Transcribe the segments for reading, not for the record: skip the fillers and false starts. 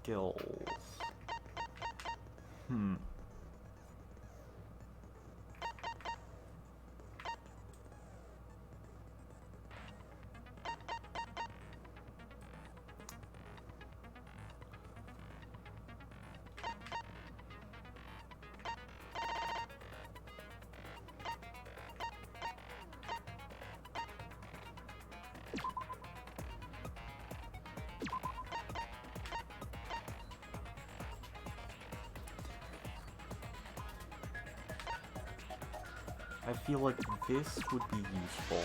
skills. I feel like this would be useful.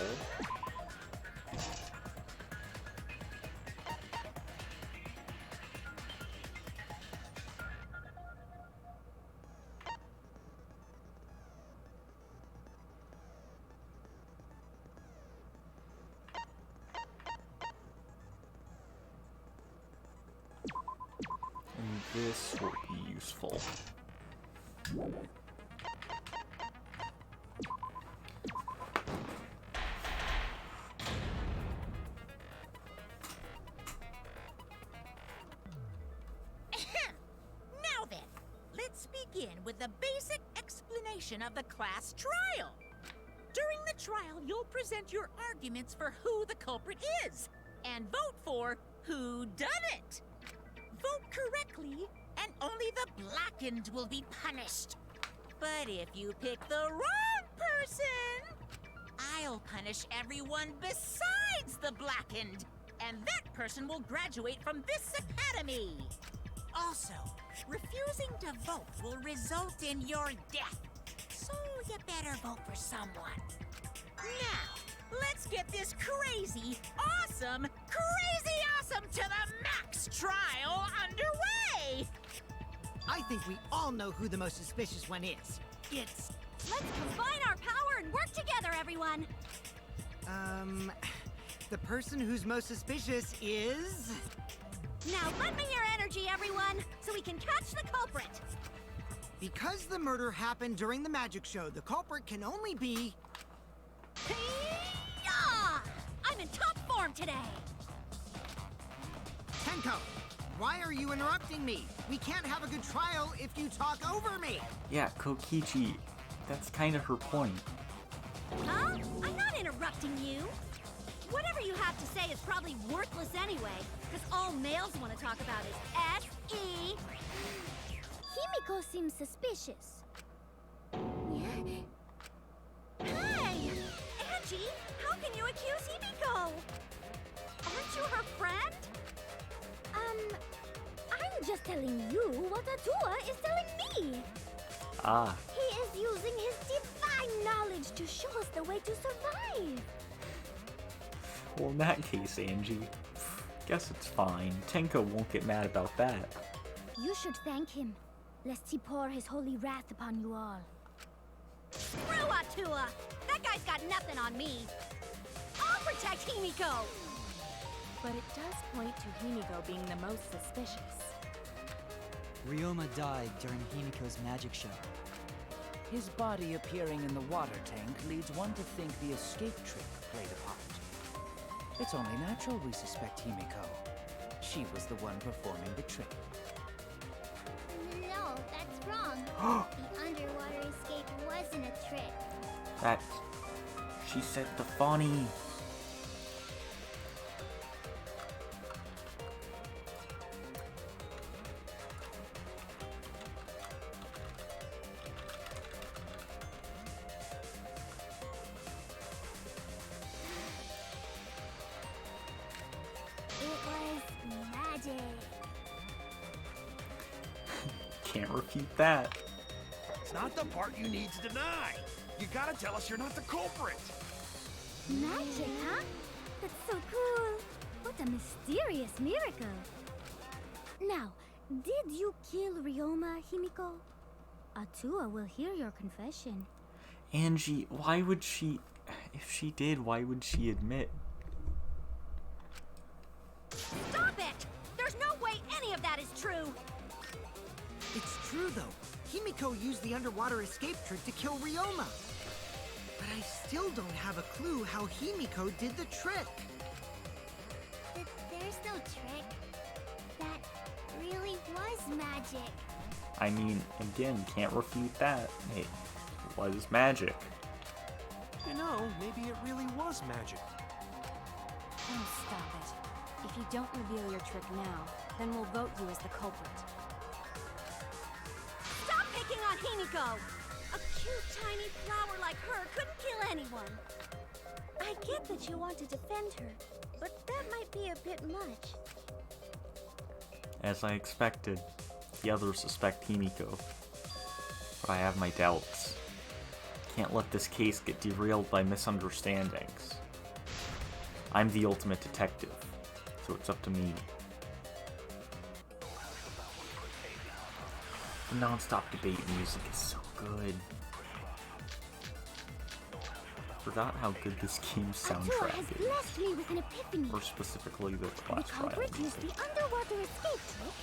And this would be useful. With the basic explanation of the class trial. During the trial, you'll present your arguments for who the culprit is, and vote for who done it. Vote correctly, and only the blackened will be punished. But if you pick the wrong person, I'll punish everyone besides the blackened, and that person will graduate from this academy. Also, refusing to vote will result in your death, so you better vote for someone. Now, let's get this crazy awesome to the max trial underway! I think we all know who the most suspicious one is. It's... Let's combine our power and work together, everyone! The person who's most suspicious is... Now lend me your energy, everyone, so we can catch the culprit! Because the murder happened during the magic show, the culprit can only be... Hey-ya! I'm in top form today! Tenko, why are you interrupting me? We can't have a good trial if you talk over me! Yeah, Kokichi, that's kind of her point. Huh? I'm not interrupting you! Whatever you have to say is probably worthless anyway, because all males want to talk about is S.E. Himiko seems suspicious. Hey! Angie, how can you accuse Himiko? Aren't you her friend? I'm just telling you what Atua is telling me. Ah. He is using his divine knowledge to show us the way to survive. Well, in that case, Angie, guess it's fine. Tenko won't get mad about that. You should thank him, lest he pour his holy wrath upon you all. Screw Atua! That guy's got nothing on me! I'll protect Himiko! But it does point to Himiko being the most suspicious. Ryoma died during Himiko's magic show. His body appearing in the water tank leads one to think the escape trick played a part. It's only natural we suspect Himiko. She was the one performing the trick. No, that's wrong. The underwater escape wasn't a trick. That... She said the funny. Can't refute that. It's not the part you need to deny. You gotta tell us you're not the culprit. Magic, huh? That's so cool. What a mysterious miracle. Now, did you kill Ryoma, Himiko? Atua will hear your confession. Angie, why would she... If she did, why would she admit? Stop it! There's no way any of that is true! It's true, though. Himiko used the underwater escape trick to kill Ryoma. But I still don't have a clue how Himiko did the trick. There's no trick. really was magic. I mean, again, can't refute that. It was magic. You know, maybe it really was magic. Oh, stop it. If you don't reveal your trick now, then we'll vote you as the culprit. Stop picking on Himiko! A cute tiny flower like her couldn't kill anyone. I get that you want to defend her, but that might be a bit much. As I expected, the others suspect Himiko. But I have my doubts. Can't let this case get derailed by misunderstandings. I'm the ultimate detective, so it's up to me. The non-stop debate music is so good. Forgot how good this game's Atua soundtrack has is. blessed me with an epiphany. Or specifically the The class trial culprit used music. the underwater escape trick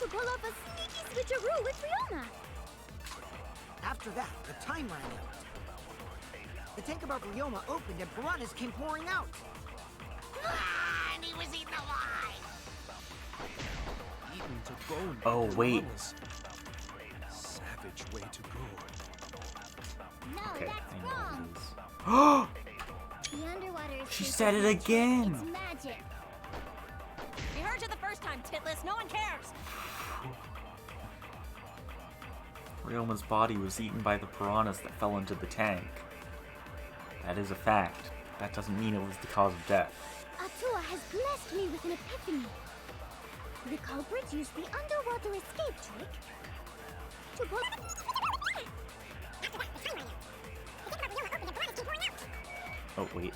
to pull off a sneaky switcheroo with Riona. After that, the time ran out. The tank above Ryoma opened and piranhas came pouring out. And he was eaten alive. Eaten to bone. Oh, by wait. piranhas. Savage way to go. No, Okay, that's I know wrong. it is. The underwater escape She said it is magic. again! It's magic. We heard you the first time, Titless. No one cares. Ryoma's body was eaten by the piranhas that fell into the tank. That is a fact. That doesn't mean it was the cause of death. Atua has blessed me with an epiphany. The culprit used the underwater escape trick to pull... Oh, wait.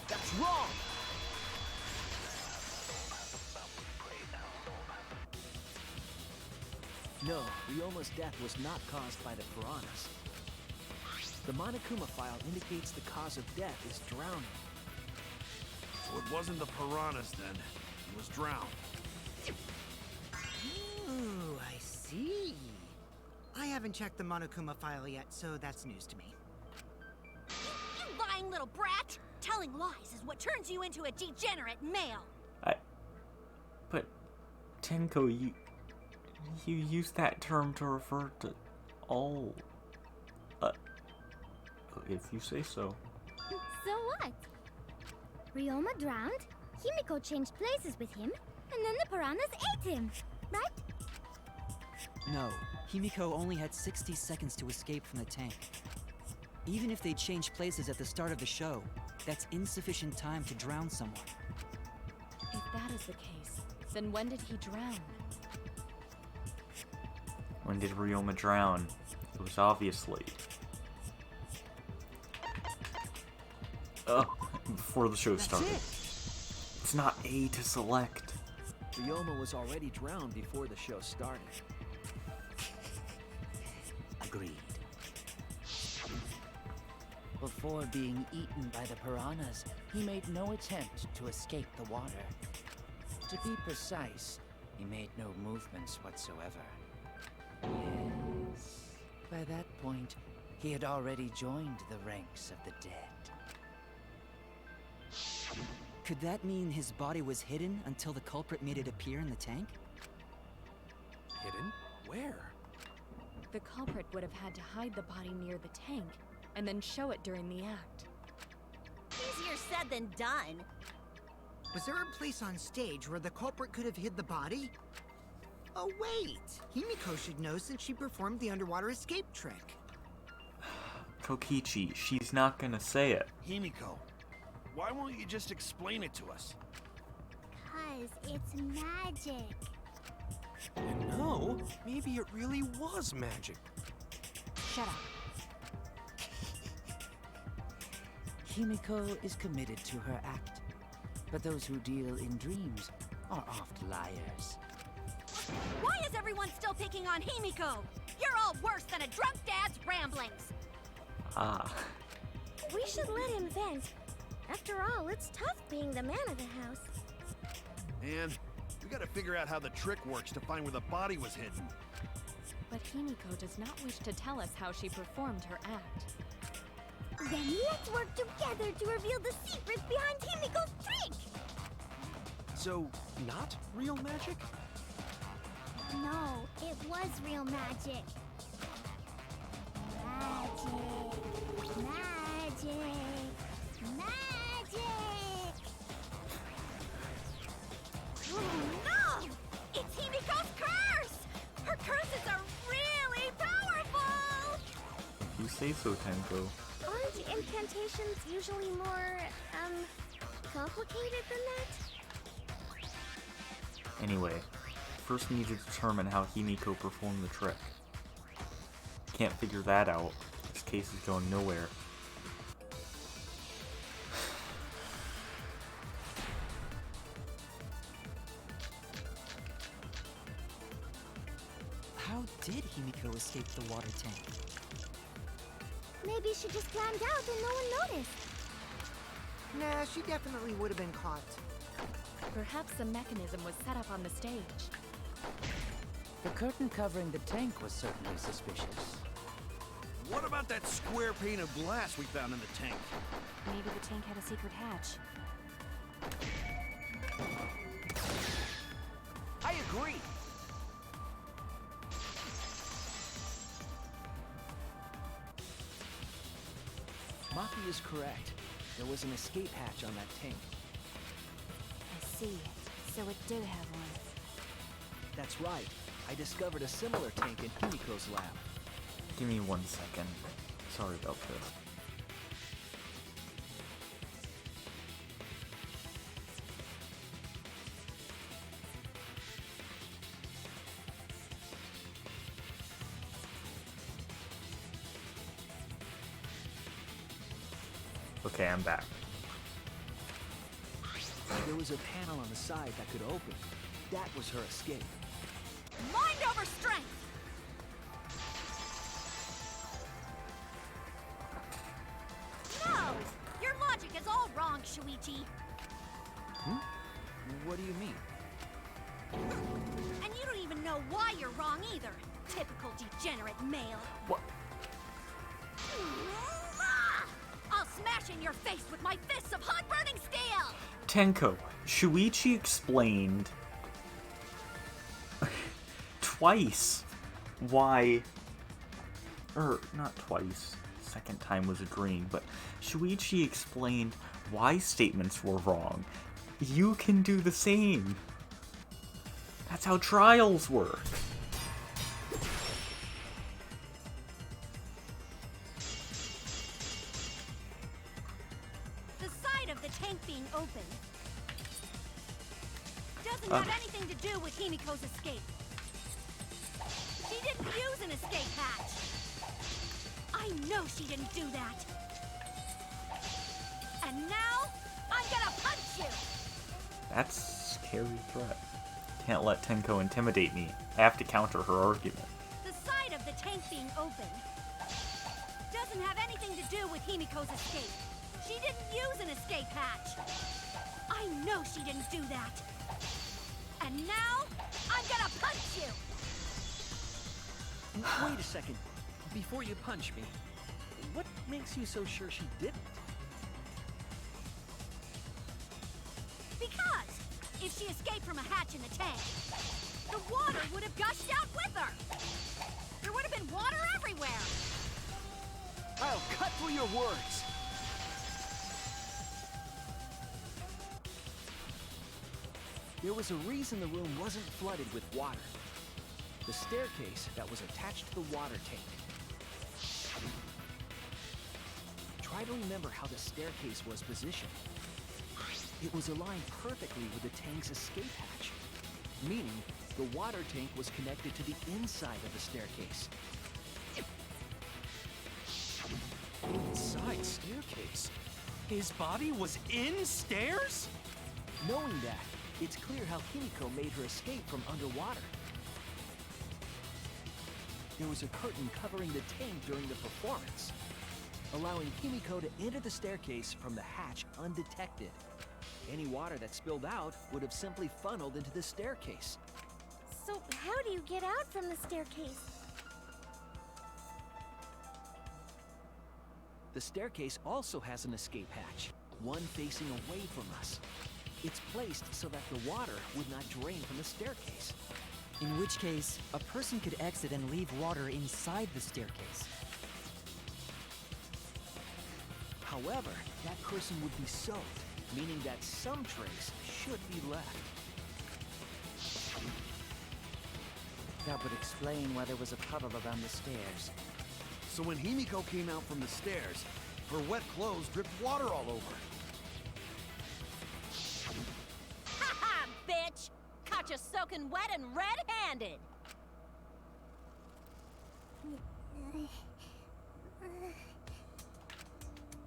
That's wrong! No, Ryoma's death was not caused by the piranhas. The Monokuma file indicates the cause of death is drowning. So it wasn't the piranhas then. He was drowned. Ooh, I see. I haven't checked the Monokuma file yet, so that's news to me. You lying little brat! Telling lies is what turns you into a degenerate male. But, Tenko, you used that term to refer to all... if you say so. So what? Ryoma drowned, Himiko changed places with him, and then the piranhas ate him, right? No, Himiko only had 60 seconds to escape from the tank. Even if they changed places at the start of the show, that's insufficient time to drown someone. If that is the case, then when did he drown? When did Ryoma drown? It was obviously... before the show started. It's not A to select. Ryoma was already drowned before the show started. Agreed. Before being eaten by the piranhas, he made no attempt to escape the water. To be precise, he made no movements whatsoever. Yes. By that point, he had already joined the ranks of the dead. Could that mean his body was hidden until the culprit made it appear in the tank? Hidden? Where? The culprit would have had to hide the body near the tank, and then show it during the act. Easier said than done. Was there a place on stage where the culprit could have hid the body? Oh wait, Himiko should know since she performed the underwater escape trick. Kokichi, she's not gonna say it. Himiko, why won't you just explain it to us? 'Cause it's magic. You know, maybe it really was magic. Shut up. Himiko is committed to her act, but those who deal in dreams are oft liars. Why is everyone still picking on Himiko? You're all worse than a drunk dad's ramblings. Ah. We should let him vent. After all, it's tough being the man of the house. And we gotta figure out how the trick works to find where the body was hidden. But Himiko does not wish to tell us how she performed her act. Then let's work together to reveal the secret behind Himiko's trick! So, not real magic? No, it was real magic. Magic. Oh no! It's Himiko's curse! Her curses are really powerful! You say so, Tenko. Aren't incantations usually more, complicated than that? Anyway, first we need to determine how Himiko performed the trick. Can't figure that out. This case is going nowhere. How did Himiko escape the water tank? Maybe she just climbed out and no one noticed. Nah, she definitely would have been caught. Perhaps the mechanism was set up on the stage. The curtain covering the tank was certainly suspicious. What about that square pane of glass we found in the tank? Maybe the tank had a secret hatch. I agree. Maki is correct. There was an escape hatch on that tank. I see. So it did have one. That's right. I discovered a similar tank in Himiko's lab. Give me 1 second. Sorry about this. Okay, I'm back. There was a panel on the side that could open. That was her escape. Mind over strength! No! Your logic is all wrong, Shuichi. What do you mean? And you don't even know why you're wrong either. Typical degenerate male. What? I'll smash in your face with my fists of hot burning steel! Tenko, Shuichi explained twice why, not twice, second time was a dream, but Shuichi explained why statements were wrong. You can do the same. That's how trials work. The side of the tank being open doesn't have anything to do with Himiko's escape. She didn't use an escape hatch. I know she didn't do that. And now, I'm gonna punch you! That's a scary threat. Can't let Tenko intimidate me. I have to counter her argument. The side of the tank being open doesn't have anything to do with Himiko's escape. She didn't use an escape hatch. I know she didn't do that. And now, I'm gonna punch you! Wait a second. Before you punch me, what makes you so sure she didn't? Because if she escaped from a hatch in the tank, the water would have gushed out with her. There would have been water everywhere. I'll cut through your words. There was a reason the room wasn't flooded with water. The staircase that was attached to the water tank. Try to remember how the staircase was positioned. It was aligned perfectly with the tank's escape hatch, meaning the water tank was connected to the inside of the staircase. Inside staircase? His body was in stairs? Knowing that, it's clear how Himiko made her escape from underwater. There was a curtain covering the tank during the performance, allowing Himiko to enter the staircase from the hatch undetected. Any water that spilled out would have simply funneled into the staircase. So how do you get out from the staircase? The the staircase also has an escape hatch, one facing away from us. It's placed so that the water would not drain from the staircase. In which case, a person could exit and leave water inside the staircase. However, that person would be soaked, meaning that some trace should be left. That would explain why there was a puddle around the stairs. So when Himiko came out from the stairs, her wet clothes dripped water all over. Ha ha, bitch! Caught you soaking wet and red-handed!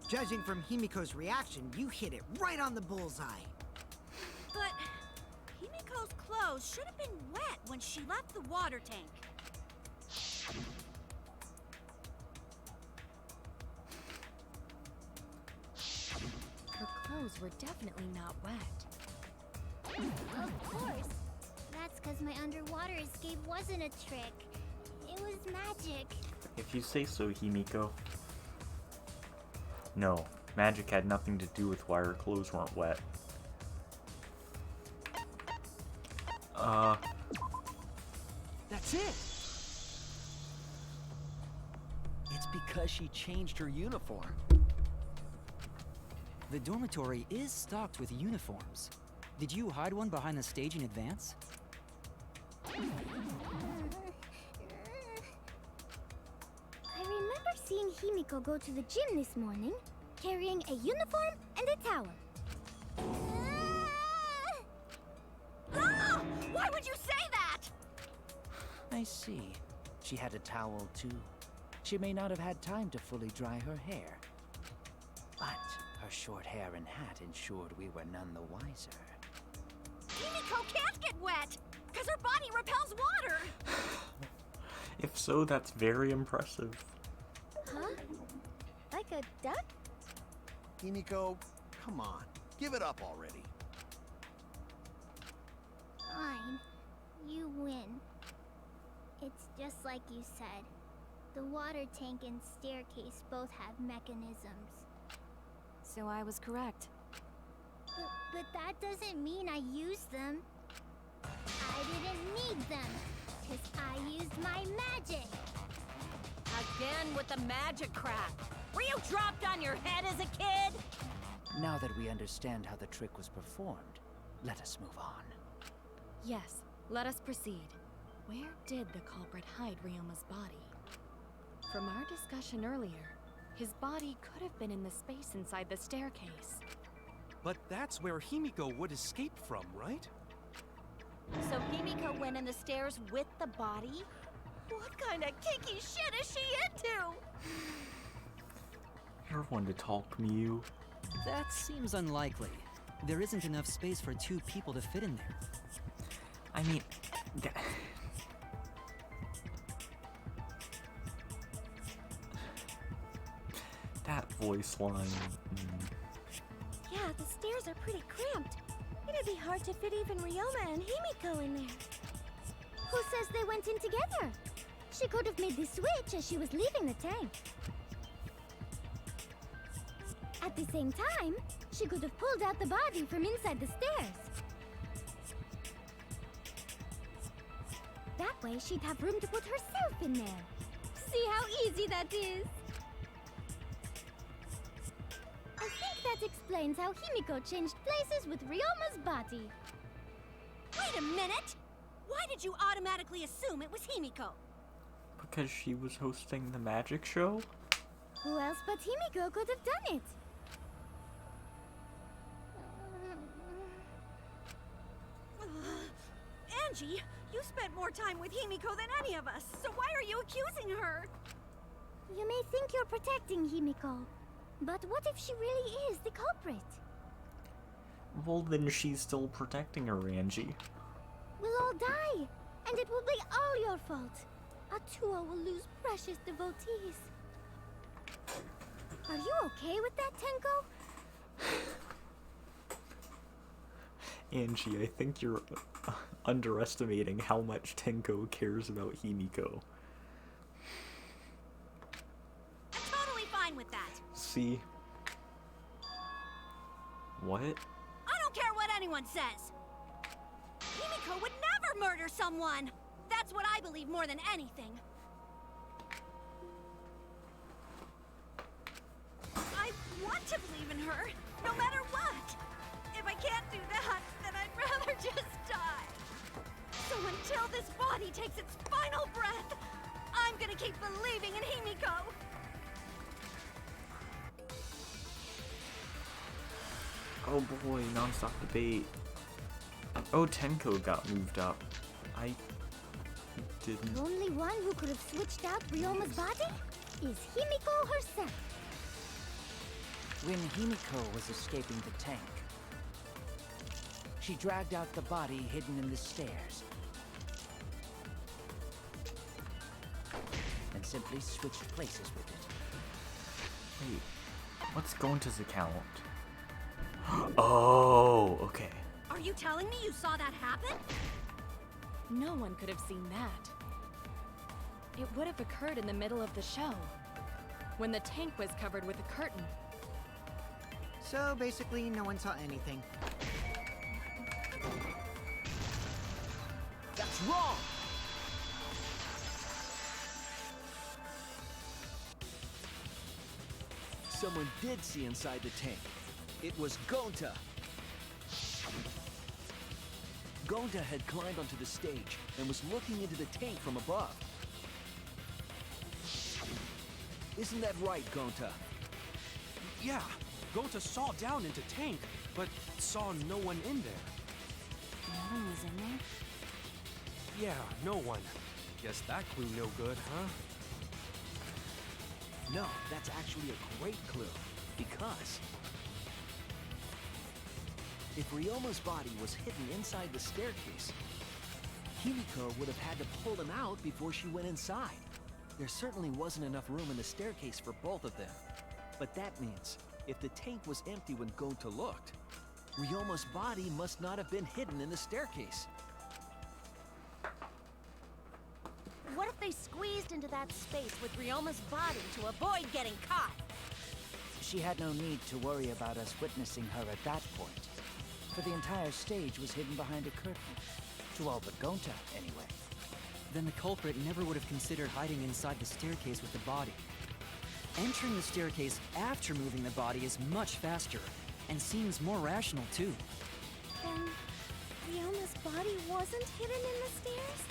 Judging from Himiko's reaction, you hit it right on the bullseye. But Himiko's clothes should have been wet when she left the water tank. Her clothes were definitely not wet. Of course. That's because my underwater escape wasn't a trick. It was magic. If you say so, Himiko. No, magic had nothing to do with why her clothes weren't wet. That's it! It's because she changed her uniform. The dormitory is stocked with uniforms. Did you hide one behind the stage in advance? I remember seeing Himiko go to the gym this morning, carrying a uniform and a towel. Ah! Why would you say that? I see. She had a towel too. She may not have had time to fully dry her hair. But her short hair and hat ensured we were none the wiser. Himiko can't get wet, because her body repels water. If so, that's very impressive. Huh? Like a duck? Himiko, come on. Give it up already. Fine. You win. It's just like you said. The water tank and staircase both have mechanisms. So I was correct. But that doesn't mean I used them. I didn't need them, because I used my magic. Again with the magic crap. Were you dropped on your head as a kid? Now that we understand how the trick was performed, let us move on. Yes, let us proceed. Where did the culprit hide Ryoma's body? From our discussion earlier, his body could have been in the space inside the staircase. But that's where Himiko would escape from, right? So Himiko went in the stairs with the body? What kind of kinky shit is she into? You're one to talk, Miu. That seems unlikely. There isn't enough space for two people to fit in there. I mean, that voice line. Yeah, the stairs are pretty cramped. It'd be hard to fit even Ryoma and Himiko in there. Who says they went in together? She could have made the switch as she was leaving the tank. At the same time, she could have pulled out the body from inside the stairs. That way, she'd have room to put herself in there. See how easy that is? I think that explains how Himiko changed places with Ryoma's body. Wait a minute! Why did you automatically assume it was Himiko? Because she was hosting the magic show? Who else but Himiko could have done it? Angie, you spent more time with Himiko than any of us, so why are you accusing her? You may think you're protecting Himiko, but what if she really is the culprit? Well, then she's still protecting her, Angie. We'll all die, and it will be all your fault. Atua will lose precious devotees. Are you okay with that, Tenko? Angie, I think you're underestimating how much Tenko cares about Himiko. I'm totally fine with with that. See? What? I don't care what anyone says. Himiko would never murder someone. That's what I believe more than anything. I want to believe in her, no matter what. If I can't do that, then I'd rather just die. So until this body takes its final breath, I'm gonna keep believing in Himiko. Oh boy, non-stop debate. Oh, Tenko got moved up. I didn't. The only one who could have switched out Ryoma's body is Himiko herself. When Himiko was escaping the tank, she dragged out the body hidden in the stairs and simply switched places with it. Wait, what's Gonta's account? Oh, okay. Are you telling me you saw that happen? No one could have seen that. It would have occurred in the middle of the show, when the tank was covered with a curtain. So basically, no one saw anything. That's wrong! Someone did see inside the tank. It was Gonta. Gonta had climbed onto the stage and was looking into the tank from above. Isn't that right, Gonta? Yeah, Gonta saw down into tank, but saw no one in there. No one was in there? Yeah, no one. Guess that clue no good, huh? No, that's actually a great clue. Because if Ryoma's body was hidden inside the staircase, Himiko would have had to pull them out before she went inside. There certainly wasn't enough room in the staircase for both of them. But that means, if the tank was empty when Gonta looked, Ryoma's body must not have been hidden in the staircase. What if they squeezed into that space with Ryoma's body to avoid getting caught? She had no need to worry about us witnessing her at that point, for the entire stage was hidden behind a curtain. To all but Gonta, anyway. Then the culprit never would have considered hiding inside the staircase with the body. Entering the staircase after moving the body is much faster, and seems more rational too. Then Ryoma's body wasn't hidden in the stairs?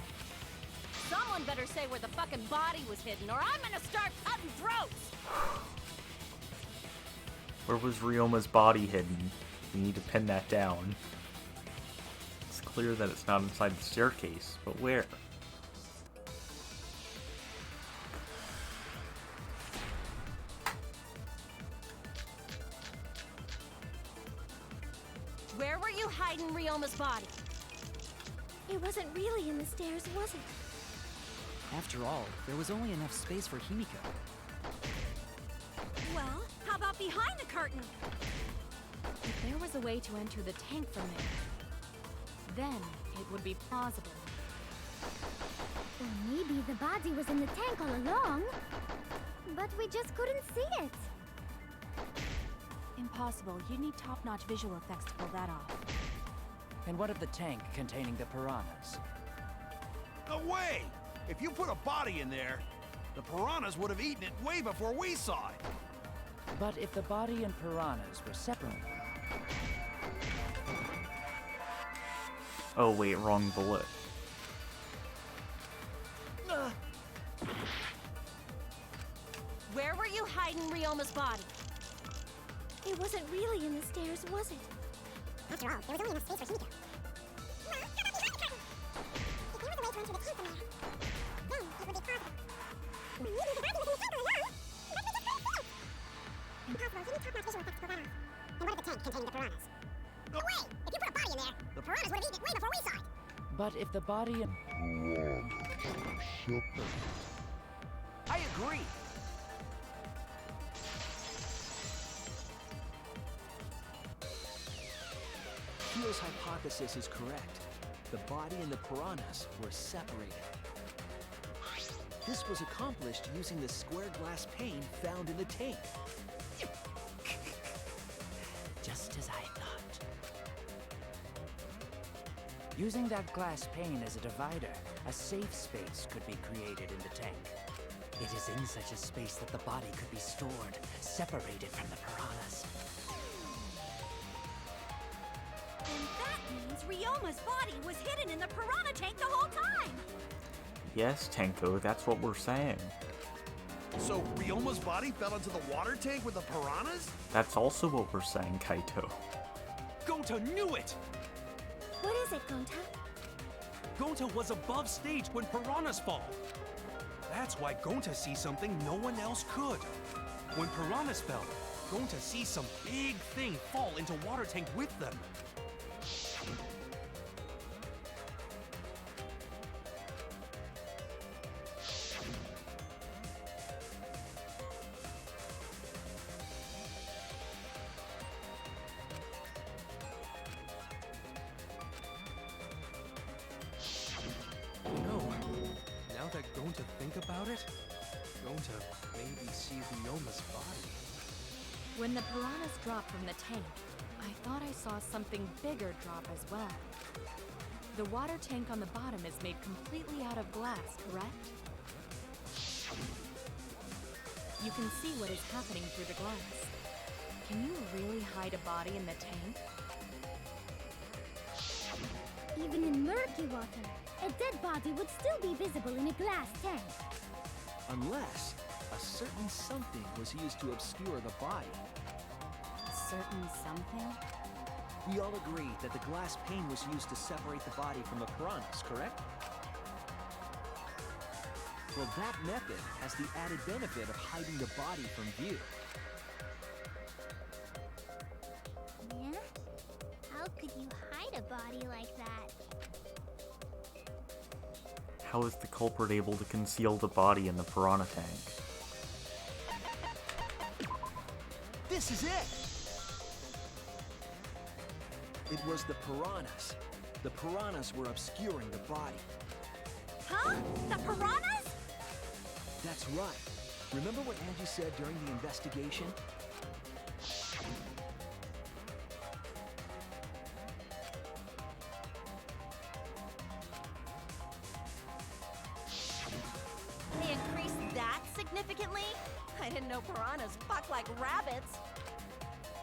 Someone better say where the fucking body was hidden, or I'm gonna start cutting throats! Where was Ryoma's body hidden? We need to pin that down. It's clear that it's not inside the staircase, but where? Where were you hiding Ryoma's body? It wasn't really in the stairs, was it? After all, there was only enough space for Himiko. Well, how about behind the curtain? If there was a way to enter the tank from there, then it would be plausible. Or maybe the body was in the tank all along, but we just couldn't see it. Impossible. You'd need top-notch visual effects to pull that off. And what of the tank containing the piranhas? No way! If you put a body in there, the piranhas would have eaten it way before we saw it. But if the body and piranhas were separate... Oh wait, wrong bullet. Where were you hiding Ryoma's body? It wasn't really in the stairs, was it? After all, there was only enough space for Himiko. Well, how about behind the curtain? If there was a way to enter the tank from there, then it would be possible. Maybe the body was in the tank all along. That's just crazy! Impossible. You need top-notch visual effects to pull that off. And what of the tank containing the piranhas? No way! If you put a body in there, the piranhas would have eaten it way before we saw it. But if the body and... I agree. Kyo's hypothesis is correct. The body and the piranhas were separated. This was accomplished using the square glass pane found in the tank. Just as I thought. Using that glass pane as a divider, a safe space could be created in the tank. It is in such a space that the body could be stored, separated from the piranhas. And that means Ryoma's body was hidden in the piranha tank the whole time! Yes, Tenko, that's what we're saying. So Ryoma's body fell into the water tank with the piranhas? That's also what we're saying, Kaito. Gonta knew it! What is it, Gonta? Gonta was above stage when piranhas fall. That's why Gonta sees something no one else could. When piranhas fell, Gonta sees some big thing fall into water tank with them. Now that Gonta think about it, Gonta maybe see Ryoma's body. When the piranhas dropped from the tank, I thought I saw something bigger drop as well. The water tank on the bottom is made completely out of glass, correct? You can see what is happening through the glass. Can you really hide a body in the tank? Even in murky water, a dead body would still be visible in a glass tank. Unless a certain something was used to obscure the body. Certain something? We all agree that the glass pane was used to separate the body from the piranhas, correct? Well, that method has the added benefit of hiding the body from view. Yeah? How could you hide a body like that? How is the culprit able to conceal the body in the piranha tank? This is it! It was the piranhas. The piranhas were obscuring the body. Huh? The piranhas? That's right. Remember what Angie said during the investigation? They increased that significantly? I didn't know piranhas fuck like rabbits.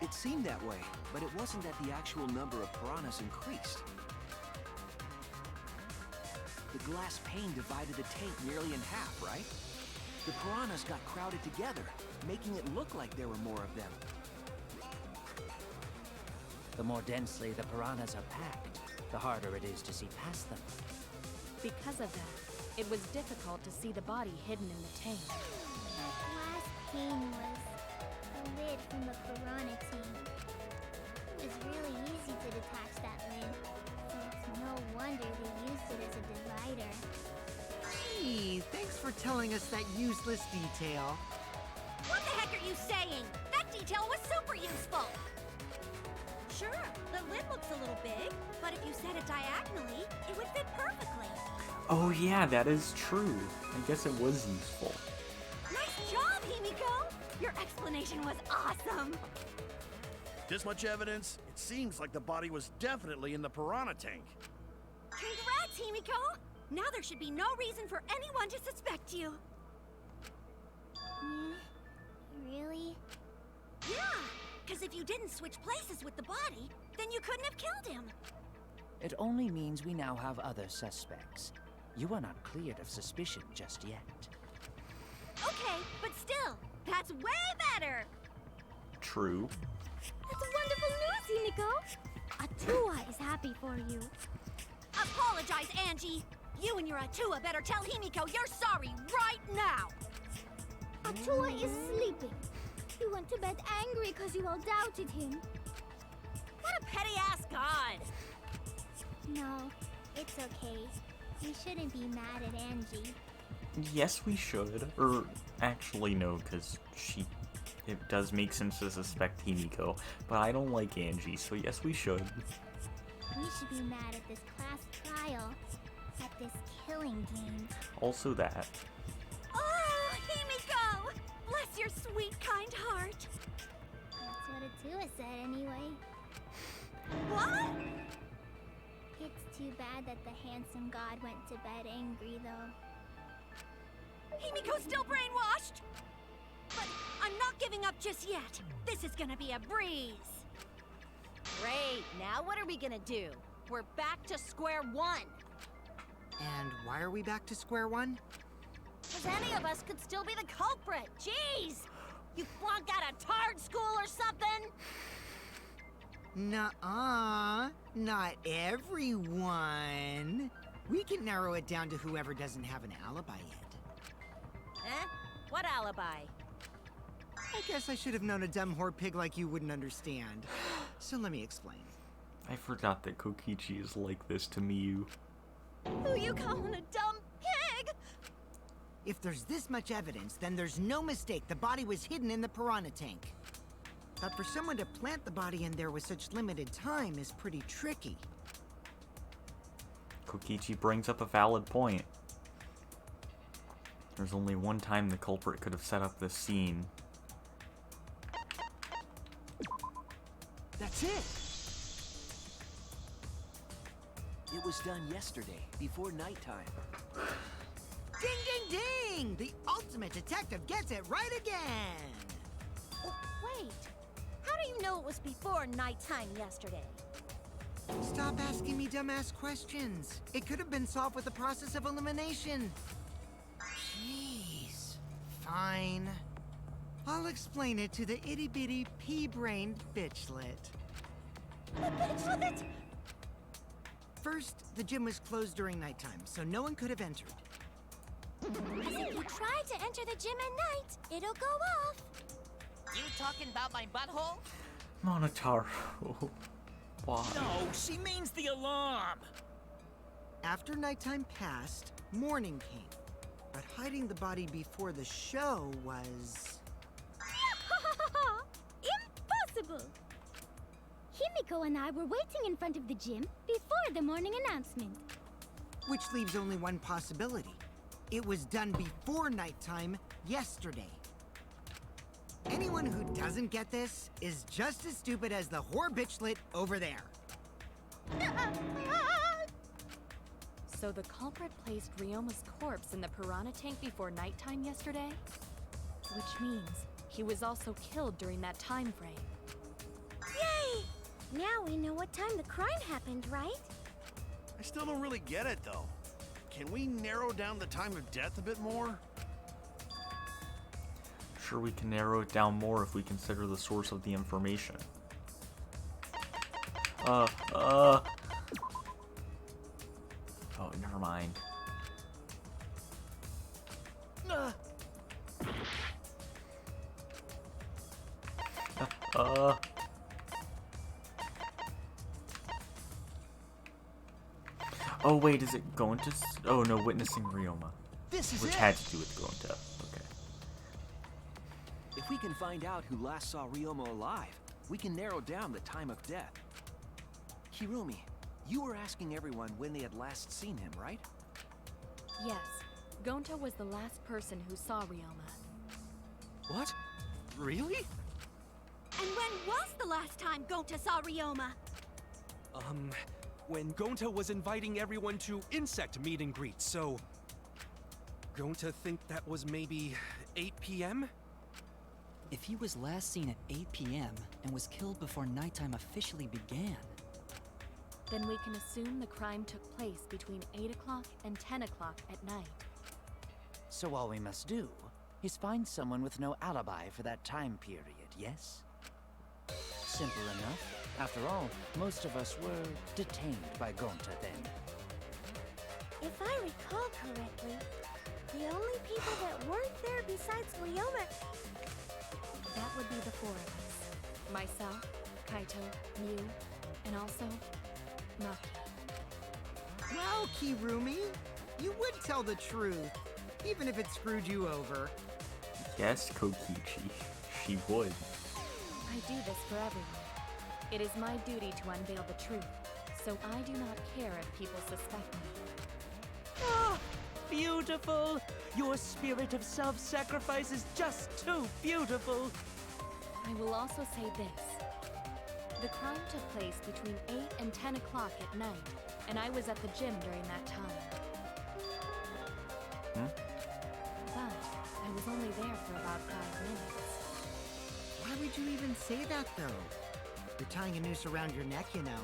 It seemed that way, but it wasn't that the actual number of piranhas increased. The glass pane divided the tank nearly in half, right? The piranhas got crowded together, making it look like there were more of them. The more densely the piranhas are packed, the harder it is to see past them. Because of that, it was difficult to see the body hidden in the tank. That glass pane was a lid from the piranha tank. It was really easy to detach that lid, so it's no wonder they used it as a divider. Hey, thanks for telling us that useless detail. What the heck are you saying? That detail was super useful. Sure, the lid looks a little big, but if you set it diagonally, it would fit perfectly. Oh yeah, that is true. I guess it was useful. Nice job, Himiko! Your explanation was awesome! This much evidence? It seems like the body was definitely in the piranha tank. Congrats, Himiko! Now there should be no reason for anyone to suspect you. Really? Yeah, because if you didn't switch places with the body, then you couldn't have killed him. It only means we now have other suspects. You are not cleared of suspicion just yet. Okay, but still, that's way better! True. That's wonderful news, Himiko! Atua is happy for you. Apologize, Angie! You and your Atua better tell Himiko you're sorry right now! Atua is sleeping. He went to bed angry because you all doubted him. What a petty-ass god! No, it's okay. We shouldn't be mad at Angie. Yes, we should. Or, actually, no, because it does make sense to suspect Himiko, but I don't like Angie, so yes, we should. We should be mad at this class trial, at this killing game. Also that. too bad that the handsome god went to bed angry, though. Himiko's still brainwashed! But I'm not giving up just yet. This is gonna be a breeze. Great, now what are we gonna do? We're back to square one. And why are we back to square one? Because any of us could still be the culprit. Jeez! You flunked out of Tard School or something? Nuh-uh. Not everyone. We can narrow it down to whoever doesn't have an alibi yet. Eh? What alibi? I guess I should have known a dumb whore pig like you wouldn't understand. So let me explain. I forgot that Kokichi is like this to Miyu. Who you calling a dumb pig? If there's this much evidence, then there's no mistake the body was hidden in the piranha tank. But for someone to plant the body in there with such limited time is pretty tricky. Kokichi brings up a valid point. There's only one time the culprit could have set up this scene. That's it! It was done yesterday, before nighttime. Ding, ding, ding! The ultimate detective gets it right again! Wait, how do you know it was before nighttime yesterday? Stop asking me dumbass questions. It could have been solved with the process of elimination. Jeez. Fine. I'll explain it to the itty-bitty pea-brained bitchlet. The bitchlet! First, the gym was closed during nighttime, so no one could have entered. Because if you try to enter the gym at night, it'll go off. You talking about my butthole? Monotaro. Why? No, she means the alarm! After nighttime passed, morning came. But hiding the body before the show was... Impossible! Himiko and I were waiting in front of the gym before the morning announcement. Which leaves only one possibility. It was done before nighttime yesterday. Anyone who doesn't get this is just as stupid as the whore bitchlet over there. So the culprit placed Ryoma's corpse in the piranha tank before nighttime yesterday? Which means he was also killed during that time frame. Yay! Now we know what time the crime happened, right? I still don't really get it, though. Can we narrow down the time of death a bit more? Sure, we can narrow it down more if we consider the source of the information. Oh, never mind. Oh wait, is it going to? Oh no, witnessing Ryoma. This is which it! had to do with going to. Okay. If we can find out who last saw Ryoma alive, we can narrow down the time of death. Hirumi, you were asking everyone when they had last seen him, right? Yes, Gonta was the last person who saw Ryoma. What? Really? And when was the last time Gonta saw Ryoma? When Gonta was inviting everyone to insect meet and greet, so... Gonta think that was maybe 8 p.m.? If he was last seen at 8 p.m. and was killed before nighttime officially began... Then we can assume the crime took place between 8 o'clock and 10 o'clock at night. So all we must do is find someone with no alibi for that time period, yes? Simple enough. After all, most of us were detained by Gonta then. If I recall correctly, the only people that weren't there besides Ryoma... That would be the four of us. Myself, Kaito, Miu, and also Maki. Well, Kirumi, you would tell the truth, even if it screwed you over. Yes, Kokichi, she would. I do this for everyone. It is my duty to unveil the truth, so I do not care if people suspect me. Ah, beautiful! Your spirit of self-sacrifice is just too beautiful! I will also say this. The crime took place between 8 and 10 o'clock at night, and I was at the gym during that time. But I was only there for about 5 minutes. Why would you even say that, though? You're tying a noose around your neck, you know.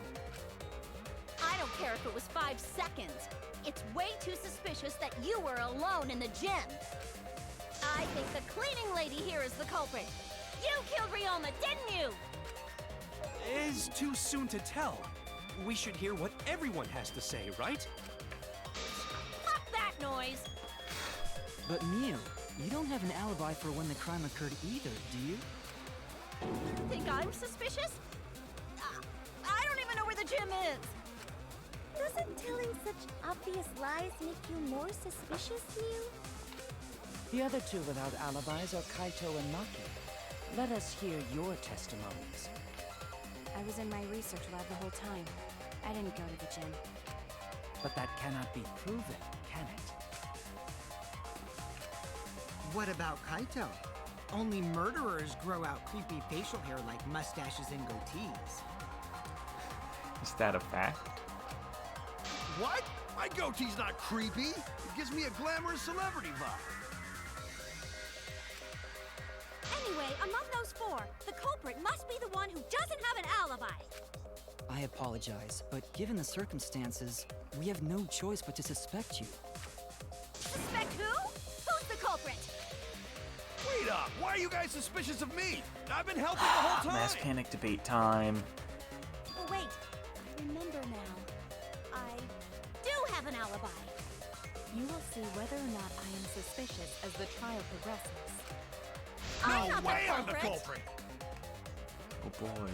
I don't care if it was 5 seconds. It's way too suspicious that you were alone in the gym. I think the cleaning lady here is the culprit. You killed Ryoma, didn't you? It's too soon to tell. We should hear what everyone has to say, right? Fuck that noise! But Miu, you don't have an alibi for when the crime occurred either, do you? Think I'm suspicious? I don't even know where the gym is. Doesn't telling such obvious lies make you more suspicious, Miu? The other two without alibis are Kaito and Maki. Let us hear your testimonies. I was in my research lab the whole time. I didn't go to the gym. But that cannot be proven, can it? What about Kaito? Only murderers grow out creepy facial hair like mustaches and goatees. Is that a fact? What? My goatee's not creepy. It gives me a glamorous celebrity vibe. Anyway, among those 4, the culprit must be the one who doesn't have an alibi. I apologize, but given the circumstances, we have no choice but to suspect you. Suspect who? Who's the culprit? Wait up! Why are you guys suspicious of me? I've been helping the whole time! Mass panic debate time. Oh, wait. I remember now. I do have an alibi. You will see whether or not I am suspicious as the trial progresses. I'm not way the I'm the culprit. culprit! Oh boy.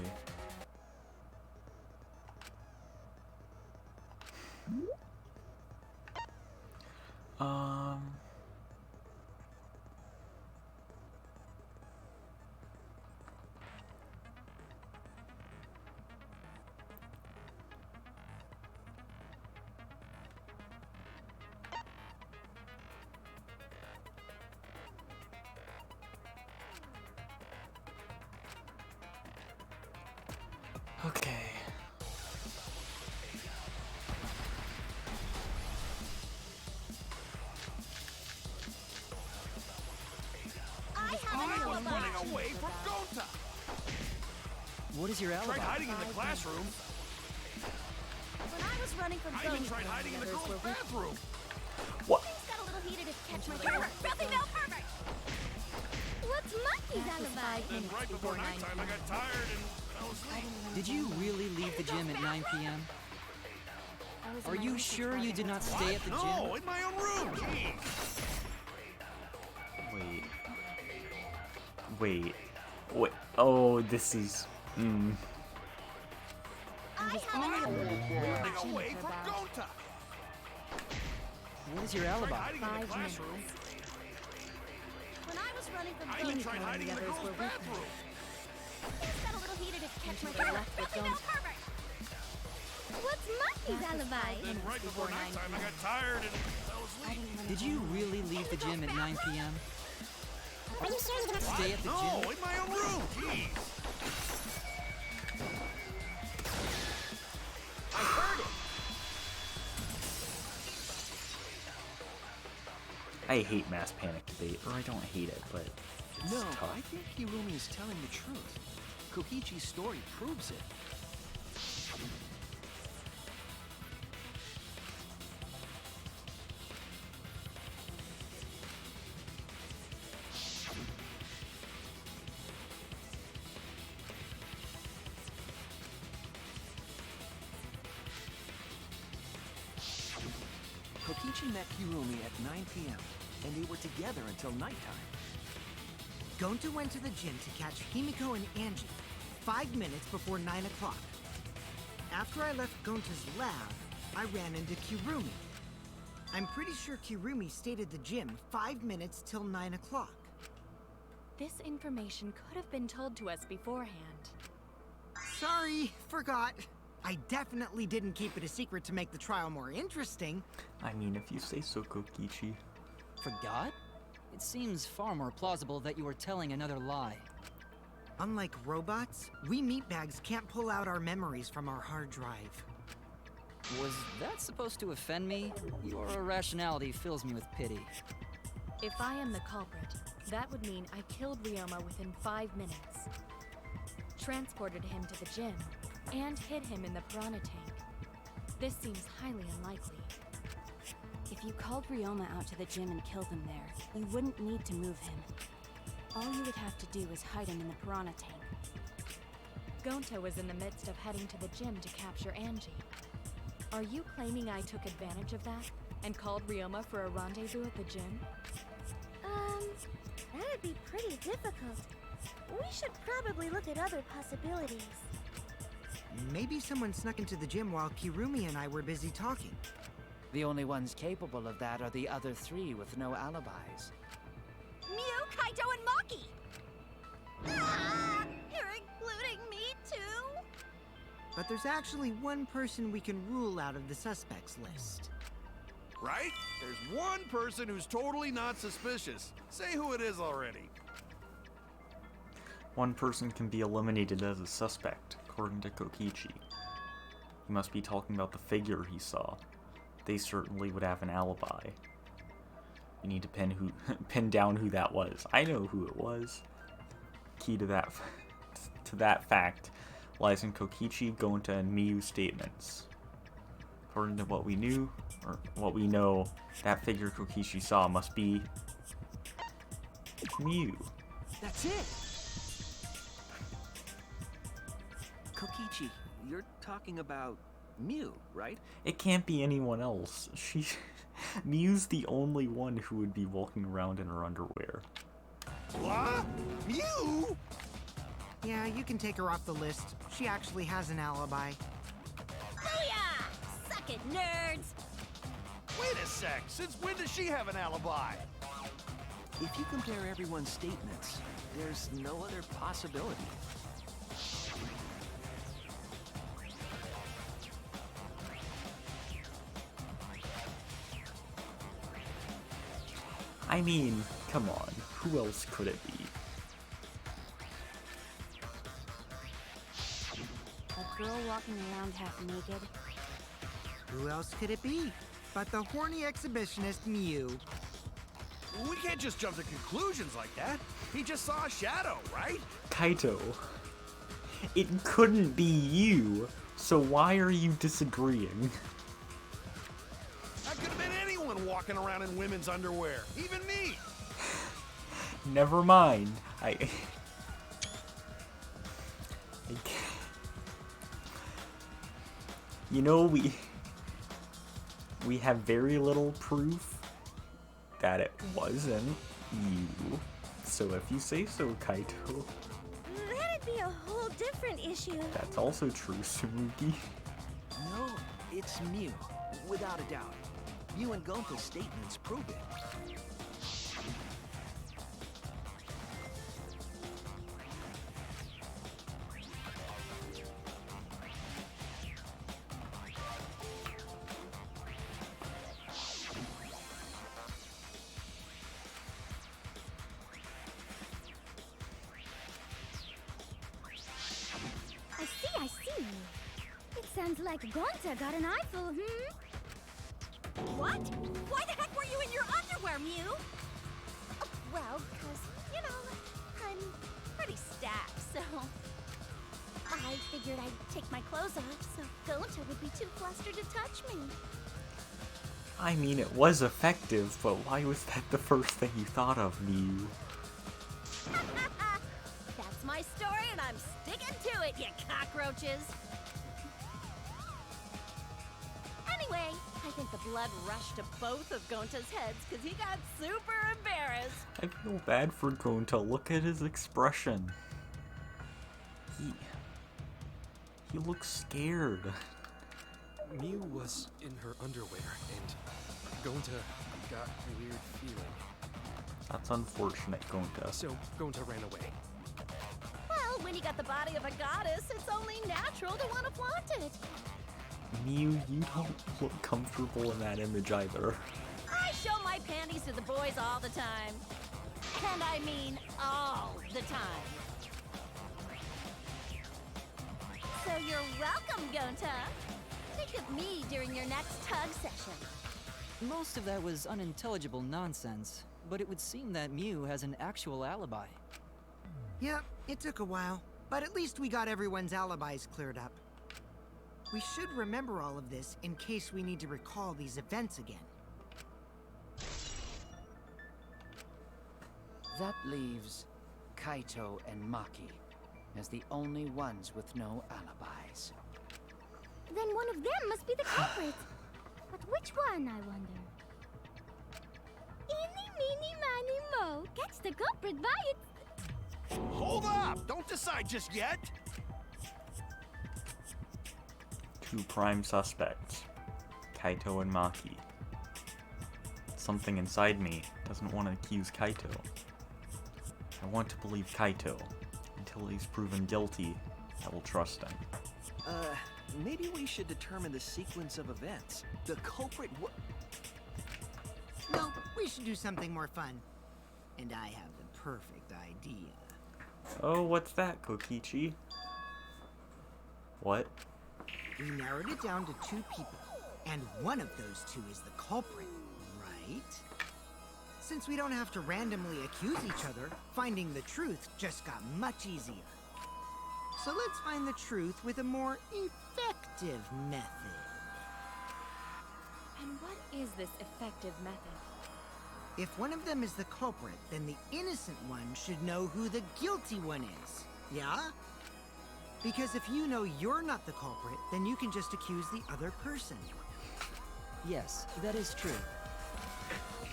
Okay. I have I an was alibi. running away from Gota! What is your alibi? Tried hiding in the classroom. When I was running from I even Gota, tried hiding in the girls' bathroom. What? things got a little heated if you catch my drift. Filthy male pervert! What's Maki's alibi? Then right before nighttime, I got tired and fell asleep. Did you really leave the gym at 9 p.m.? Are you sure you did not stay at the gym? No, in my own room! Jeez. Wait. Oh, this is... I have an alibi. Running away from Gota! What is your Tried alibi? hiding in the 5 classroom. minutes. When I was running from I even Gota, tried hiding in the others girls' were with me. bathroom. things got a little heated if you catch my Until they drift. left, but Filthy male don't. pervert! What's Maki's alibi? Then right before nighttime, I got tired and fell asleep. Did you really leave the gym at 9 p.m.? Are you sure you did not Stay at the No, gym? in my own room! Jeez. I heard it! I hate mass panic debate, or I don't hate it, but it's No, tough. I think Hirumi is telling the truth. Kokichi's story proves it. Kokichi met Hirumi at 9 p.m., and they were together until nighttime. Gonta went to the gym to catch Himiko and Angie 5 minutes before 9 o'clock. After I left Gonta's lab, I ran into Kirumi. I'm pretty sure Kirumi stayed at the gym 5 minutes till 9 o'clock. This information could have been told to us beforehand. Sorry, forgot. I definitely didn't keep it a secret to make the trial more interesting. I mean, if you say so, Kokichi. Forgot? It seems far more plausible that you were telling another lie. Unlike robots, we meatbags can't pull out our memories from our hard drive. Was that supposed to offend me? Your irrationality fills me with pity. If I am the culprit, that would mean I killed Ryoma within 5 minutes, transported him to the gym, and hid him in the piranha tank. This seems highly unlikely. If you called Ryoma out to the gym and killed him there, you wouldn't need to move him. All you would have to do is hide him in the piranha tank. Gonta was in the midst of heading to the gym to capture Angie. Are you claiming I took advantage of that and called Ryoma for a rendezvous at the gym? That'd be pretty difficult. We should probably look at other possibilities. Maybe someone snuck into the gym while Kirumi and I were busy talking. The only ones capable of that are the other 3 with no alibis. Mew, Kaito, and Maki! Ah, you're including me too? But there's actually one person we can rule out of the suspects list. Right? There's one person who's totally not suspicious. Say who it is already. One person can be eliminated as a suspect, according to Kokichi. He must be talking about the figure he saw. They certainly would have an alibi. We need to pin down who that was. I know who it was. Key to that fact lies in Kokichi, Gonta, and Miyu's statements. According to what we knew, or what we know, that figure Kokichi saw must be Miyu. That's it! Kokichi, you're talking about Mew, right? It can't be anyone else. Miyu's the only one who would be walking around in her underwear. What? Mew? Yeah, you can take her off the list. She actually has an alibi. Booyah! Suck it, nerds! Wait a sec. Since when does she have an alibi? If you compare everyone's statements, there's no other possibility. I mean, come on, who else could it be? A girl walking around half naked? Who else could it be but the horny exhibitionist Mew? We can't just jump to conclusions like that. He just saw a shadow, right? Kaito, it couldn't be you, so why are you disagreeing? That could have been anyone walking around in women's underwear, even me. Never mind. You know, we have very little proof that it wasn't you. So if you say so, Kaito. That'd be a whole different issue. That's also true, Sumugi. No, it's Mew, without a doubt. Mew and Gonta's statements prove it. I see. It sounds like Gonta got an eyeful, What? Why the heck were you in your underwear, Mew? Well, because, I'm pretty stacked, so... I figured I'd take my clothes off so Gonta would be too flustered to touch me. I mean, it was effective, but why was that the first thing you thought of, Mew? That's my story, and I'm sticking to it, you cockroaches! Anyway, I think the blood rushed to both of Gonta's heads because he got super embarrassed. I feel bad for Gonta. Look at his expression. He looks scared. Mew was in her underwear, and Gonta got a weird feeling. That's unfortunate, Gonta. So Gonta ran away. Well, when you got the body of a goddess, it's only natural to want to flaunt it. Mew, you don't look comfortable in that image either. I show my panties to the boys all the time. And I mean all the time. So you're welcome, Gonta. Think of me during your next tug session. Most of that was unintelligible nonsense, but it would seem that Mew has an actual alibi. Yep, it took a while, but at least we got everyone's alibis cleared up. We should remember all of this in case we need to recall these events again. That leaves Kaito and Maki as the only ones with no alibis. Then one of them must be the culprit. But which one, I wonder? Eeny, meeny, miny, mo. Catch the culprit by its... Hold up! Don't decide just yet! Two prime suspects, Kaito and Maki. Something inside me doesn't want to accuse Kaito. I want to believe Kaito. Until he's proven guilty, I will trust him. Maybe we should determine the sequence of events. The culprit No, we should do something more fun. And I have the perfect idea. Oh, what's that, Kokichi? What? We narrowed it down to 2 people, and one of those 2 is the culprit, right? Since we don't have to randomly accuse each other, finding the truth just got much easier. So let's find the truth with a more effective method. And what is this effective method? If one of them is the culprit, then the innocent one should know who the guilty one is. Yeah? Because if you know you're not the culprit, then you can just accuse the other person. Yes, that is true.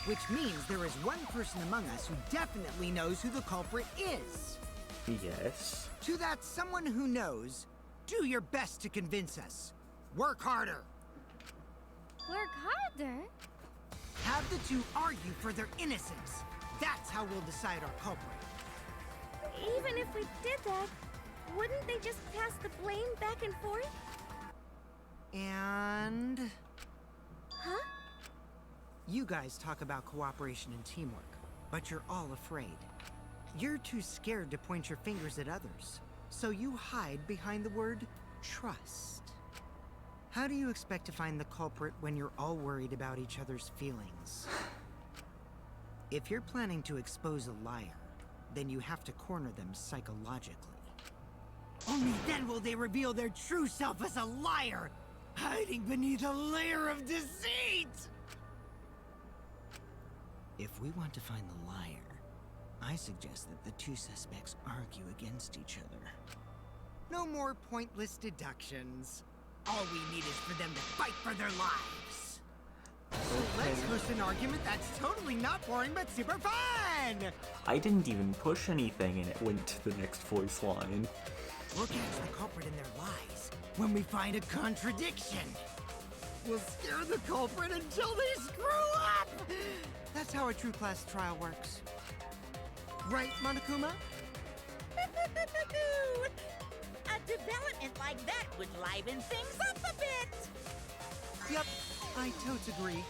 Which means there is one person among us who definitely knows who the culprit is. Yes. To that someone who knows, do your best to convince us. Work harder. Work harder? Have the 2 argue for their innocence. That's how we'll decide our culprit. Even if we did that, wouldn't they just pass the blame back and forth? And... Huh? You guys talk about cooperation and teamwork, but you're all afraid. You're too scared to point your fingers at others, so you hide behind the word trust. How do you expect to find the culprit when you're all worried about each other's feelings? If you're planning to expose a liar, then you have to corner them psychologically. Only then will they reveal their true self as a liar, hiding beneath a layer of deceit! If we want to find the liar, I suggest that the 2 suspects argue against each other. No more pointless deductions. All we need is for them to fight for their lives. Let's host an argument that's totally not boring but super fun! I didn't even push anything and it went to the next voice line. We'll catch the culprit in their lies when we find a contradiction. We'll scare the culprit until they screw up! That's how a true class trial works. Right, Monokuma? A development like that would liven things up a bit. Yep, I totes agree.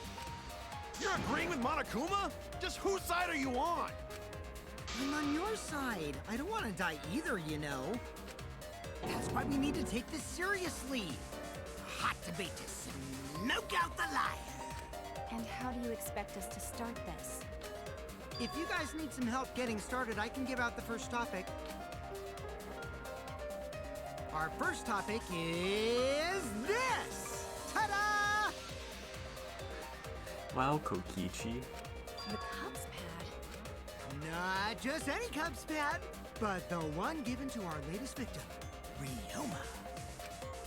You're agreeing with Monokuma? Just whose side are you on? I'm on your side. I don't want to die either, you know. That's why we need to take this seriously. A hot debate to smoke out the liar. And how do you expect us to start this? If you guys need some help getting started, I can give out the first topic. Our first topic is this! Ta-da! Wow, Kokichi. The Cubs pad? Not just any Cubs pad, but the one given to our latest victim, Ryoma.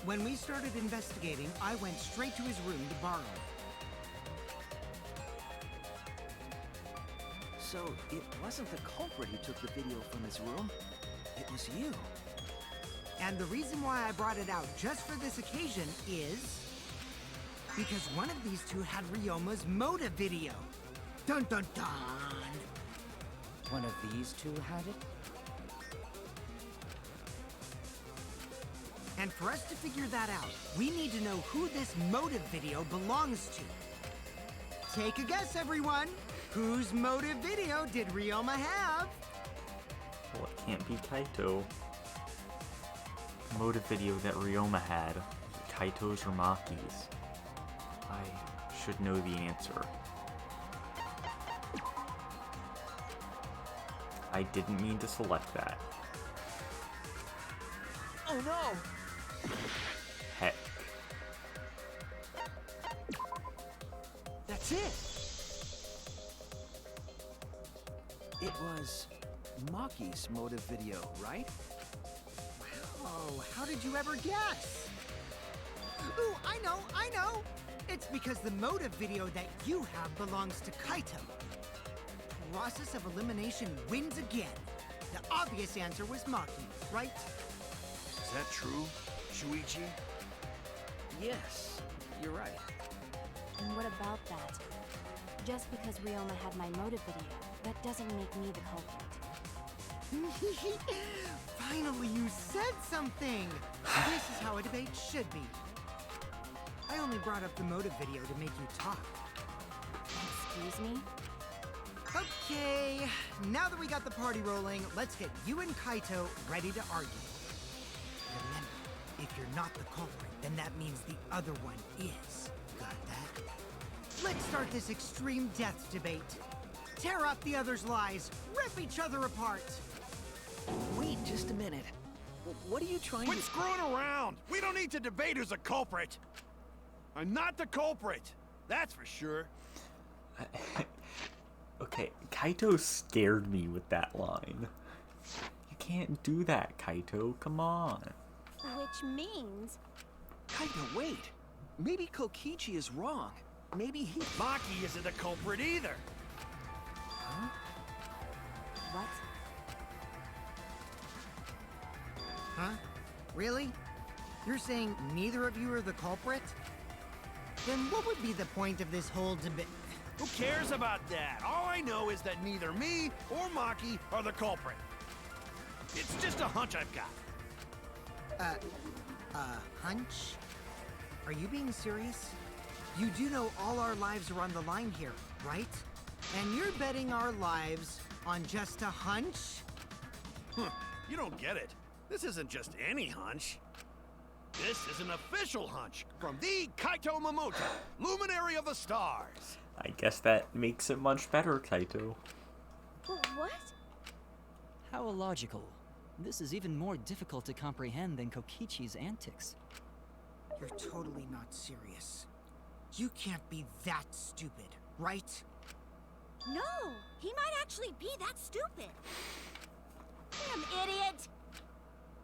When we started investigating, I went straight to his room to borrow it. So, it wasn't the culprit who took the video from his room. It was you. And the reason why I brought it out just for this occasion is... because one of these 2 had Ryoma's motive video. Dun dun dun! One of these 2 had it? And for us to figure that out, we need to know who this motive video belongs to. Take a guess, everyone! Whose motive video did Ryoma have? Well, it can't be Kaito. The motive video that Ryoma had. Kaito's or Maki's? I should know the answer. I didn't mean to select that. Oh no! Heck. That's it! It was Maki's motive video, right? Oh, how did you ever guess? Ooh, I know! It's because the motive video that you have belongs to Kaito. Process of elimination wins again. The obvious answer was Maki, right? Is that true, Shuichi? Yes, you're right. And what about that? Just because Ryoma had my motive video, that doesn't make me the culprit. Finally, you said something! This is how a debate should be. I only brought up the motive video to make you talk. Excuse me? Okay, now that we got the party rolling, let's get you and Kaito ready to argue. Remember, if you're not the culprit, then that means the other one is. Got that? Let's start this extreme death debate. Tear up the other's lies, rip each other apart. Wait just a minute. What are you trying Quit to... screwing around! We don't need to debate who's a culprit! I'm not the culprit! That's for sure. Okay, Kaito scared me with that line. You can't do that, Kaito. Come on. Which means... Kaito, wait. Maybe Kokichi is wrong. Maybe he... Maki isn't a culprit either! Huh? What? Huh? Really? You're saying neither of you are the culprit? Then what would be the point of this whole debate? Who cares about that? All I know is that neither me or Maki are the culprit. It's just a hunch I've got. Hunch? Are you being serious? You do know all our lives are on the line here, right? And you're betting our lives on just a hunch? You don't get it. This isn't just any hunch. This is an official hunch from the Kaito Momoto, luminary of the stars. I guess that makes it much better, Kaito. What? How illogical. This is even more difficult to comprehend than Kokichi's antics. You're totally not serious. You can't be that stupid, right? No, he might actually be that stupid. Damn idiot!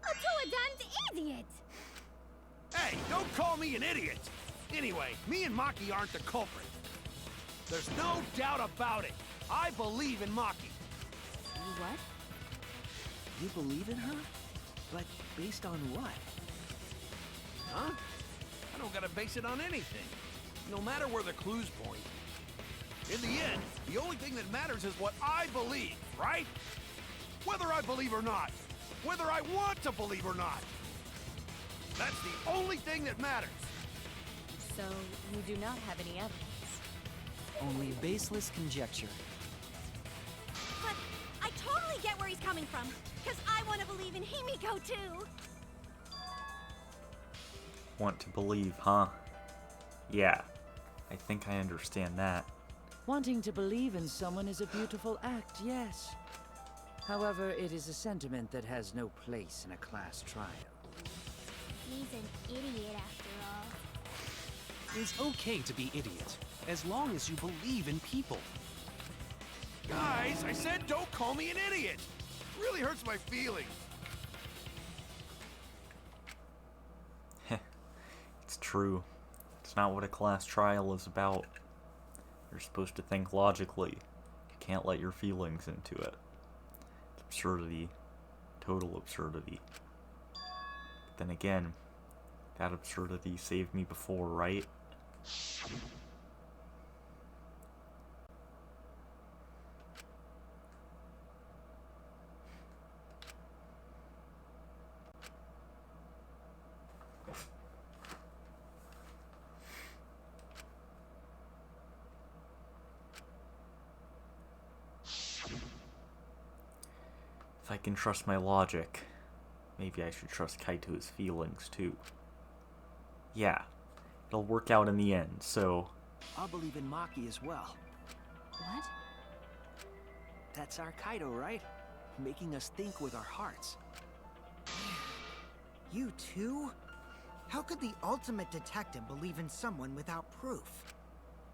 A two-a-damned idiot! Hey, don't call me an idiot! Anyway, me and Maki aren't the culprit. There's no doubt about it. I believe in Maki. You what? You believe in her? But based on what? Huh? I don't gotta base it on anything. No matter where the clues point. In the end, the only thing that matters is what I believe, right? Whether I believe or not. Whether I want to believe or not. That's the only thing that matters. So, you do not have any evidence. Only baseless conjecture. But I totally get where he's coming from, because I want to believe in Himiko too. Want to believe, huh? Yeah, I think I understand that. Wanting to believe in someone is a beautiful act, yes. However, it is a sentiment that has no place in a class trial. He's an idiot after all. It's okay to be idiot, as long as you believe in people. Guys, I said don't call me an idiot. It really hurts my feelings. It's true. It's not what a class trial is about. You're supposed to think logically. You can't let your feelings into it. It's absurdity. Total absurdity. But then again, that absurdity saved me before, right? If I can trust my logic, maybe I should trust Kaito's feelings too. Yeah, it'll work out in the end, so... I'll believe in Maki as well. What? That's our Kaido, right? Making us think with our hearts. You too? How could the ultimate detective believe in someone without proof?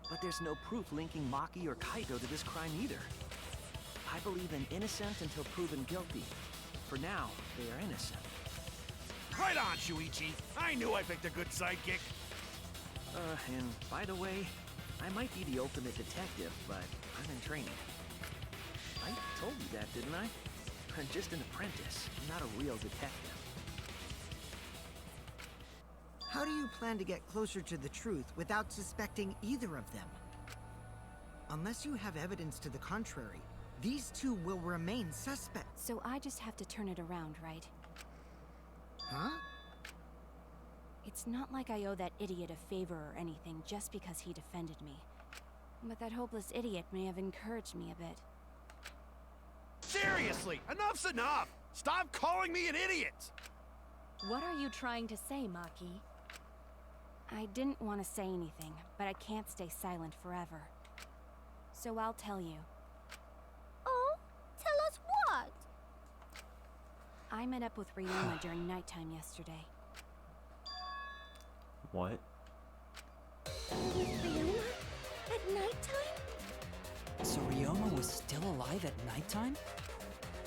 But there's no proof linking Maki or Kaido to this crime either. I believe in innocent until proven guilty. For now, they are innocent. Right on, Shuichi. I knew I picked a good sidekick. And by the way, I might be the ultimate detective, but I'm in training. I told you that, didn't I? I'm just an apprentice, not a real detective. How do you plan to get closer to the truth without suspecting either of them? Unless you have evidence to the contrary, these two will remain suspects. So I just have to turn it around, right? Huh? It's not like I owe that idiot a favor or anything just because he defended me. But that hopeless idiot may have encouraged me a bit. Seriously, enough's enough! Stop calling me an idiot! What are you trying to say, Maki? I didn't want to say anything, but I can't stay silent forever. So I'll tell you. Oh, tell us what? I met up with Ryoma during nighttime yesterday. What? With Ryoma? At nighttime? So Ryoma was still alive at nighttime?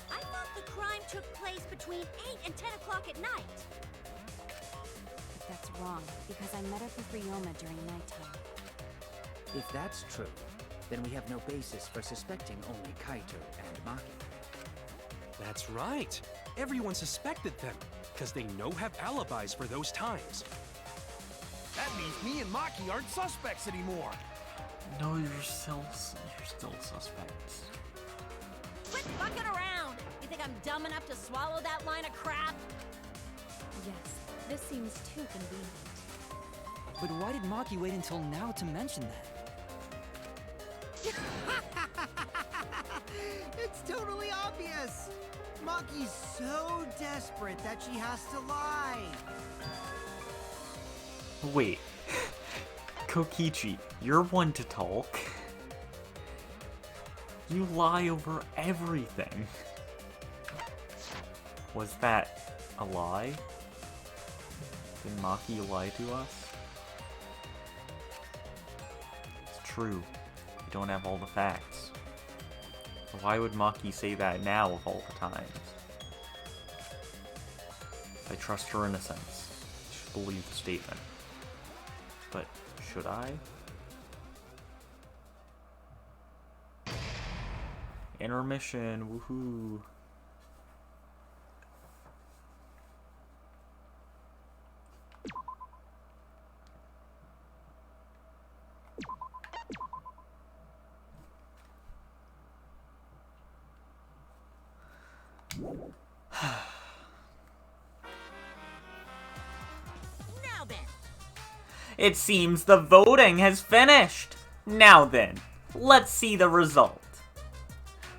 I thought the crime took place between 8 and 10 o'clock at night. But that's wrong, because I met up with Ryoma during nighttime. If that's true, then we have no basis for suspecting only Kaito and Maki. That's right. Everyone suspected them, because they have alibis for those times. That means me and Maki aren't suspects anymore. No, you're still suspects. Quit fucking around! You think I'm dumb enough to swallow that line of crap? Yes, this seems too convenient. But why did Maki wait until now to mention that? It's totally obvious! Maki's so desperate that she has to lie. Wait. Kokichi, you're one to talk. You lie over everything. Was that a lie? Did Maki lie to us? It's true. We don't have all the facts. So why would Maki say that now of all the times? I trust her innocence. I should believe the statement. But should I? Intermission, woohoo. Now then, It seems the voting has finished. Now then, let's see the result.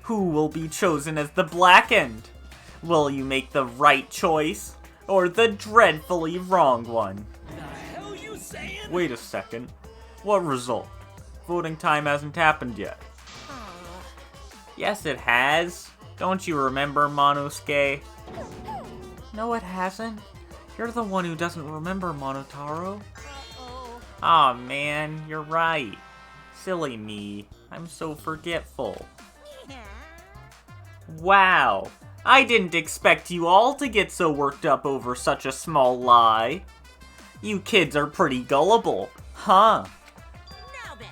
Who will be chosen as the Blackened? Will you make the right choice, or the dreadfully wrong one? The hell you saying? Wait a second. What result? Voting time hasn't happened yet. Yes, it has. Don't you remember, Monosuke? No, it hasn't. You're the one who doesn't remember, Monotaro. Aw, man, you're right. Silly me. I'm so forgetful. Wow. I didn't expect you all to get so worked up over such a small lie. You kids are pretty gullible, huh? now then.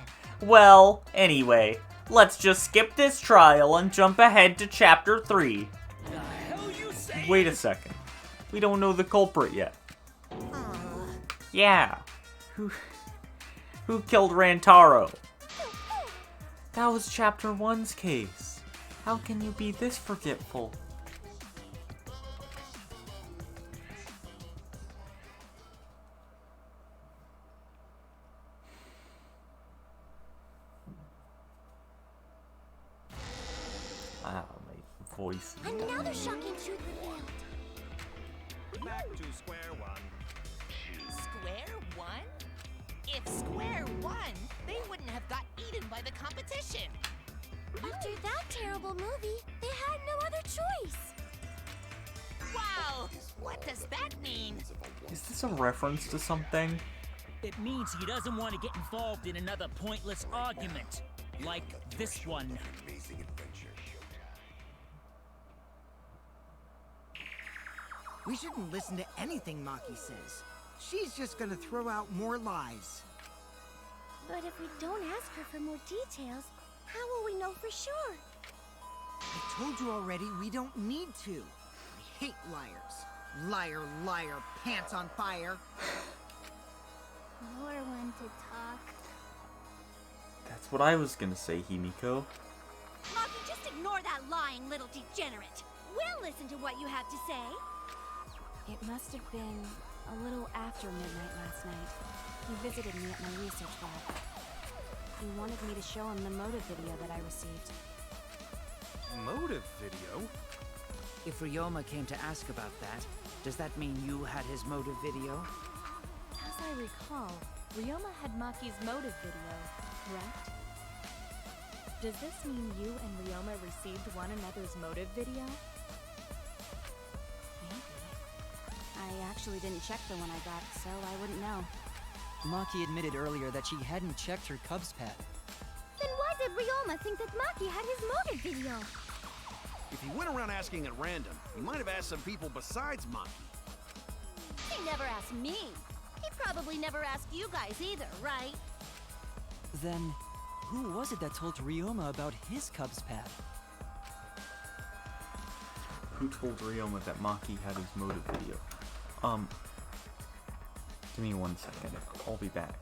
Well, anyway, let's just skip this trial and jump ahead to Chapter 3. The hell you saying? Wait a second. We don't know the culprit yet. Yeah. Who killed Rantaro? That was Chapter 1's case. How can you be this forgetful? Ah, my voice. Another shocking truth revealed. Back to square one. Square won? If Square won, they wouldn't have got eaten by the competition. After that terrible movie, they had no other choice. Wow! What does that mean? Is this a reference to something? It means he doesn't want to get involved in another pointless argument. Like this one. We shouldn't listen to anything Maki says. She's just gonna throw out more lies. But if we don't ask her for more details, how will we know for sure? I told you already, we don't need to. I hate liars. Liar, liar, pants on fire. More one to talk. That's what I was gonna say, Himiko. Maki, just ignore that lying little degenerate. We'll listen to what you have to say. It must have been a little after midnight last night. He visited me at my research lab. He wanted me to show him the motive video that I received. Motive video? If Ryoma came to ask about that, does that mean you had his motive video? As I recall, Ryoma had Maki's motive video, correct? Does this mean you and Ryoma received one another's motive video? Maybe. I actually didn't check the one I got, so I wouldn't know. Maki admitted earlier that she hadn't checked her Cubs pad. Then why did Ryoma think that Maki had his motive video? If he went around asking at random, he might have asked some people besides Maki. He never asked me. He probably never asked you guys either, right? Then, who was it that told Ryoma about his Cubs pad? Who told Ryoma that Maki had his motive video? Give me 1 second. I'll be back.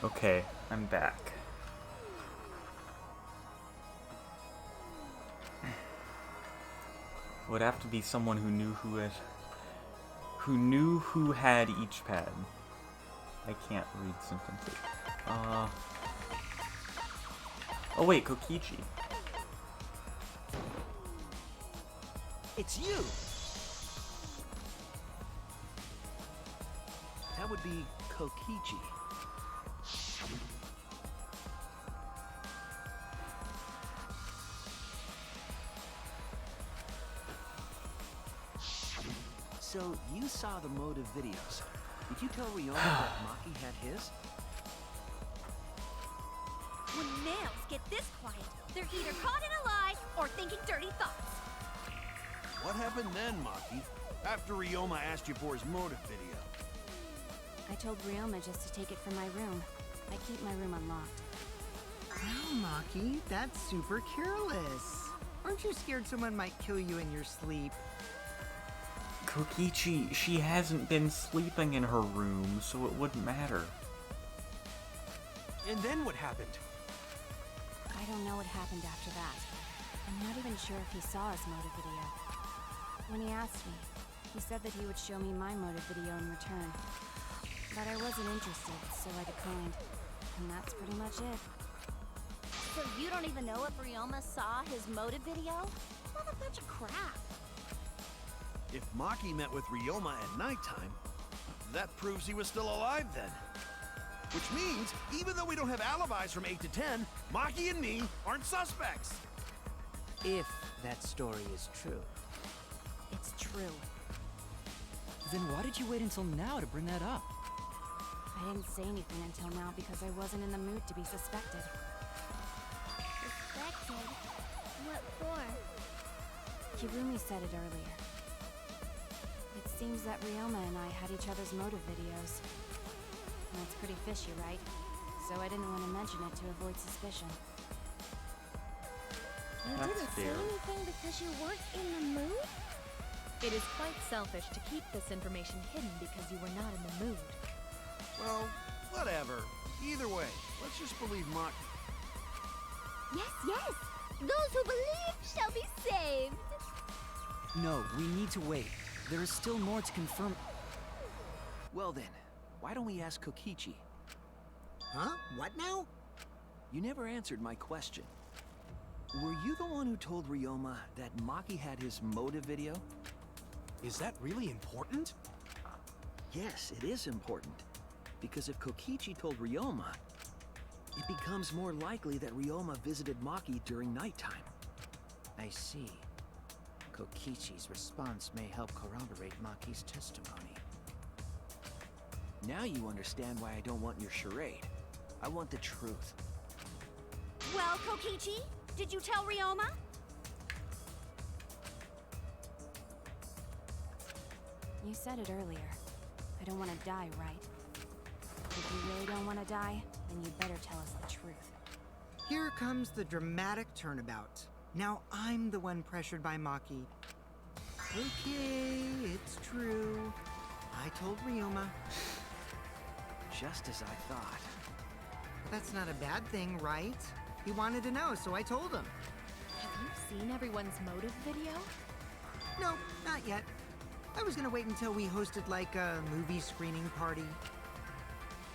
Okay, I'm back. Would have to be someone who knew who had each pad. I can't read sentences. Oh wait, Kokichi. It's you! That would be Kokichi. So, you saw the motive videos. Did you tell Ryoma that Maki had his? When males get this quiet, they're either caught in a lie or thinking dirty thoughts. What happened then, Maki? After Ryoma asked you for his motive video? I told Ryoma just to take it from my room. I keep my room unlocked. Wow, Maki, that's super careless. Aren't you scared someone might kill you in your sleep? Kokichi, she hasn't been sleeping in her room, so it wouldn't matter. And then what happened? I don't know what happened after that. I'm not even sure if he saw his motive video. When he asked me, he said that he would show me my motive video in return. But I wasn't interested, so I declined. And that's pretty much it. So you don't even know if Ryoma saw his motive video? What a bunch of crap. If Maki met with Ryoma at nighttime, that proves he was still alive then. Which means, even though we don't have alibis from 8 to 10, Maki and me aren't suspects. If that story is true. It's true. Then why did you wait until now to bring that up? I didn't say anything until now because I wasn't in the mood to be suspected. Suspected? What for? Kirumi said it earlier. It's Seems that Ryoma and I had each other's motive videos. And it's pretty fishy, right? So I didn't want to mention it to avoid suspicion. You That's didn't say fair. anything because you weren't in the mood? It is quite selfish to keep this information hidden because you were not in the mood. Well, whatever. Either way, let's just believe Maki. Yes, yes! Those who believe shall be saved! No, we need to wait. There is still more to confirm. Well then, why don't we ask Kokichi? Huh? What now? You never answered my question. Were you the one who told Ryoma that Maki had his motive video? Is that really important? Yes, it is important. Because if Kokichi told Ryoma, it becomes more likely that Ryoma visited Maki during nighttime. I see. Kokichi's response may help corroborate Maki's testimony. Now you understand why I don't want your charade. I want the truth. Well, Kokichi, did you tell Ryoma? You said it earlier. I don't want to die, right? If you really don't want to die, then you better tell us the truth. Here comes the dramatic turnabout. Now I'm the one pressured by Maki. Okay, it's true. I told Ryoma. Just as I thought. That's not a bad thing, right? He wanted to know, so I told him. Have you seen everyone's motive video? No, not yet. I was gonna wait until we hosted like a movie screening party.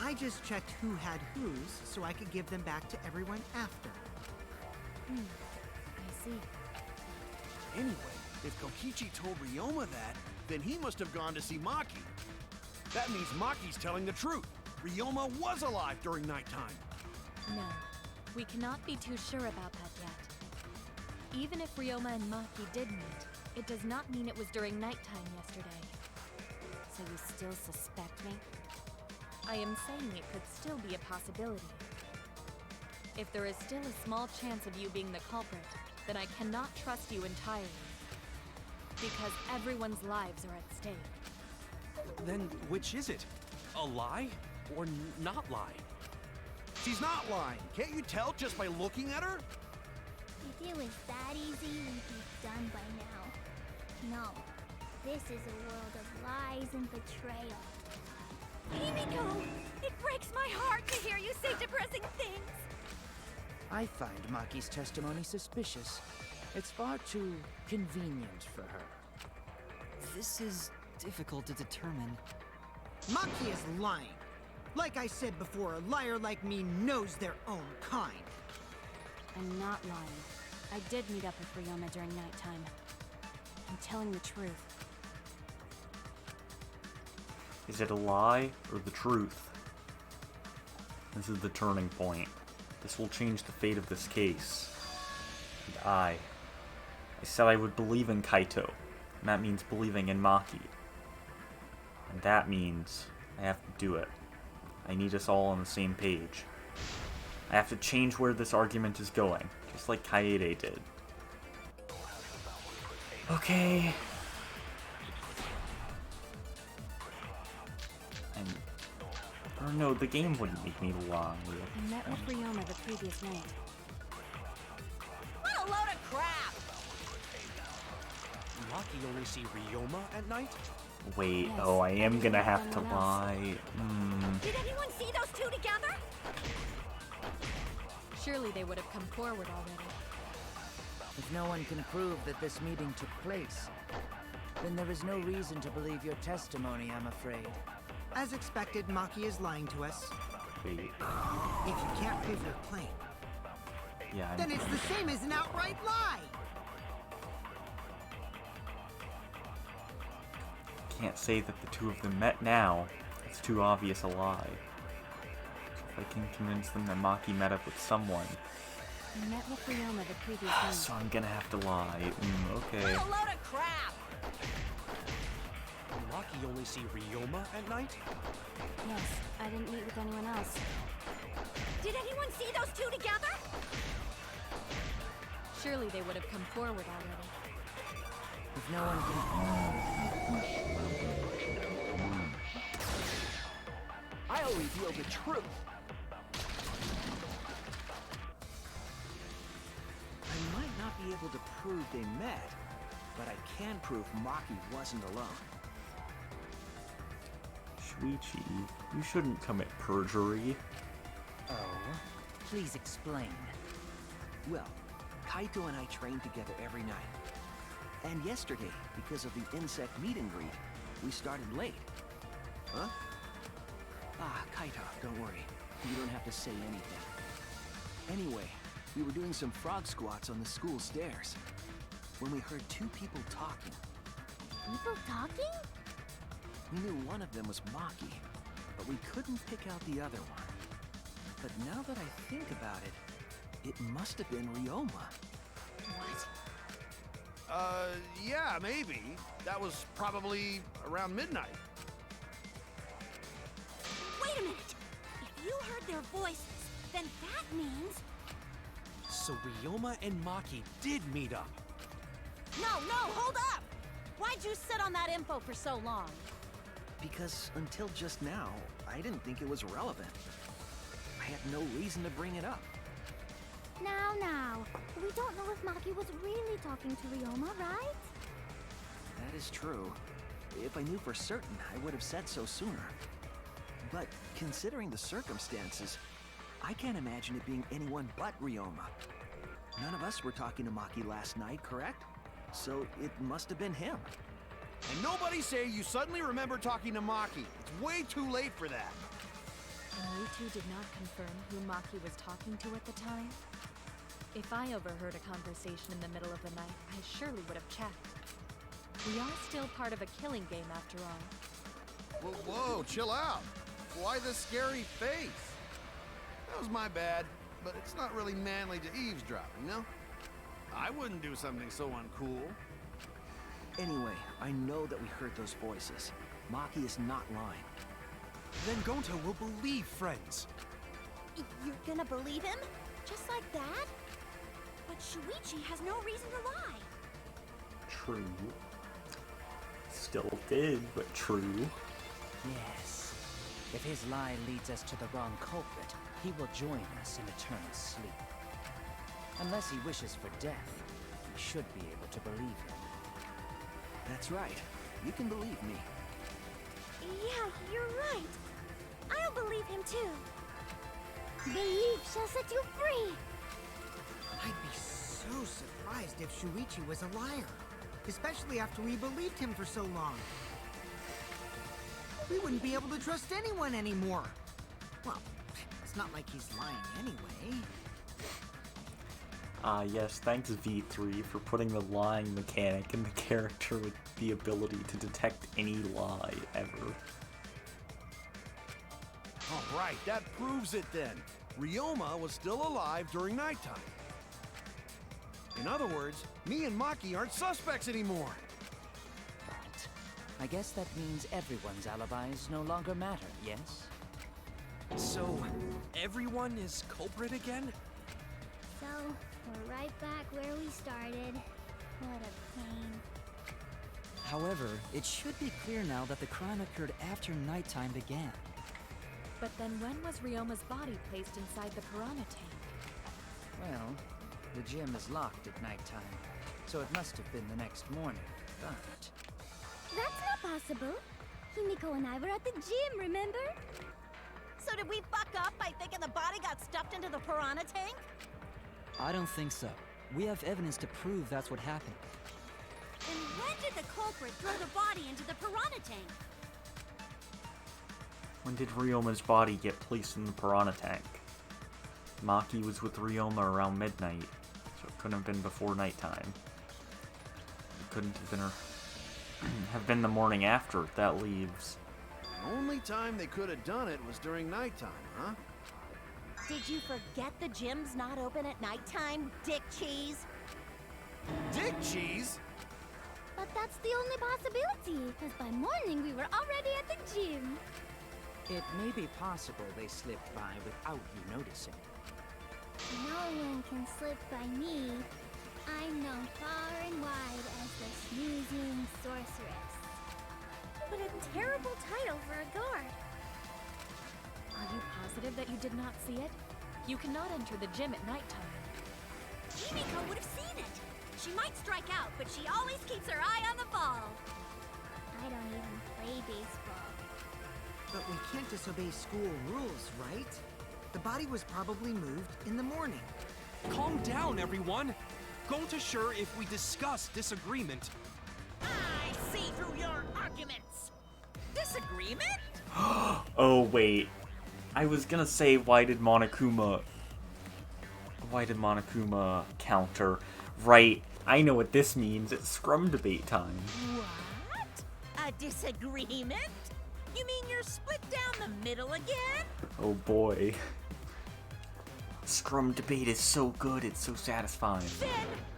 I just checked who had whose so I could give them back to everyone after. I see. Anyway, if Kokichi told Ryoma that, then he must have gone to see Maki. That means Maki's telling the truth. Ryoma was alive during nighttime. No, we cannot be too sure about that yet. Even if Ryoma and Maki did meet, it does not mean it was during nighttime yesterday. So you still suspect me? I am saying it could still be a possibility. If there is still a small chance of you being the culprit, then I cannot trust you entirely. Because everyone's lives are at stake. Then which is it? A lie or not lie? She's not lying. Can't you tell just by looking at her? If it was that easy, we'd be done by now. No, this is a world of lies and betrayal. Himiko! It breaks my heart to hear you say depressing things! I find Maki's testimony suspicious. It's far too convenient for her. This is difficult to determine. Maki is lying. Like I said before, a liar like me knows their own kind. I'm not lying. I did meet up with Ryoma during nighttime. I'm telling the truth. Is it a lie or the truth? This is the turning point. This will change the fate of this case. And I said I would believe in Kaito. And that means believing in Maki. And that means I have to do it. I need us all on the same page. I have to change where this argument is going, just like Kaede did. Okay. Or no, the game wouldn't make me lie. I met with Ryoma the previous night. What a load of crap! Maki only see Ryoma at night? Wait, Yes, oh, I am gonna have to anyone else. lie. Did anyone see those two together? Surely they would have come forward already. If no one can prove that this meeting took place, then there is no reason to believe your testimony, I'm afraid. As expected, Maki is lying to us. Wait, If you can't prove your claim, yeah, then it's the same as an outright lie! can't say that the two of them met now. It's too obvious a lie. If I can convince them that Maki met up with someone, I met with Ryoma the previous night. so I'm gonna have to lie. Okay. What a load of crap! Maki only see Ryoma at night? Yes, I didn't meet with anyone else. Did anyone see those two together? Surely they would have come forward already. If no one can... I'll reveal the truth. I might not be able to prove they met, but I can prove Maki wasn't alone. Shuichi, you shouldn't commit perjury. Oh, please explain. Well, Kaito and I train together every night. And yesterday, because of the insect meet and greet, we started late. Huh? Ah, Kaito, don't worry. You don't have to say anything. Anyway, we were doing some frog squats on the school stairs when we heard two people talking. People talking? We knew one of them was Maki, but we couldn't pick out the other one. But now that I think about it, it must have been Ryoma. What? Yeah, maybe. That was probably around midnight. Wait a minute! If you heard their voices, then that means... So Ryoma and Maki did meet up. No, hold up! Why'd you sit on that info for so long? Because until just now, I didn't think it was relevant. I had no reason to bring it up. Now. We don't know if Maki was really talking to Ryoma, right? That is true. If I knew for certain, I would have said so sooner. But considering the circumstances, I can't imagine it being anyone but Ryoma. None of us were talking to Maki last night, correct? So it must have been him. And nobody say you suddenly remember talking to Maki. It's way too late for that. And you two did not confirm who Maki was talking to at the time? If I overheard a conversation in the middle of the night, I surely would have checked. We are still part of a killing game after all. Whoa, chill out. Why the scary face? That was my bad, but it's not really manly to eavesdrop, you know? I wouldn't do something so uncool. Anyway, I know that we heard those voices. Maki is not lying. Then Gonta will believe friends. You're gonna believe him? Just like that? But Shuichi has no reason to lie. True. Still did, but true. Yes. If his lie leads us to the wrong culprit, he will join us in eternal sleep. Unless he wishes for death, we should be able to believe him. That's right. You can believe me. Yeah, you're right. I'll believe him too. Belief shall set you free. I'd be so surprised if Shuichi was a liar. Especially after we believed him for so long. We wouldn't be able to trust anyone anymore. Well, it's not like he's lying anyway. Yes, thanks V3 for putting the lying mechanic in the character with the ability to detect any lie ever. All right, that proves it then. Ryoma was still alive during nighttime. In other words, me and Maki aren't suspects anymore. Right. I guess that means everyone's alibis no longer matter, yes? So, everyone is culprit again? So, we're right back where we started. What a pain. However, it should be clear now that the crime occurred after nighttime began. But then when was Ryoma's body placed inside the piranha tank? Well, the gym is locked at nighttime, so it must have been the next morning, but... That's not possible. Himiko and I were at the gym, remember? So did we fuck up by thinking the body got stuffed into the piranha tank? I don't think so. We have evidence to prove that's what happened. And when did the culprit throw the body into the piranha tank? When did Ryoma's body get placed in the piranha tank? Maki was with Ryoma around midnight, so it couldn't have been before nighttime. It couldn't have been have been the morning after. That leaves. The only time they could have done it was during nighttime, huh? Did you forget the gym's not open at nighttime, Dick Cheese? Dick Cheese? But that's the only possibility, because by morning we were already at the gym. It may be possible they slipped by without you noticing. No one can slip by me. I'm known far and wide as the snoozing sorceress. What a terrible title for a guard. Are you positive that you did not see it? You cannot enter the gym at nighttime. Himiko would have seen it. She might strike out, but she always keeps her eye on the ball. I don't even play baseball. But we can't disobey school rules, right? The body was probably moved in the morning. Calm down, everyone. Gonta sure if we discuss disagreement. I see through your arguments. Disagreement? Oh, wait. I was gonna say, why did Monokuma counter? Right, I know what this means. It's scrum debate time. What? A disagreement? You mean you're split down the middle again? Oh boy. Scrum debate is so good, it's so satisfying. Then,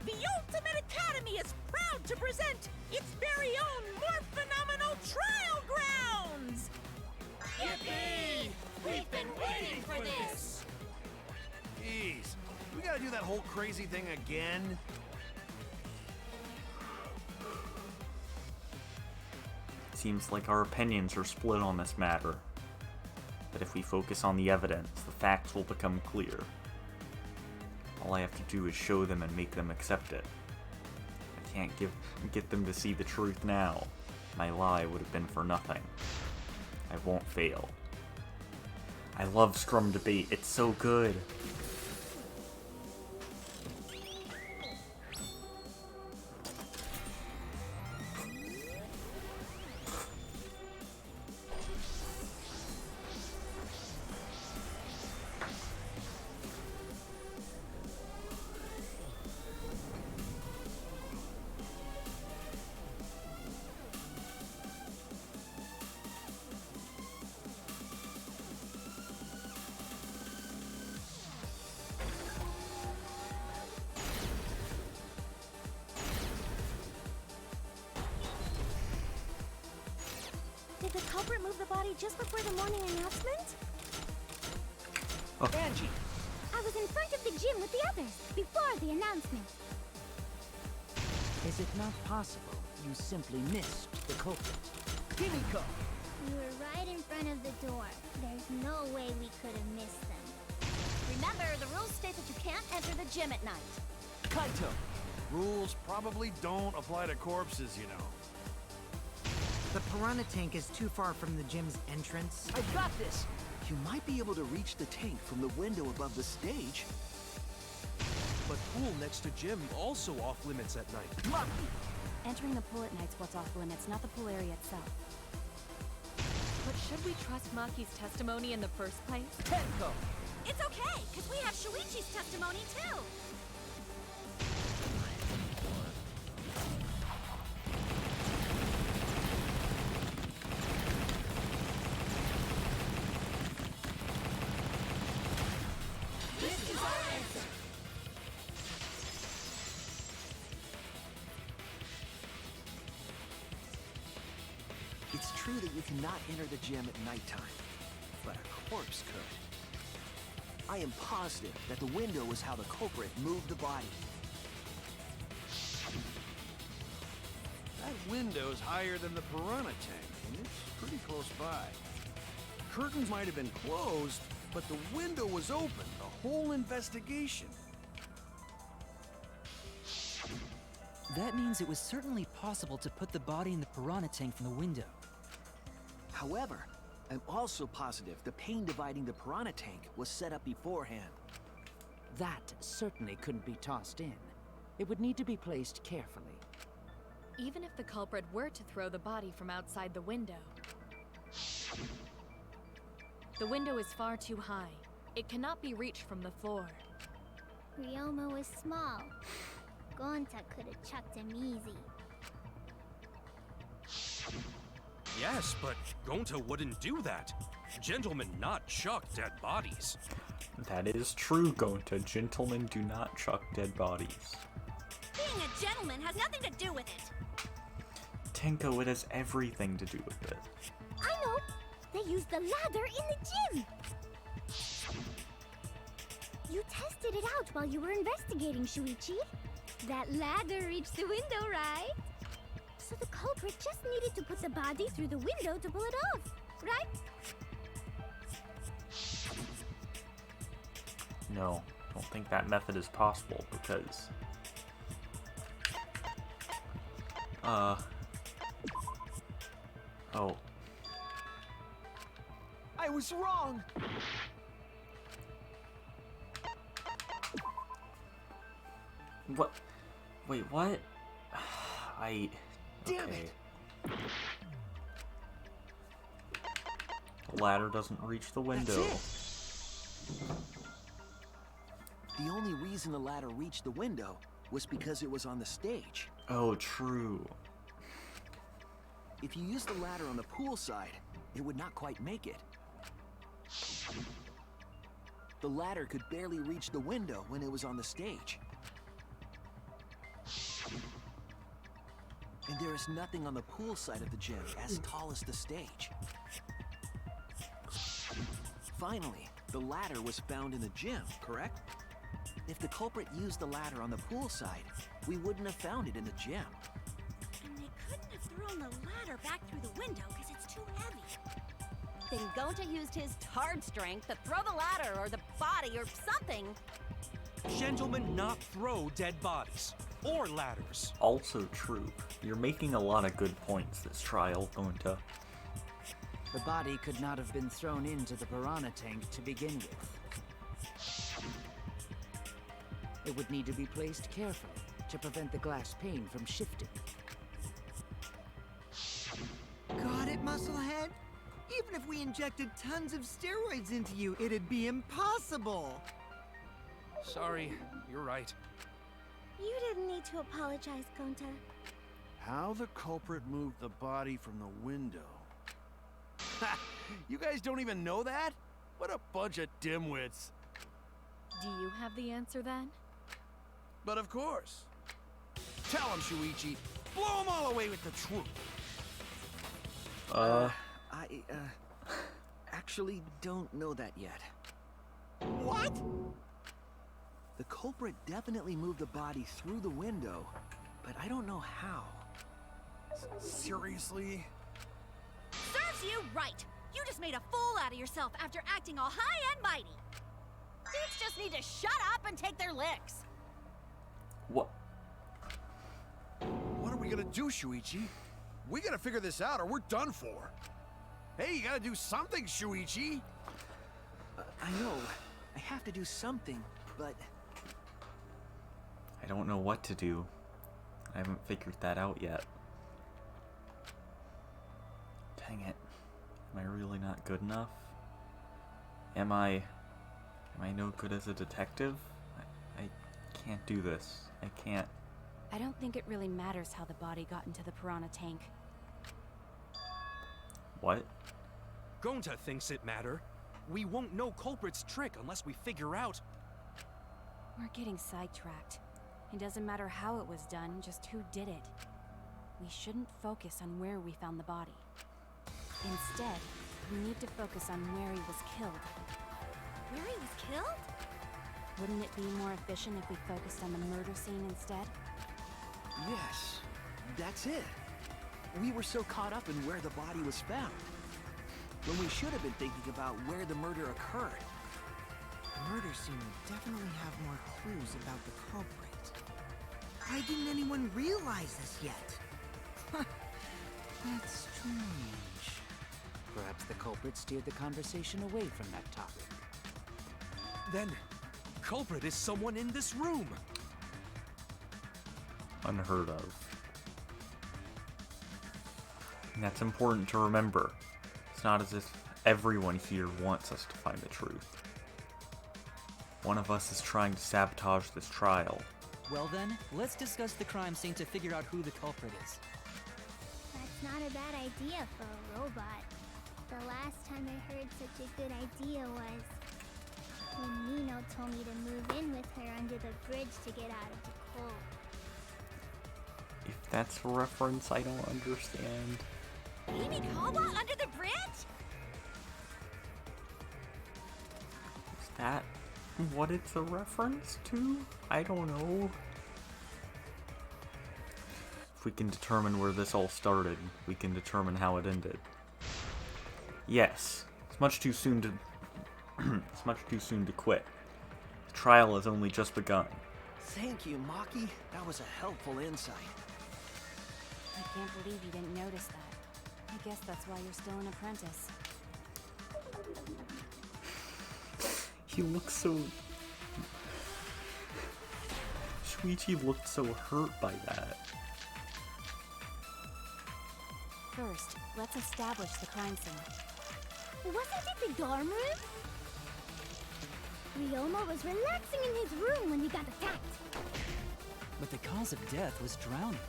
the Ultimate Academy is proud to present its very own more phenomenal trial grounds! Yippee! We've been waiting for this! Jeez, we gotta do that whole crazy thing again? Seems like our opinions are split on this matter. But if we focus on the evidence, the facts will become clear. All I have to do is show them and make them accept it. I can't get them to see the truth now. My lie would have been for nothing. I won't fail. I love scrum debate, it's so good. Did the culprit move the body just before the morning announcement? Angie! I was in front of the gym with the others, before the announcement. Is it not possible you simply missed the culprit? Himiko! We were right in front of the door. There's no way we could have missed them. Remember, the rules state that you can't enter the gym at night. Kaito! Rules probably don't apply to corpses, you know. The piranha tank is too far from the gym's entrance. I've got this! You might be able to reach the tank from the window above the stage. But pool next to gym also off limits at night. Lucky! Entering the pool at night's what's off limits, not the pool area itself. But should we trust Maki's testimony in the first place? Tenko! It's okay, because we have Shuichi's testimony too. It's true that you cannot enter the gym at nighttime, but a corpse could. I am positive that the window was how the culprit moved the body. That window's higher than the piranha tank, and it's pretty close by. Curtains might have been closed, but the window was open the whole investigation. That means it was certainly possible to put the body in the piranha tank from the window. However, I'm also positive the pane dividing the piranha tank was set up beforehand. That certainly couldn't be tossed in. It would need to be placed carefully. Even if the culprit were to throw the body from outside the window is far too high. It cannot be reached from the floor. Ryoma was small. Gonta could have chucked him easy. Yes, but Gonta wouldn't do that. Gentlemen not chuck dead bodies. That is true, Gonta. Gentlemen do not chuck dead bodies. Being a gentleman has nothing to do with it. Tenko, it has everything to do with it. I know! They used the ladder in the gym! You tested it out while you were investigating, Shuichi. That ladder reached the window, right? So the culprit just needed to put the body through the window to pull it off, right? No, I don't think that method is possible because... Oh. I was wrong! What? Wait, what? Damn okay. it! The ladder doesn't reach the window. That's it. The only reason the ladder reached the window was because it was on the stage. Oh, true. If you used the ladder on the pool side, it would not quite make it. The ladder could barely reach the window when it was on the stage. And there is nothing on the pool side of the gym as tall as the stage. Finally, the ladder was found in the gym, correct? If the culprit used the ladder on the pool side, we wouldn't have found it in the gym. And they couldn't have thrown the ladder back through the window because it's too heavy. Then Gonta used his hard strength to throw the ladder or the body or something. Gentlemen not throw dead bodies. Or ladders. Also true. You're making a lot of good points this trial, Gonta. The body could not have been thrown into the piranha tank to begin with. It would need to be placed carefully to prevent the glass pane from shifting. Got it, Musclehead? Even if we injected tons of steroids into you, it'd be impossible. Sorry, you're right. You didn't need to apologize, Gonta. How the culprit moved the body from the window? Ha! You guys don't even know that? What a bunch of dimwits. Do you have the answer then? But of course. Tell him, Shuichi. Blow him all away with the truth. I actually don't know that yet. What? The culprit definitely moved the body through the window, but I don't know how. Seriously? Serves you right. You just made a fool out of yourself after acting all high and mighty. Dudes just need to shut up and take their licks. What? What are we gonna do, Shuichi? We gotta figure this out or we're done for. Hey, you gotta do something, Shuichi! I know. I have to do something, but... I don't know what to do. I haven't figured that out yet. Dang it. Am I really not good enough? Am I no good as a detective? I can't do this. I can't. I don't think it really matters how the body got into the piranha tank. What? Gonta thinks it matter. We won't know culprit's trick unless we figure out. We're getting sidetracked. It doesn't matter how it was done, just who did it. We shouldn't focus on where we found the body. Instead, we need to focus on where he was killed. Where he was killed? Wouldn't it be more efficient if we focused on the murder scene instead? Yes, that's it. We were so caught up in where the body was found, when we should have been thinking about where the murder occurred. The murder scene would definitely have more clues about the culprit. Why didn't anyone realize this yet? That's strange. Perhaps the culprit steered the conversation away from that topic. Then, culprit is someone in this room. Unheard of. And that's important to remember. It's not as if everyone here wants us to find the truth. One of us is trying to sabotage this trial. Well then, let's discuss the crime scene to figure out who the culprit is. That's not a bad idea for a robot. The last time I heard such a good idea was when Nino told me to move in with her under the bridge to get out of the cold. If that's a reference, I don't understand. Himikoba under the bridge? Is that what it's a reference to? I don't know. If we can determine where this all started, we can determine how it ended. Yes, it's much too soon to it's much too soon to quit. The trial has only just begun. Thank you, Maki. That was a helpful insight. I can't believe you didn't notice that. I guess that's why you're still an apprentice. He looks so... Shuichi looked so hurt by that. First, let's establish the crime scene. Wasn't it the dorm room? Ryoma was relaxing in his room when he got attacked. But the cause of death was drowning.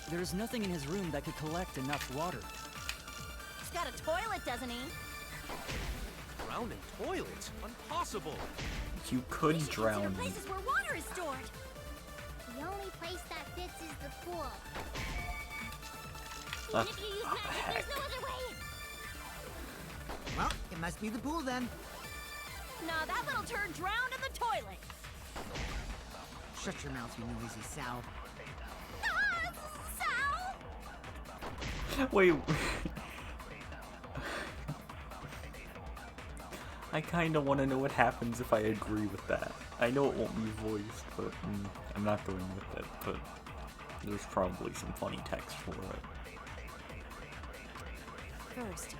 There is nothing in his room that could collect enough water. He's got a toilet, doesn't he? Drown in toilets? Impossible! You could drown. Places where water is stored. The only place that fits is the pool. Uh, Even if you use magic, there's no other way. Well, it must be the pool then. Nah, that little turd drowned in the toilet. Shut your mouth, you noisy Sal. Sal! Wait. I kinda wanna know what happens if I agree with that. I know it won't be voiced, but I'm not going with it, but there's probably some funny text for it. First,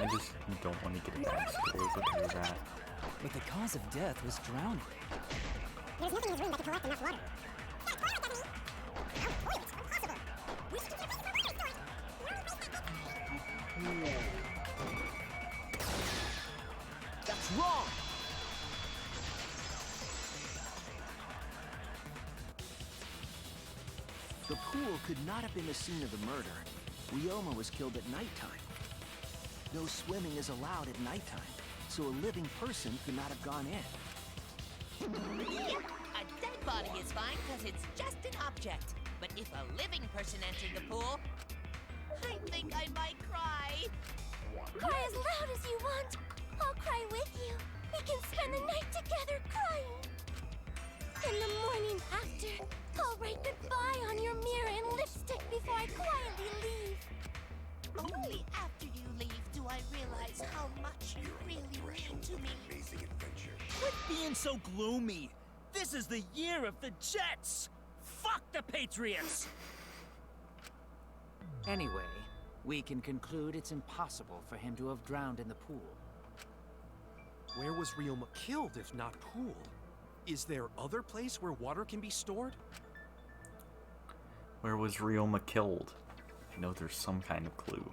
I just don't want to get a backstory if I do that. But the cause of death was drowning. There's nothing in his room that can collect enough water. That's wrong! The pool could not have been the scene of the murder. Ryoma was killed at nighttime. No swimming is allowed at nighttime, so a living person could not have gone in. Yep, a dead body is fine because it's just an object. But if a living person entered the pool, I think I might cry. Cry as loud as you want. I'll cry with you. We can spend the night together crying. In the morning after, I'll write goodbye on your mirror in lipstick before I quietly leave. Only after you leave do I realize how much you really mean to me. Quit being so gloomy. This is the year of the Jets. Fuck the Patriots. Anyway, we can conclude it's impossible for him to have drowned in the pool. Where was Ryoma killed if not pool? Is there other place where water can be stored? Where was Ryoma killed? I know there's some kind of clue.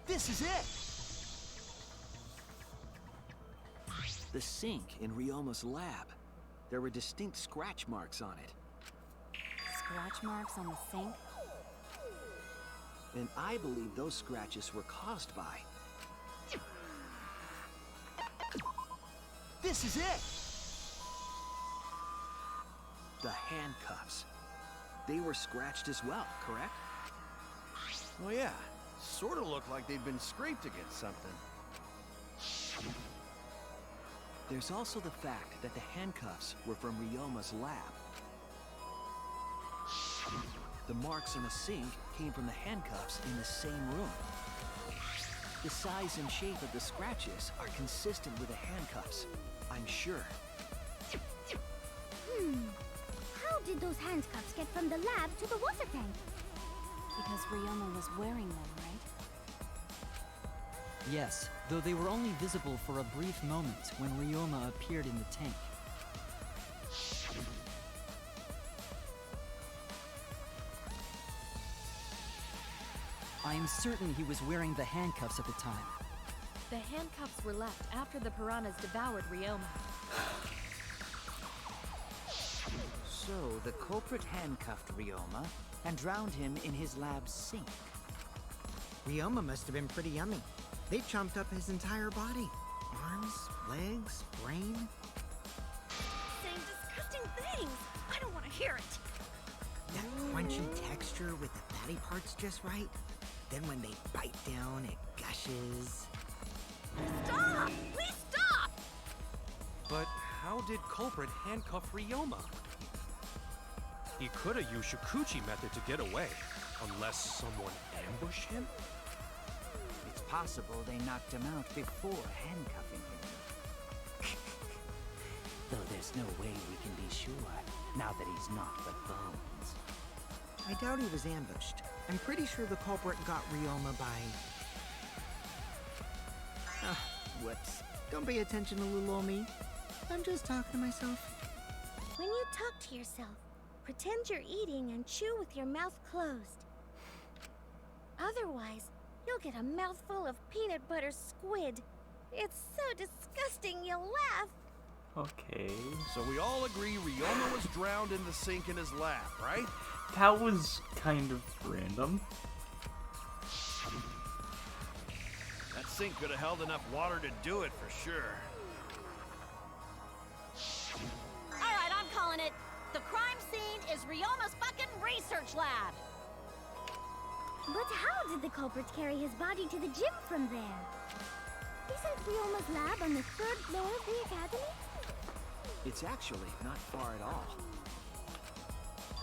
This is it! The sink in Ryoma's lab. There were distinct scratch marks on it. scratch marks on the sink? And I believe those scratches were caused by... This is it! The handcuffs. They were scratched as well, correct? Oh yeah, sort of looked like they'd been scraped against something. There's also the fact that the handcuffs were from Ryoma's lab. The marks on the sink came from the handcuffs in the same room. The size and shape of the scratches are consistent with the handcuffs, I'm sure. How did those handcuffs get from the lab to the water tank? Because Ryoma was wearing them, right? Yes, though they were only visible for a brief moment when Ryoma appeared in the tank. I am certain he was wearing the handcuffs at the time. The handcuffs were left after the piranhas devoured Ryoma. So, the culprit handcuffed Ryoma and drowned him in his lab's sink. Ryoma must have been pretty yummy. They chomped up his entire body. Arms, legs, brain. Saying disgusting things. I don't want to hear it. That crunchy texture with the fatty parts just right. Then when they bite down, it gushes. Stop! Please stop! But how did culprit handcuff Ryoma? He could have used Shikuchi method to get away, unless someone ambushed him? It's possible they knocked him out before handcuffing him. Though there's no way we can be sure, now that he's not but bones. I doubt he was ambushed. I'm pretty sure the culprit got Ryoma by... whoops. Don't pay attention to little ol' me. I'm just talking to myself. When you talk to yourself, pretend you're eating and chew with your mouth closed. Otherwise, you'll get a mouthful of peanut butter squid. It's so disgusting you'll laugh. Okay. So we all agree Ryoma was drowned in the sink in his lab, right? That was kind of random. That sink could have held enough water to do it for sure. Alright, I'm calling it. The crime scene is Ryoma's fucking research lab. But how did the culprit carry his body to the gym from there? Isn't Ryoma's lab on the 3rd floor of the academy? It's actually not far at all.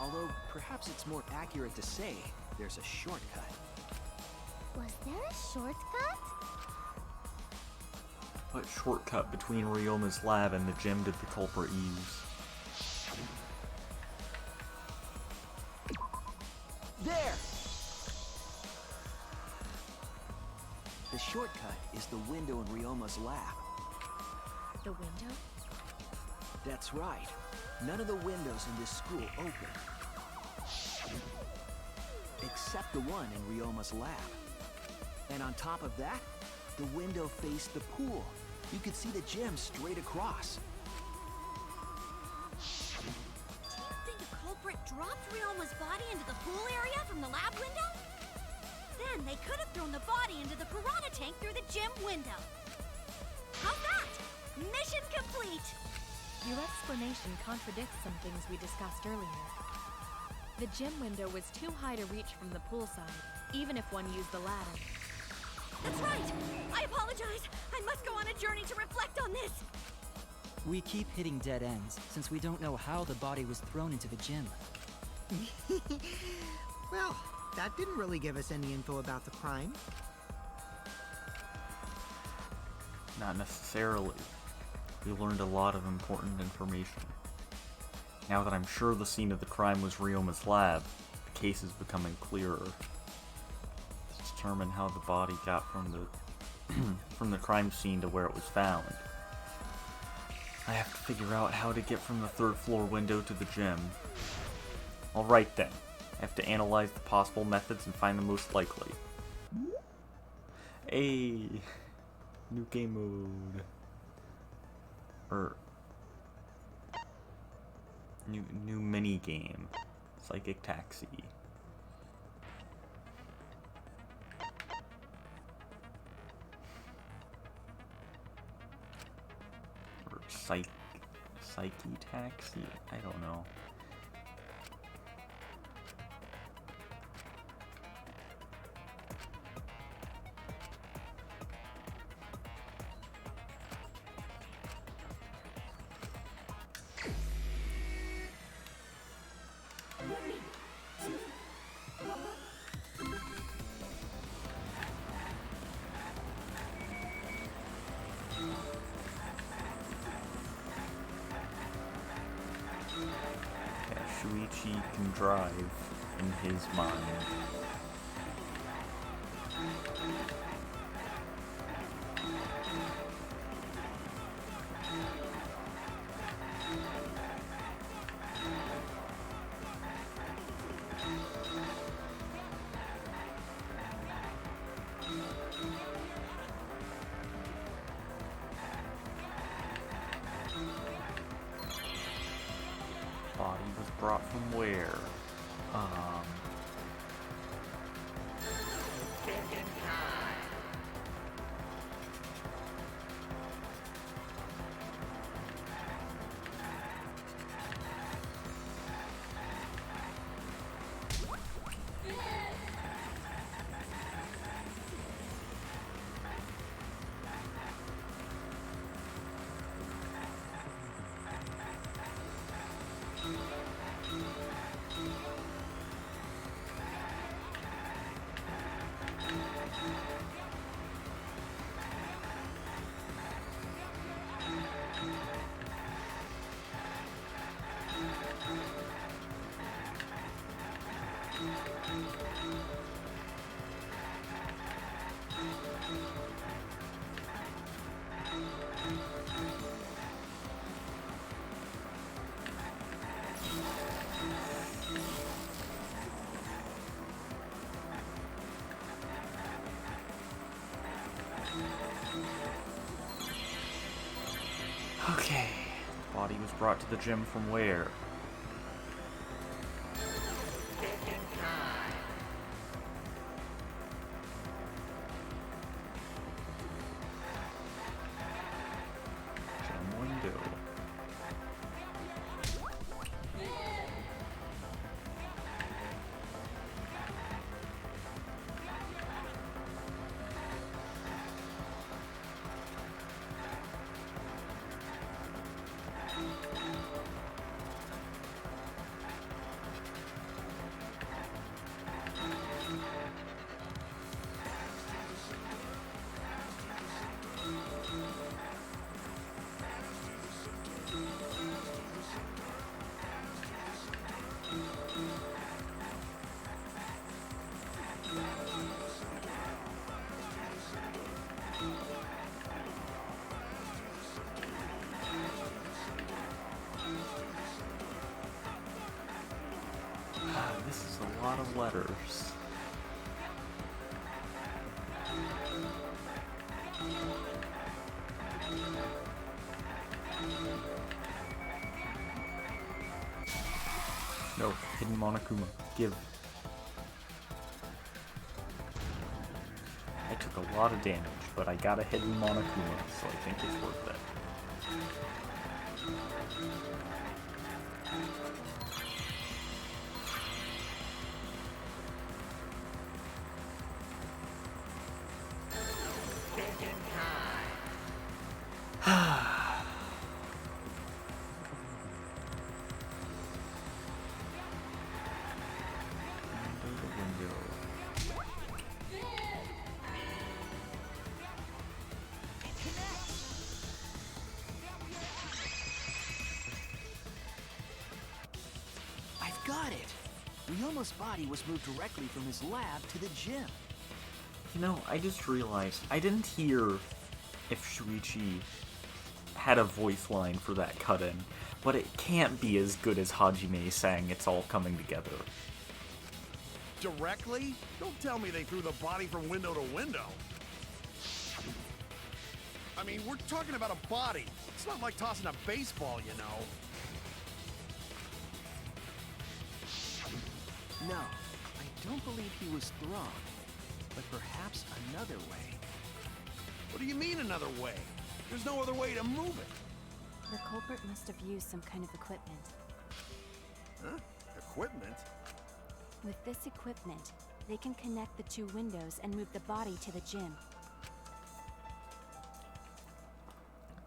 Although, perhaps it's more accurate to say there's a shortcut. Was there a shortcut? What shortcut between Ryoma's lab and the gym did the culprit use? There! The shortcut is the window in Ryoma's lab. The window? That's right. None of the windows in this school open. Except the one in Ryoma's lab. And on top of that, the window faced the pool. You could see the gym straight across. Do you think the culprit dropped Ryoma's body into the pool area from the lab window? Then they could have thrown the body into the piranha tank through the gym window. How's that? Mission complete! Your explanation contradicts some things we discussed earlier. The gym window was too high to reach from the poolside, even if one used the ladder. That's right! I apologize! I must go on a journey to reflect on this! We keep hitting dead ends, since we don't know how the body was thrown into the gym. Well, that didn't really give us any info about the crime. Not necessarily. We learned a lot of important information. Now that I'm sure the scene of the crime was Ryoma's lab, the case is becoming clearer. To determine how the body got from the from the crime scene to where it was found, I have to figure out how to get from the 3rd floor window to the gym. Alright then. I have to analyze the possible methods and find the most likely. New game mode. New mini game. Psychic Taxi. Or Psyche Taxi? I don't know. Shuichi can drive in his mind. Body was brought from where? Okay. Body was brought to the gym from where? Gym window. This is a lot of letters. No, hidden Monokuma. Give. I took a lot of damage, but I got a hidden Monokuma, so I think it's worth it. I've got it! Ryoma's body was moved directly from his lab to the gym. You know, I just realized I didn't hear if Shuichi had a voice line for that cut-in, but it can't be as good as Hajime saying it's all coming together. Directly? Don't tell me they threw the body from window to window. I mean, we're talking about a body. It's not like tossing a baseball, you know. No, I don't believe he was thrown, but perhaps another way. What do you mean another way? There's no other way to move it. The culprit must have used some kind of equipment. Huh? Equipment? With this equipment, they can connect the two windows and move the body to the gym.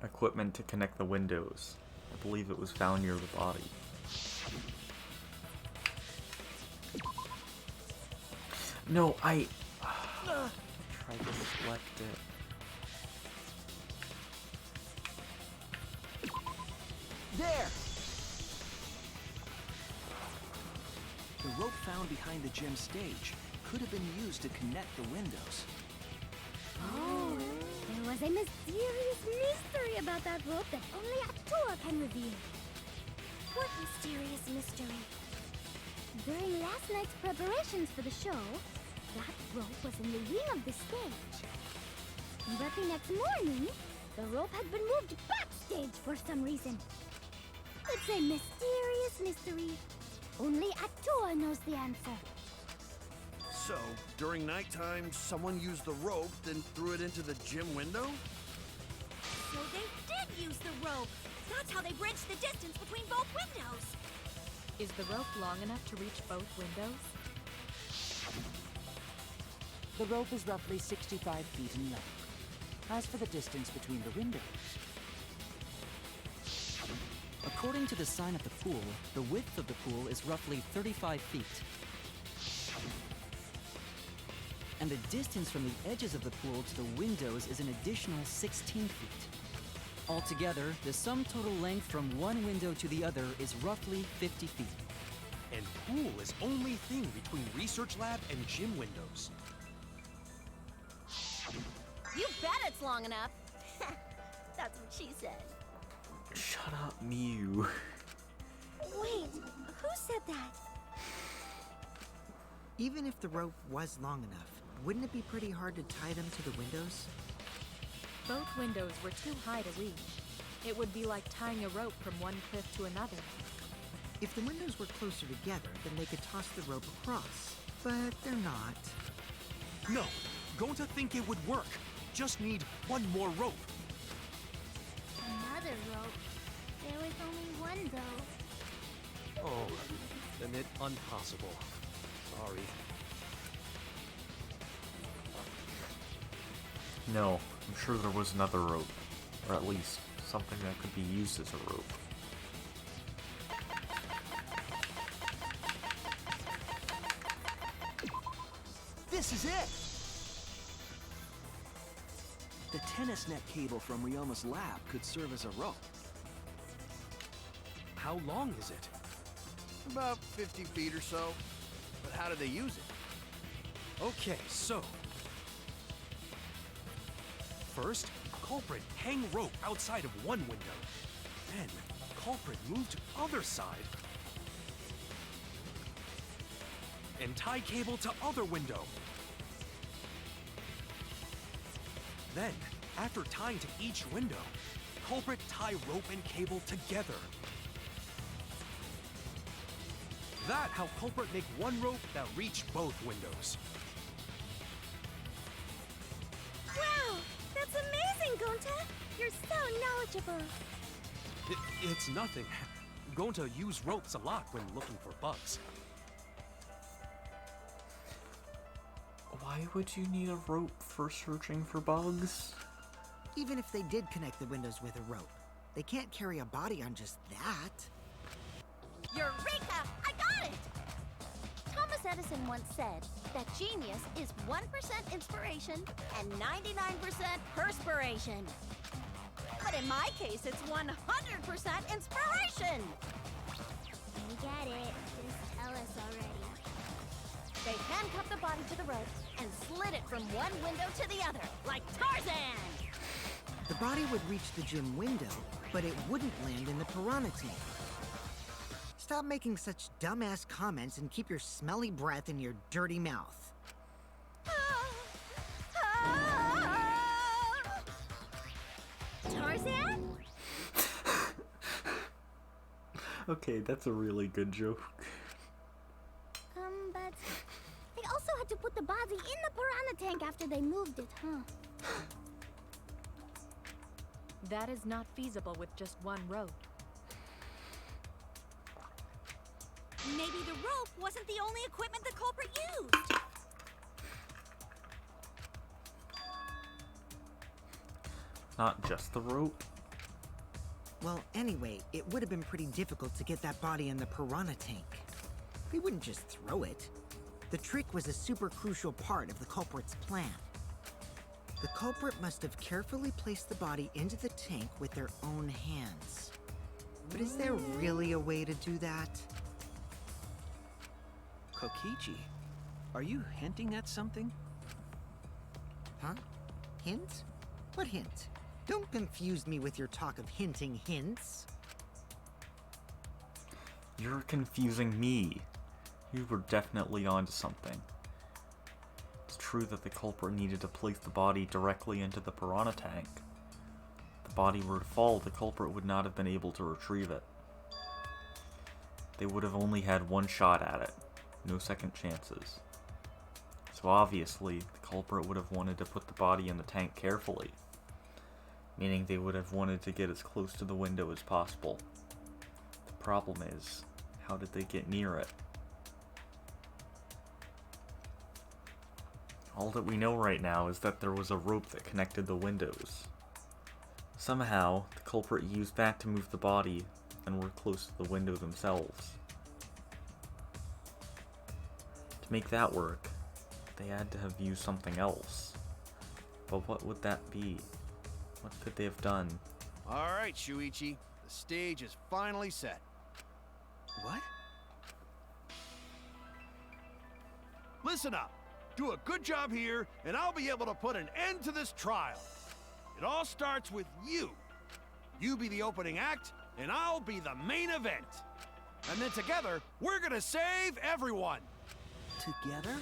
Equipment to connect the windows. I believe it was found near the body. No, I tried to select it. There! The rope found behind the gym stage could have been used to connect the windows. Oh, there was a mysterious mystery about that rope that only Atua can reveal. What mysterious mystery? During last night's preparations for the show, that rope was in the wing of the stage. But the next morning, the rope had been moved backstage for some reason. It's a mysterious mystery. Only Atua knows the answer. So, during nighttime, someone used the rope, then threw it into the gym window? So they did use the rope. That's how they bridged the distance between both windows. Is the rope long enough to reach both windows? The rope is roughly 65 feet in length. As for the distance between the windows, According to the sign at the pool, the width of the pool is roughly 35 feet. And the distance from the edges of the pool to the windows is an additional 16 feet. Altogether, the sum total length from one window to the other is roughly 50 feet. And pool is only thing between research lab and gym windows. You bet it's long enough. That's what she said. Shut up, Mew. Wait, who said that? Even if the rope was long enough, wouldn't it be pretty hard to tie them to the windows? Both windows were too high to reach. It would be like tying a rope from one cliff to another. If the windows were closer together, then they could toss the rope across. But they're not. No, Gonta think it would work. Just need one more rope. Another rope. There was only one, though. Oh, then it's impossible. Sorry. No, I'm sure there was another rope. Or at least something that could be used as a rope. This is it! The tennis net cable from Ryoma's lab could serve as a rope. How long is it? About 50 feet or so. But how do they use it? Okay, so... First, culprit hang rope outside of one window. Then, culprit move to other side. And tie cable to other window. Then, after tying to each window, culprit tie rope and cable together. That how culprit make one rope that reach both windows. Wow! That's amazing, Gonta! You're so knowledgeable. It's nothing. Gonta use ropes a lot when looking for bugs. Why would you need a rope for searching for bugs? Even if they did connect the windows with a rope, they can't carry a body on just that. Eureka! I got it! Thomas Edison once said that genius is 1% inspiration and 99% perspiration. But in my case, it's 100% inspiration! We get it. Just tell us already. They handcuffed the body to the rope and slid it from one window to the other, like Tarzan! The body would reach the gym window, but it wouldn't land in the piranha tank. Stop making such dumbass comments and keep your smelly breath in your dirty mouth. Tarzan? Okay, that's a really good joke. But they also had to put the body in the piranha tank after they moved it, huh? That is not feasible with just one rope. Maybe the rope wasn't the only equipment the culprit used. Not just the rope? Well, anyway, it would have been pretty difficult to get that body in the piranha tank. They wouldn't just throw it. The trick was a super crucial part of the culprit's plan. The culprit must have carefully placed the body into the tank with their own hands. But is there really a way to do that? Kokichi, are you hinting at something? Huh? Hint? What hint? Don't confuse me with your talk of hinting hints. You're confusing me. You were definitely onto something. It's true that the culprit needed to place the body directly into the piranha tank. If the body were to fall, the culprit would not have been able to retrieve it. They would have only had one shot at it. No second chances. So obviously, the culprit would have wanted to put the body in the tank carefully. Meaning they would have wanted to get as close to the window as possible. The problem is, how did they get near it? All that we know right now is that there was a rope that connected the windows. Somehow, the culprit used that to move the body and were close to the window themselves. To make that work, they had to have used something else. But what would that be? What could they have done? All right, Shuichi. The stage is finally set. What? Listen up. Do a good job here, and I'll be able to put an end to this trial. It all starts with you. You be the opening act, and I'll be the main event. And then together, we're gonna save everyone. Together?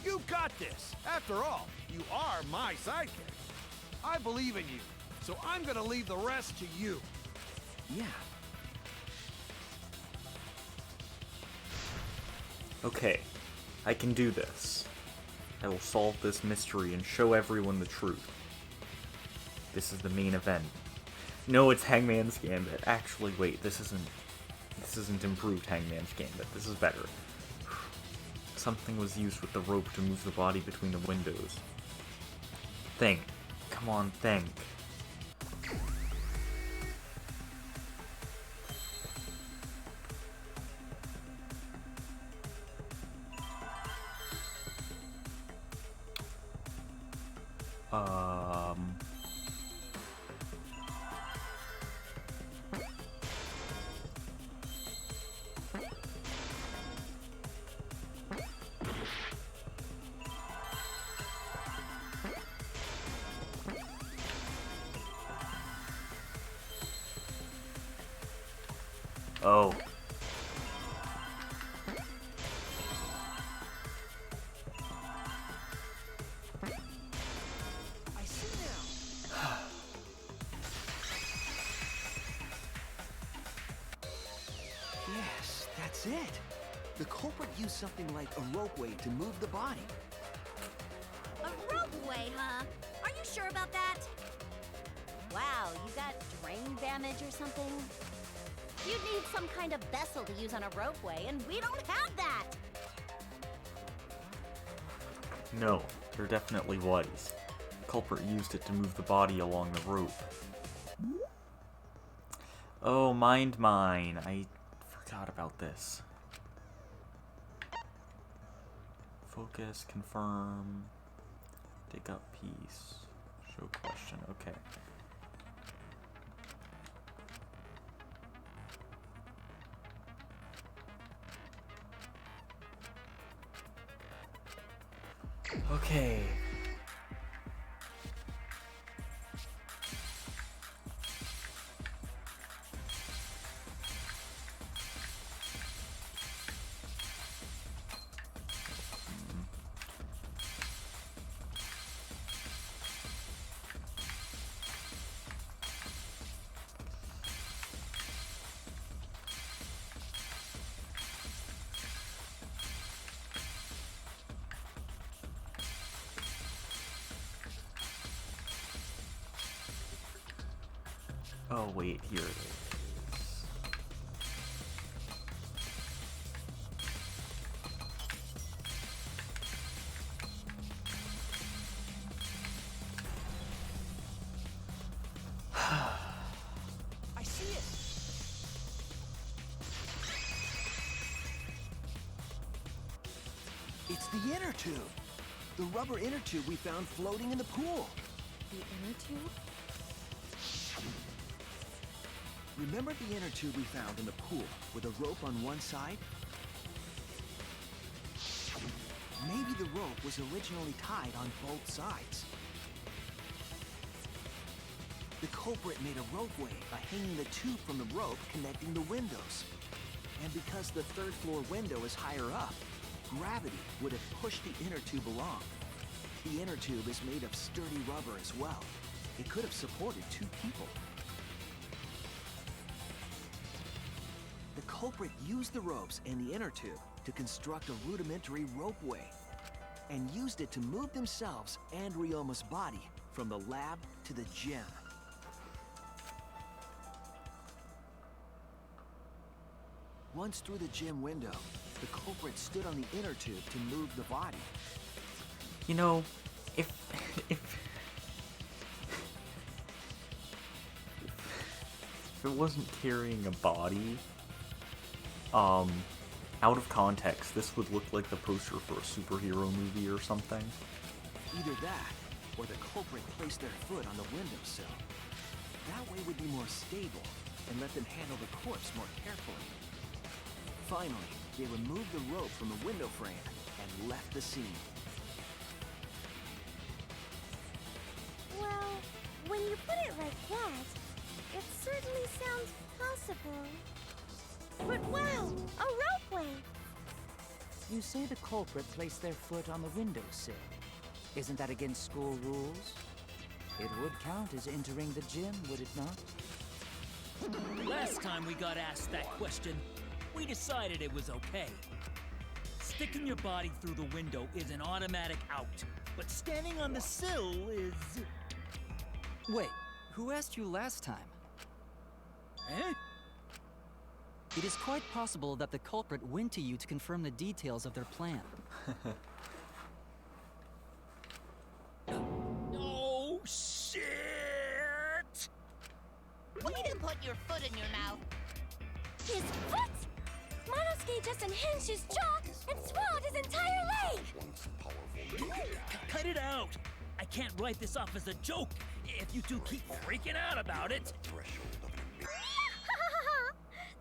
You got this. After all, you are my sidekick. I believe in you. So I'm gonna leave the rest to you. Yeah. Okay, I can do this. I will solve this mystery and show everyone the truth. This is the main event. No, it's Hangman's Gambit. Actually, wait, this isn't improved Hangman's Gambit. This is better. Something was used with the rope to move the body between the windows. Think. Come on, think. Oh. I see now. Yes, that's it. The culprit used something like a ropeway to move the body. A ropeway, huh? Are you sure about that? Wow, you got drain damage or something? You'd need some kind of vessel to use on a ropeway, and we don't have that! No, there definitely was. The culprit used it to move the body along the rope. Oh, mind mine. I forgot about this. Focus, confirm, dig up piece, show question, okay. Okay. Oh wait, here it is. I see it. It's the inner tube. The rubber inner tube we found floating in the pool. The inner tube? Remember the inner tube we found in the pool with a rope on one side? Maybe the rope was originally tied on both sides. The culprit made a ropeway by hanging the tube from the rope connecting the windows. And because the third floor window is higher up, gravity would have pushed the inner tube along. The inner tube is made of sturdy rubber as well. It could have supported two people. The culprit used the ropes and the inner tube to construct a rudimentary ropeway, and used it to move themselves and Ryoma's body from the lab to the gym. Once through the gym window, the culprit stood on the inner tube to move the body. You know, if it wasn't carrying a body, out of context, this would look like the poster for a superhero movie or something. Either that, or the culprit placed their foot on the windowsill. That way would be more stable, and let them handle the corpse more carefully. Finally, they removed the rope from the window frame and left the scene. Well, when you put it like that, it certainly sounds possible. But wow, a ropeway! You say the culprit placed their foot on the windowsill. Isn't that against school rules? It would count as entering the gym, would it not? Last time we got asked that question, we decided it was okay. Sticking your body through the window is an automatic out, but standing on the sill is... Wait, who asked you last time? Eh? It is quite possible that the culprit went to you to confirm the details of their plan. Oh, shit! Way to put your foot in your mouth. His foot! Monosuke just unhinged his jaw and swallowed his entire leg! Cut it out! I can't write this off as a joke if you two keep freaking out about it.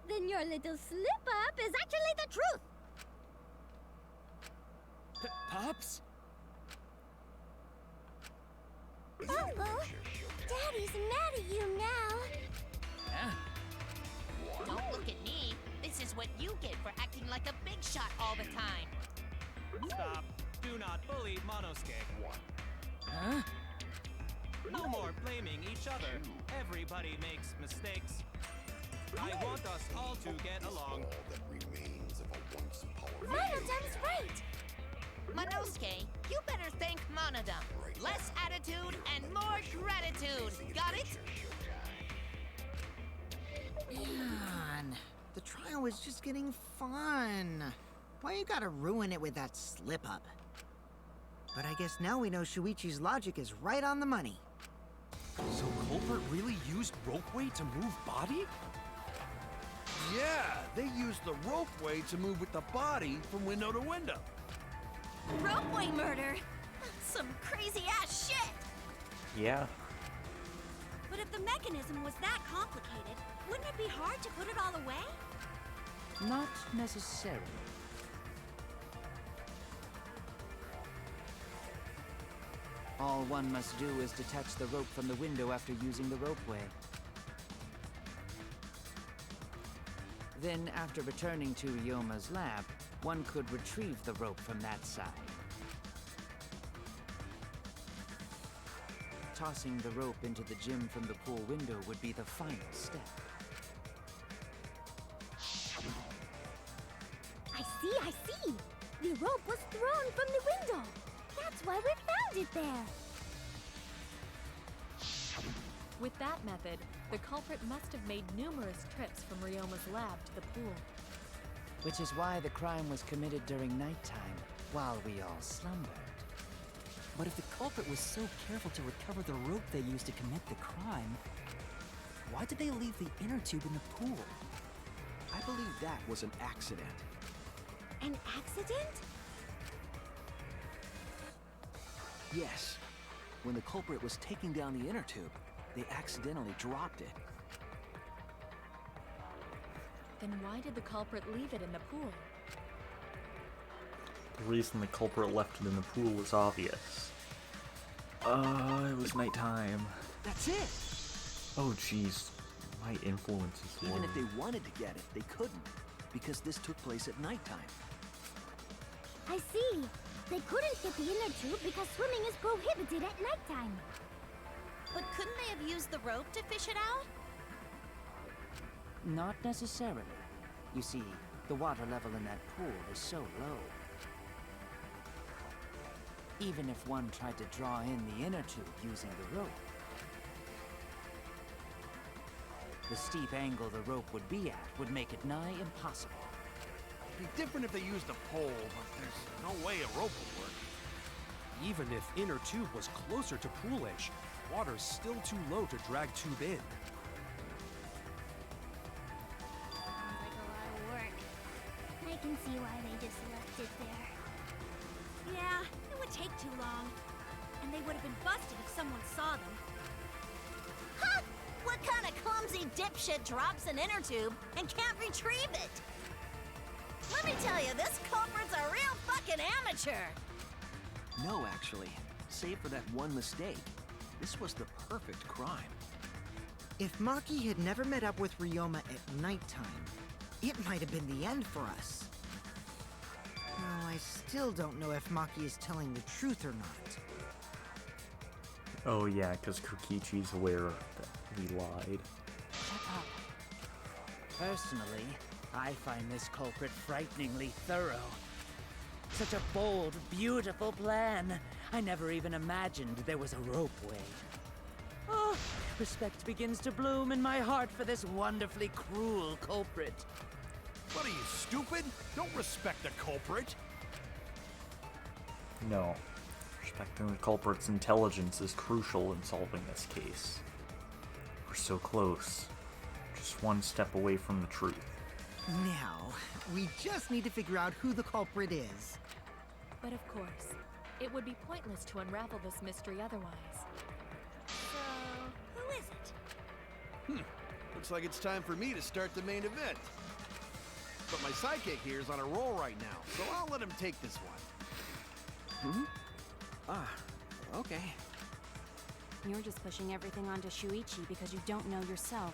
Then your little slip-up is actually the truth! Pops? Uh-oh. Daddy's mad at you now. Huh? Don't look at me. This is what you get for acting like a big shot all the time. Stop. Do not bully Monosuke. Huh? No more blaming each other. Everybody makes mistakes. I want us all to get along. Monodam's right! Monosuke, you better thank Monodam. Less attitude and more gratitude. Got it? Man, the trial was just getting fun. Why you gotta ruin it with that slip-up? But I guess now we know Shuichi's logic is right on the money. So culprit really used ropeway to move body? Yeah, they used the ropeway to move with the body from window to window. Ropeway murder? That's some crazy-ass shit! Yeah. But if the mechanism was that complicated, wouldn't it be hard to put it all away? Not necessarily. All one must do is detach the rope from the window after using the ropeway. Then, after returning to Ryoma's lab, one could retrieve the rope from that side. Tossing the rope into the gym from the pool window would be the final step. I see! The rope was thrown from the window! That's why we found it there! With that method, the culprit must have made numerous trips from Ryoma's lab to the pool. Which is why the crime was committed during nighttime, while we all slumbered. But if the culprit was so careful to recover the rope they used to commit the crime, why did they leave the inner tube in the pool? I believe that was an accident. An accident? Yes. When the culprit was taking down the inner tube, they accidentally dropped it. Then why did the culprit leave it in the pool? The reason the culprit left it in the pool was obvious. It was nighttime. That's it! Oh jeez, my influence is Even low. if they wanted to get it, they couldn't, because this took place at nighttime. I see. They couldn't get the inner tube because swimming is prohibited at nighttime. But couldn't they have used the rope to fish it out? Not necessarily. You see, the water level in that pool is so low. Even if one tried to draw in the inner tube using the rope, the steep angle the rope would be at would make it nigh impossible. It'd be different if they used a pole, but there's no way a rope would work. Even if inner tube was closer to pool edge, water's still too low to drag tube in. Sounds like a lot of work. I can see why they just left it there. Yeah, it would take too long. And they would have been busted if someone saw them. Huh? What kind of clumsy dipshit drops an inner tube and can't retrieve it? Let me tell you, this culprit's a real fucking amateur. No, actually. Save for that one mistake. This was the perfect crime. If Maki had never met up with Ryoma at nighttime, it might have been the end for us. Now, I still don't know if Maki is telling the truth or not. Oh yeah, because Kokichi's aware that he lied. Shut up. Personally, I find this culprit frighteningly thorough. Such a bold, beautiful plan. I never even imagined there was a ropeway. Oh, respect begins to bloom in my heart for this wonderfully cruel culprit. What are you, stupid? Don't respect the culprit. No. Respecting the culprit's intelligence is crucial in solving this case. We're so close. Just one step away from the truth. Now, we just need to figure out who the culprit is. But of course, it would be pointless to unravel this mystery otherwise. So, who is it? Looks like it's time for me to start the main event. But my sidekick here is on a roll right now, so I'll let him take this one. Okay. You're just pushing everything onto Shuichi because you don't know yourself.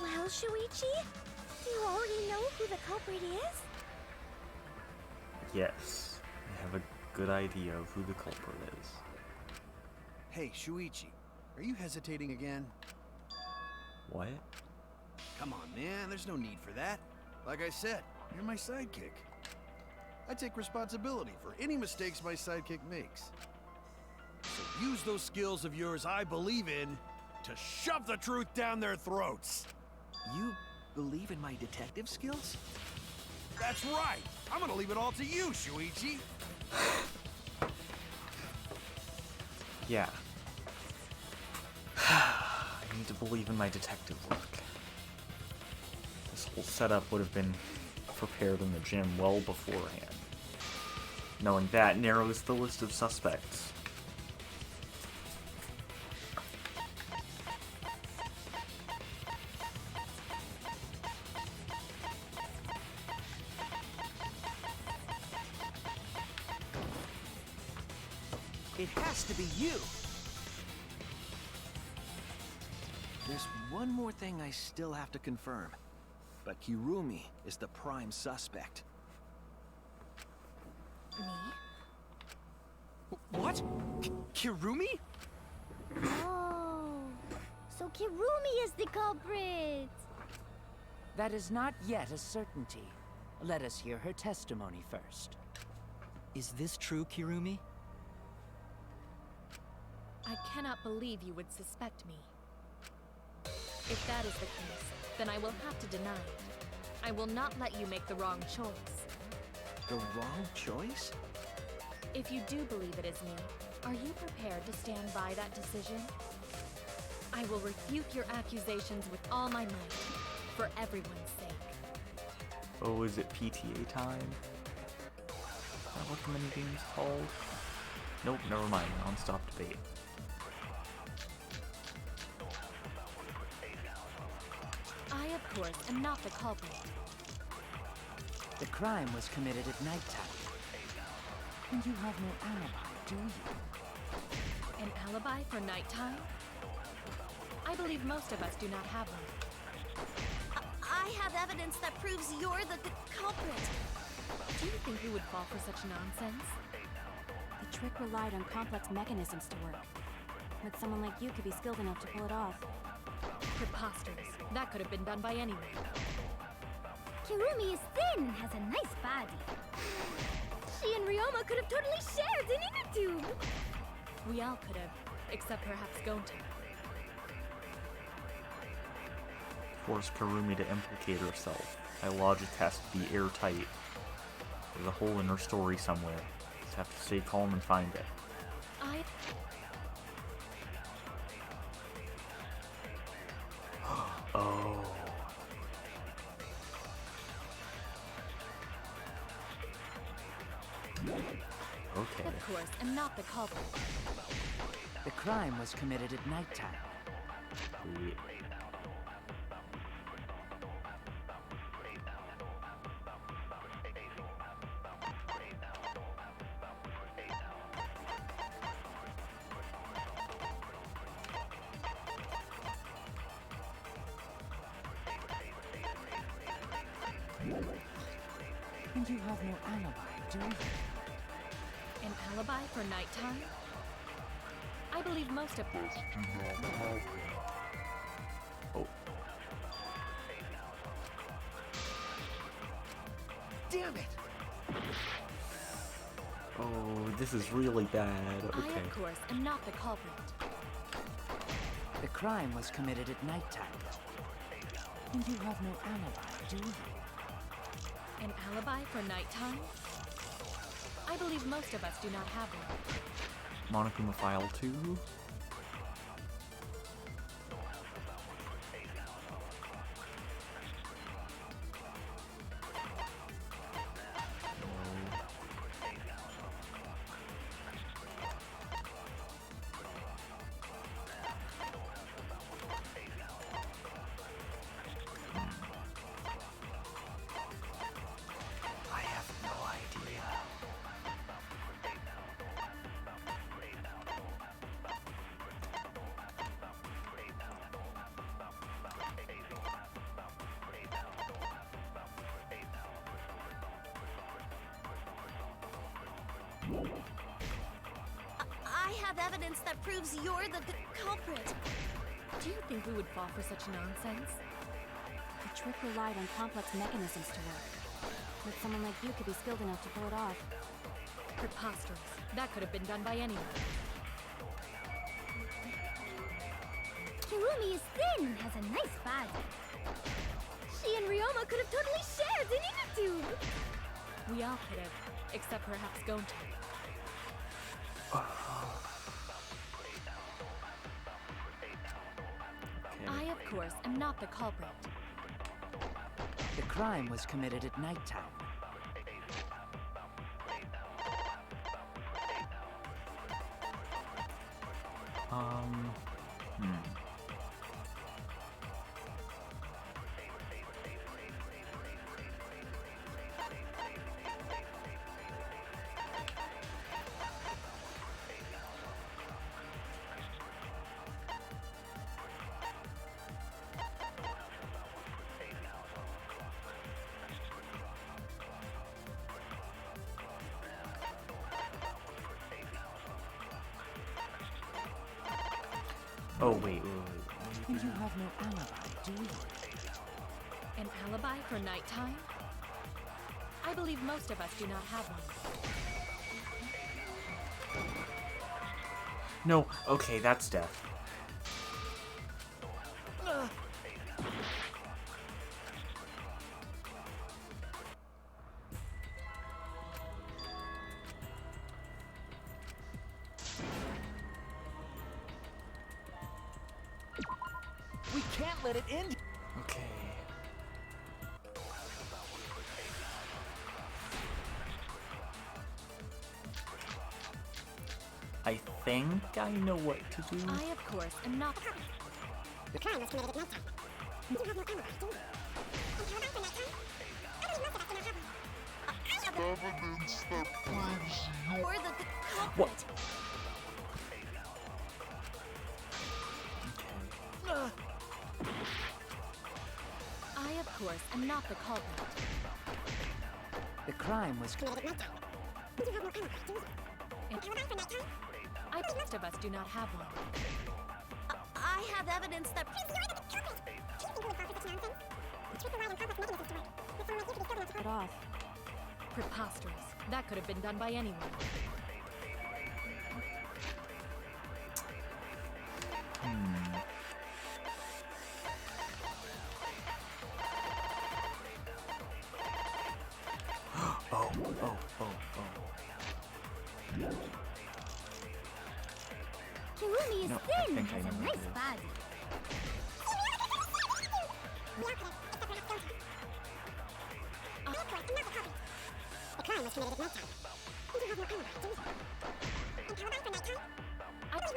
Well, Shuichi, do you already know who the culprit is? Yes, I have a good idea of who the culprit is. Hey, Shuichi, are you hesitating again? What? Come on, man, there's no need for that. Like I said, you're my sidekick. I take responsibility for any mistakes my sidekick makes. So use those skills of yours I believe in to shove the truth down their throats. You believe in my detective skills? That's right! I'm gonna leave it all to you, Shuichi! Yeah. I need to believe in my detective work. This whole setup would have been prepared in the gym well beforehand. Knowing that narrows the list of suspects. It has to be you! There's one more thing I still have to confirm. But Kirumi is the prime suspect. Me? What? Kirumi? Oh, so Kirumi is the culprit. That is not yet a certainty. Let us hear her testimony first. Is this true, Kirumi? I cannot believe you would suspect me. If that is the case, then I will have to deny it. I will not let you make the wrong choice. The wrong choice? If you do believe it is me, are you prepared to stand by that decision? I will refute your accusations with all my might, for everyone's sake. Oh, is it PTA time? Is that what the minigame's called? Nope, never mind. Non-stop debate. I, of course, am not the culprit. The crime was committed at nighttime. And you have no alibi, do you? An alibi for nighttime? I believe most of us do not have one. I have evidence that proves you're the culprit. Do you think we would fall for such nonsense? The trick relied on complex mechanisms to work. But someone like you could be skilled enough to pull it off. Preposterous. That could have been done by anyone. Kirumi is thin and has a nice body. She and Ryoma could have totally shared an inner tube. We all could have, except perhaps Gonta. Force Karumi to implicate herself. My logic has to be airtight. There's a hole in her story somewhere. Just have to stay calm and find it. Oh. Okay. Of course, am not the culprit. The crime was committed at nighttime. Sweet. And you have no alibi, do you? An alibi for nighttime? I I believe most of us. Oh. Damn it! Oh, this is really bad. I, Okay. of course, am not the culprit. The crime was committed at nighttime. And you have no alibi, do you? An alibi for nighttime? I believe most of us do not have one. Monokuma File 2. I have no idea. I have evidence that proves you're the culprit. Do you think we would fall for such nonsense? The trick relied on complex mechanisms to work. But someone like you could be skilled enough to pull it off. Preposterous. That could have been done by anyone. Kirumi is thin and has a nice body. She and Ryoma could have totally shared an inner tube. We all could have, except perhaps Gonta. I, of course, am not the culprit. The crime was committed at nighttime. Oh, wait. You have no alibi, do you? An alibi for nighttime? I believe most of us do not have one. No, okay, that's death. We can't let it end. Okay. I think I know what to do. I, of course, am not. The crime was committed at nighttime. You have no alibi, do you? Evidence that proves you're the culprit. What? I, of course, am not the culprit. The crime was Committed at nighttime. You have no alibi, do you? An alibi for nighttime? Most of us do not have one. I have evidence that proves you're the culprit. Do you think you would fall for such nonsense? The trick relied on complex mechanisms to work. But someone like you could be skilled enough to pull it off. Preposterous. That could have been done by anyone. Kirumi is No, I thin and think I has know a what nice it is. body. The crime was committed at nighttime. You have no alibi, do you? An alibi for nighttime?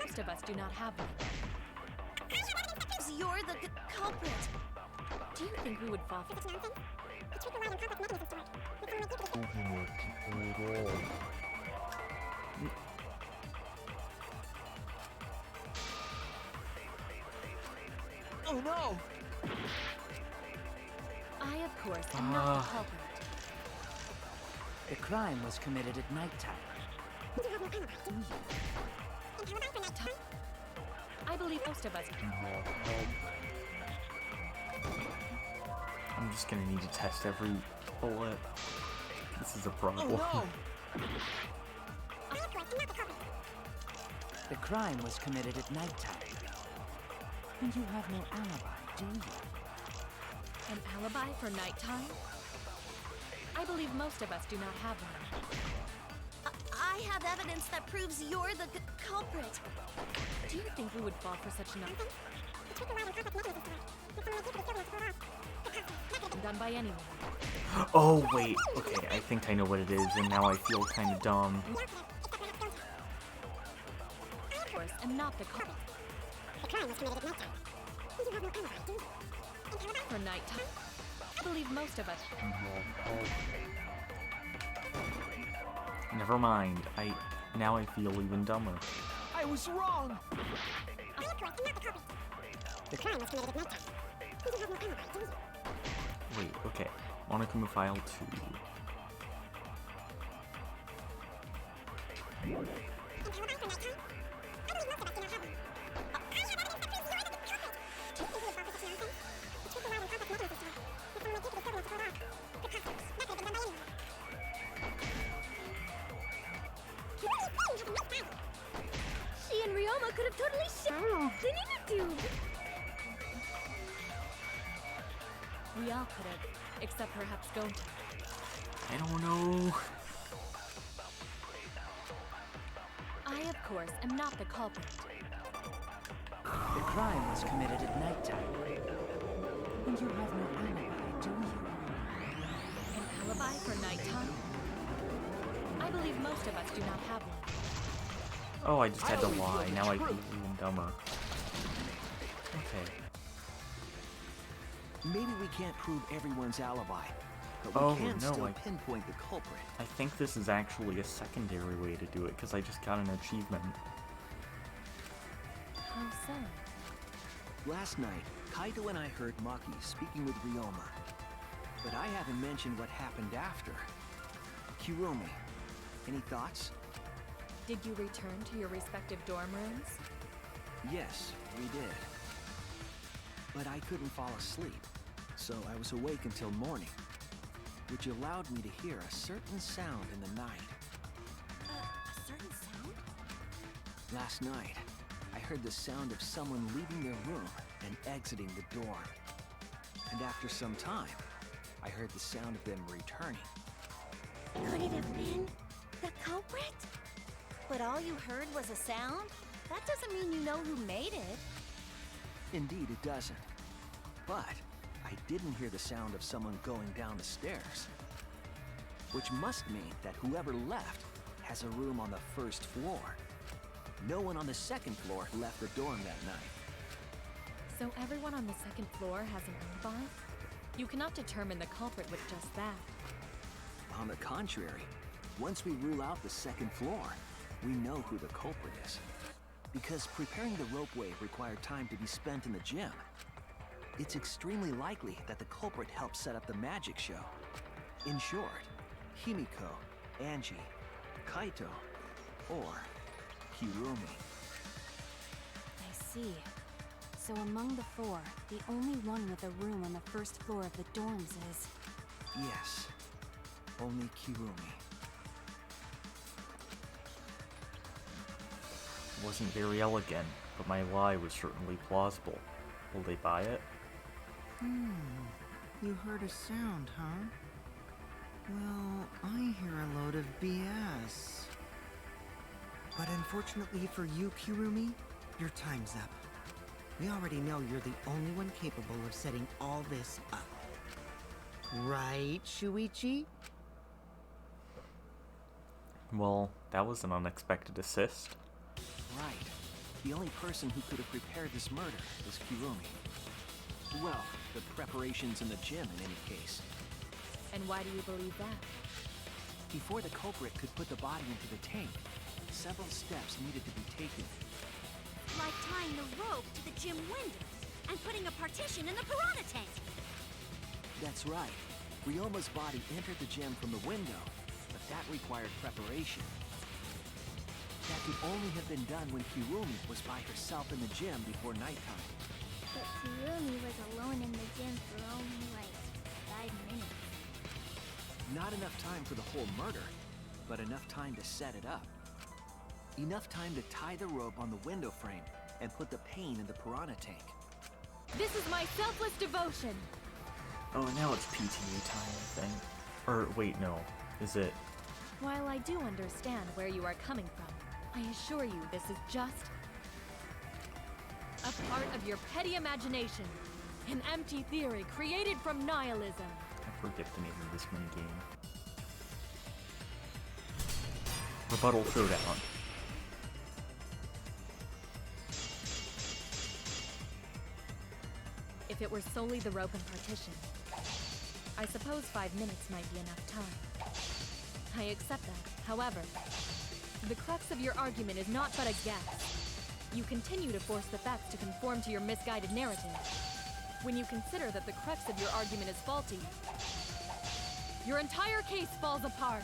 Most of us do not have one. You're the culprit. Do you think we would fall for such nonsense? The trick relied on complex mechanisms to work. But someone like you could be skilled. Oh no! I, of course, am not the culprit. The crime was committed at nighttime. You have no alibi, do you? An alibi for nighttime? I believe most of us. I'm just gonna need to test every bullet. This is a problem. Oh, no. The crime was committed at nighttime. And you have no alibi, do you? An alibi for nighttime? I believe most of us do not have one. I have evidence that proves you're the culprit. Do you think we would fall for such nothing? Done by anyone. Oh, wait. Okay, I think I know what it is, and now I feel kind of dumb. Of course, and not the culprit. The crime was committed at nighttime. You have no alibi, do you? For nighttime? I believe most of us. Never mind. Now I feel even dumber. I was wrong! The crime was committed at nighttime. You have no alibi, do you? Wait, okay. Monokuma File 2. She and Ryoma could have totally didn't you do? We all could have, except perhaps Gonta. I don't know. I, of course, am not the culprit. The crime was committed at nighttime. And you have no alibi, do you? An alibi for nighttime? I believe most of us do not have one. Oh, I just had to lie. Now I feel even dumber. Okay. Maybe we can't prove everyone's alibi, but Oh, we can no, still I- pinpoint the culprit. I think this is actually a secondary way to do it, because I just got an achievement. How so? Last night, Kaito and I heard Maki speaking with Ryoma. But I haven't mentioned what happened after. Kirumi, any thoughts? Did you return to your respective dorm rooms? Yes, we did. But I couldn't fall asleep, so I was awake until morning, which allowed me to hear a certain sound in the night. A certain sound? Last night, I heard the sound of someone leaving their room and exiting the dorm. And after some time, I heard the sound of them returning. Could it have been the culprit? But all you heard was a sound? That doesn't mean you know who made it. Indeed, it doesn't. But I didn't hear the sound of someone going down the stairs. Which must mean that whoever left has a room on the first floor. No one on the second floor left the dorm that night. So everyone on the second floor has an alibi? You cannot determine the culprit with just that. On the contrary, once we rule out the second floor, we know who the culprit is. Because preparing the ropeway required time to be spent in the gym. It's extremely likely that the culprit helped set up the magic show. In short, Himiko, Angie, Kaito, or Kirumi. I see. So among the four, the only one with a room on the first floor of the dorms is... Yes, only Kirumi. Wasn't very elegant, but my lie was certainly plausible. Will they buy it? You heard a sound, huh? Well, I hear a load of BS. But unfortunately for you, Kirumi, your time's up. We already know you're the only one capable of setting all this up. Right, Shuichi? Well, that was an unexpected assist. Right. The only person who could have prepared this murder was Kirumi. Well, the preparations in the gym in any case. And why do you believe that? Before the culprit could put the body into the tank, several steps needed to be taken. Like tying the rope to the gym window and putting a partition in the piranha tank. That's right. Ryoma's body entered the gym from the window, but that required preparation. that could only have been done when Kirumi was by herself in the gym before nighttime. But Kirumi was alone in the gym for only like 5 minutes. Not enough time for the whole murder, but enough time to set it up. Enough time to tie the rope on the window frame and put the pain in the piranha tank. This is my selfless devotion. Oh, and now it's PTA time, I think. Or, wait, no. Is it? While I do understand where you are coming from, I assure you this is just a part of your petty imagination. An empty theory created from nihilism. I forget the name of this minigame. Rebuttal Showdown. If it were solely the rope and partition, I suppose 5 minutes might be enough time. I accept that. However, the crux of your argument is not but a guess. You continue to force the facts to conform to your misguided narrative. When you consider that the crux of your argument is faulty, your entire case falls apart.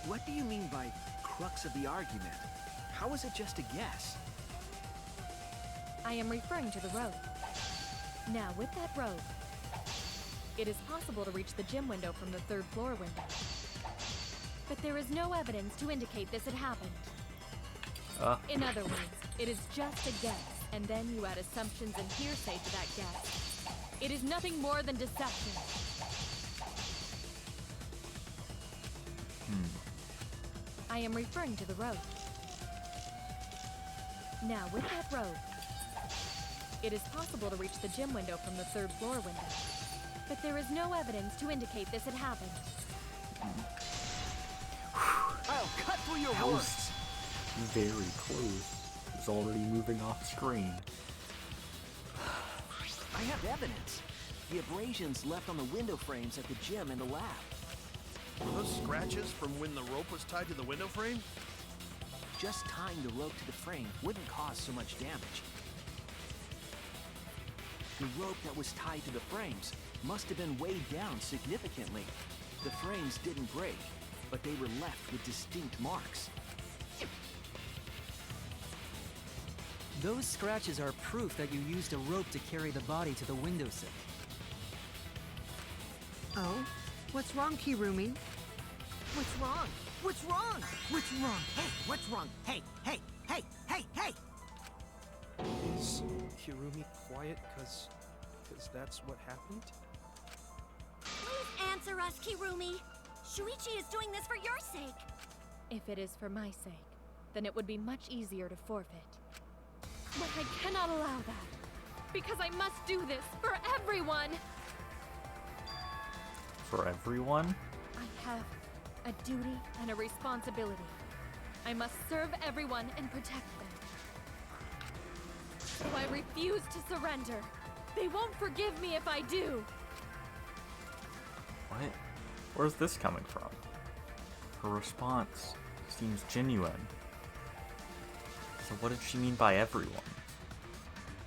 What do you mean by crux of the argument? How is it just a guess? I am referring to the rope. Now, with that rope, it is possible to reach the gym window from the 3rd floor window. But there is no evidence to indicate this had happened. In other words, it is just a guess, and then you add assumptions and hearsay to that guess. It is nothing more than deception. I am referring to the rope. Now, with that rope, it is possible to reach the gym window from the 3rd floor window. But there is no evidence to indicate this had happened. I'll cut through your That words! was very close. It's already moving off screen. I have evidence. The abrasions left on the window frames at the gym and the lab. Were those scratches from when the rope was tied to the window frame? Just tying the rope to the frame wouldn't cause so much damage. The rope that was tied to the frames must have been weighed down significantly. The frames didn't break, but they were left with distinct marks. Those scratches are proof that you used a rope to carry the body to the windowsill. Oh? What's wrong, Kirumi? What's wrong? What's wrong? What's wrong? Hey, what's wrong? Hey, hey, hey, hey, hey! Is Kirumi quiet because that's what happened? Please answer us, Kirumi. Shuichi is doing this for your sake. If it is for my sake, then it would be much easier to forfeit. But I cannot allow that, because I must do this for everyone! For everyone? I have a duty and a responsibility. I must serve everyone and protect them. So I refuse to surrender. They won't forgive me if I do. What? Where's this coming from? Her response seems genuine. So what did she mean by everyone?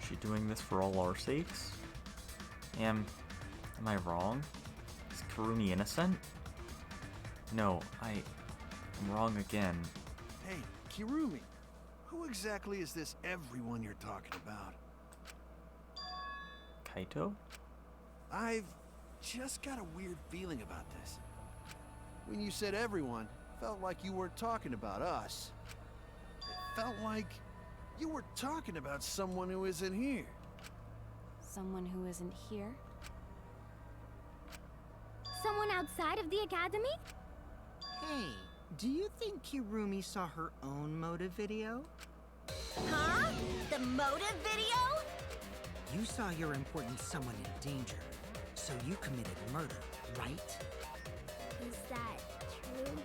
Is she doing this for all our sakes? Am I wrong? Is Kirumi innocent? No, I'm wrong again. Hey, Kirumi, who exactly is this everyone you're talking about? Kaito? I've just got a weird feeling about this. When you said everyone, felt like you weren't talking about us. It felt like you were talking about someone who isn't here. Someone who isn't here? Someone outside of the academy? Hey, do you think Kirumi saw her own motive video? Huh? The motive video? You saw your important someone in danger, so you committed murder, right? Is that true?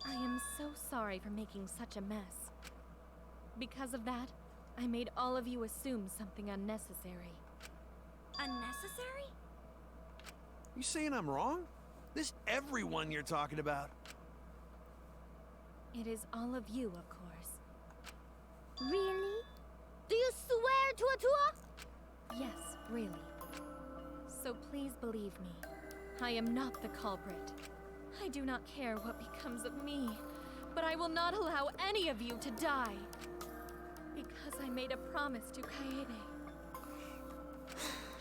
I am so sorry for making such a mess. Because of that, I made all of you assume something unnecessary. Unnecessary? You saying I'm wrong? This everyone you're talking about? It is all of you, of course. Really? Do you swear to a tour? Yes, really. So please believe me. I am not the culprit. I do not care what becomes of me, but I will not allow any of you to die. Because I made a promise to Kaede.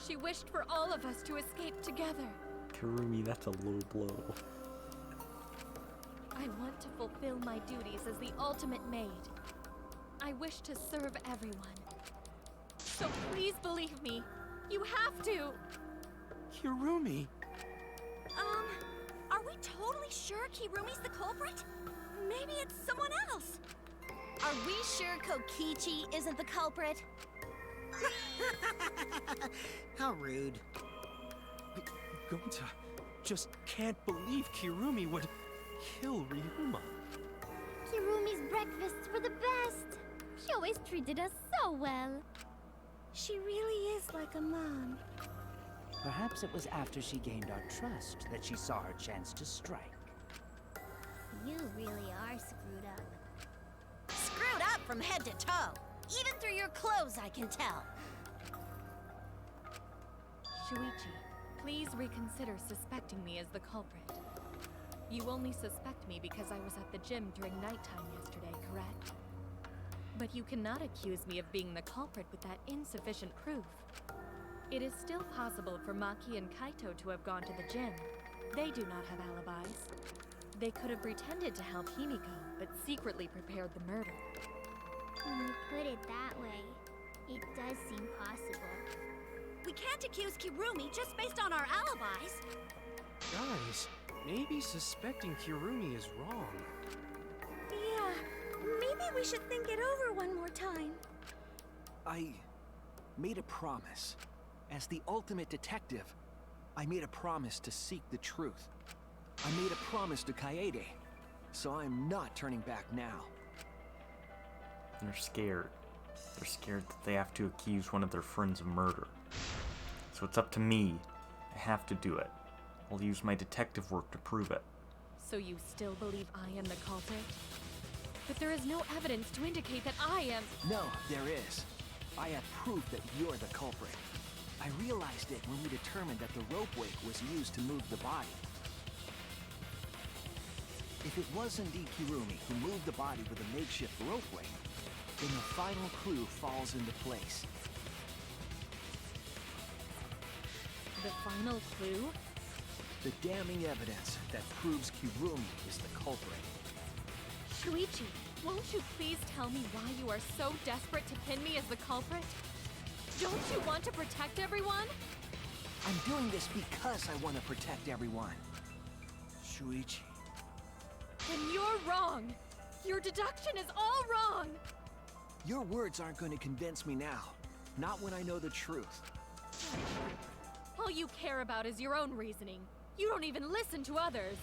She wished for all of us to escape together. Kirumi, that's a low blow. I want to fulfill my duties as the ultimate maid. I wish to serve everyone. So please believe me. You have to! Kirumi! Are we totally sure Kirumi's the culprit? Maybe it's someone else. Are we sure Kokichi isn't the culprit? How rude. Gonta just can't believe Kirumi would kill Ryuma. Kirumi's breakfasts were the best. She always treated us so well. She really is like a mom. Perhaps it was after she gained our trust that she saw her chance to strike. You really are screwed up. Screwed up from head to toe. Even through your clothes, I can tell. Shuichi, please reconsider suspecting me as the culprit. You only suspect me because I was at the gym during nighttime yesterday, correct? But you cannot accuse me of being the culprit with that insufficient proof. It is still possible for Maki and Kaito to have gone to the gym. They do not have alibis. They could have pretended to help Himiko, but secretly prepared the murder. When you put it that way, it does seem possible. We can't accuse Kirumi just based on our alibis. Guys, maybe suspecting Kirumi is wrong. Yeah, maybe we should think it over one more time. I made a promise. As the ultimate detective, I made a promise to seek the truth. I made a promise to Kaede, so I'm not turning back now. They're scared. They're scared that they have to accuse one of their friends of murder. So it's up to me. I have to do it. I'll use my detective work to prove it. So you still believe I am the culprit? But there is no evidence to indicate that I am— No, there is. I have proof that you're the culprit. I realized it when we determined that the ropeway was used to move the body. If it was indeed Kirumi who moved the body with a makeshift ropeway, then the final clue falls into place. the final clue? The damning evidence that proves Kirumi is the culprit. Shuichi, won't you please tell me why you are so desperate to pin me as the culprit? Don't you want to protect everyone? I'm doing this because I want to protect everyone. Shuichi. Then you're wrong. Your deduction is all wrong. Your words aren't going to convince me now. Not when I know the truth. All you care about is your own reasoning. You don't even listen to others.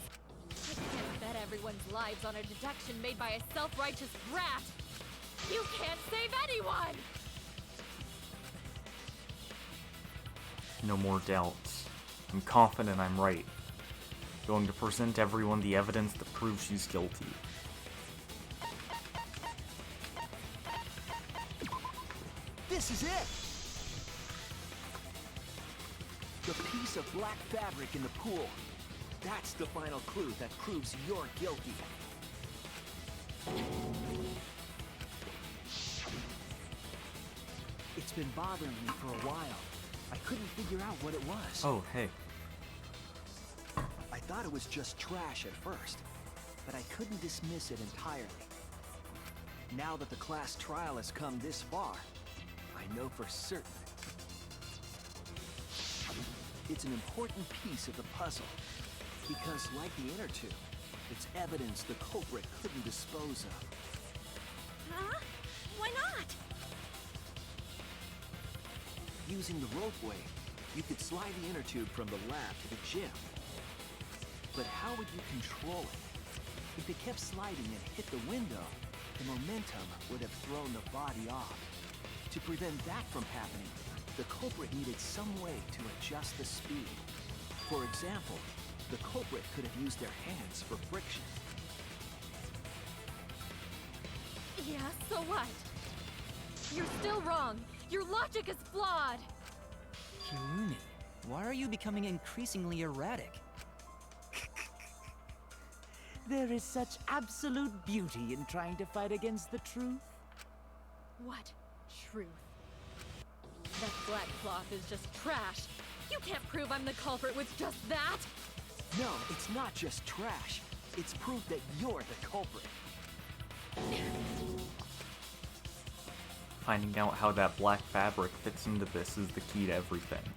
I can't bet everyone's lives on a deduction made by a self-righteous brat. You can't save anyone! No more doubts. I'm confident I'm right. Going to present everyone the evidence that proves she's guilty. This is it! The piece of black fabric in the pool. That's the final clue that proves you're guilty. It's been bothering me for a while. I couldn't figure out what it was. Oh, hey. I thought it was just trash at first, but I couldn't dismiss it entirely. Now that the class trial has come this far, I know for certain. It's an important piece of the puzzle, because like the inner tube, it's evidence the culprit couldn't dispose of. Huh? Why not? Using the ropeway, you could slide the inner tube from the lab to the gym. But how would you control it? If it kept sliding and hit the window, the momentum would have thrown the body off. To prevent that from happening, the culprit needed some way to adjust the speed. For example, the culprit could have used their hands for friction. Yeah, so what? You're still wrong. Your logic is flawed. Kirumi, why are you becoming increasingly erratic? There is such absolute beauty in trying to fight against the truth. What truth? That black cloth is just trash. You can't prove I'm the culprit with just that. No, it's not just trash. It's proof that you're the culprit. Finding out how that black fabric fits into this is the key to everything.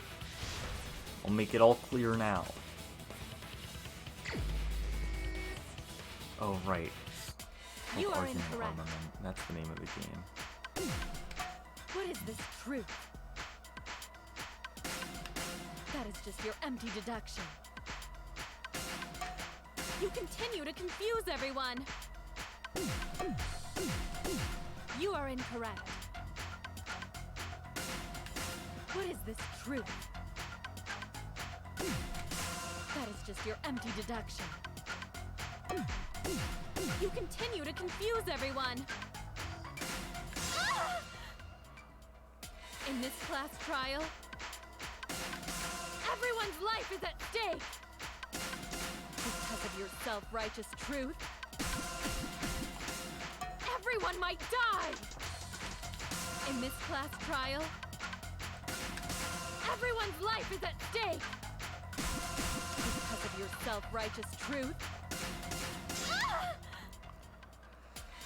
I'll make it all clear now. Oh, right. You are Argument incorrect. Armament. That's the name of the game. What is this truth? That is just your empty deduction. You continue to confuse everyone. You are incorrect. What is this truth? That is just your empty deduction. You continue to confuse everyone. In this class trial, everyone's life is at stake. Because of your self-righteous truth, everyone might die. In this class trial, everyone's life is at stake. Because of your self-righteous truth,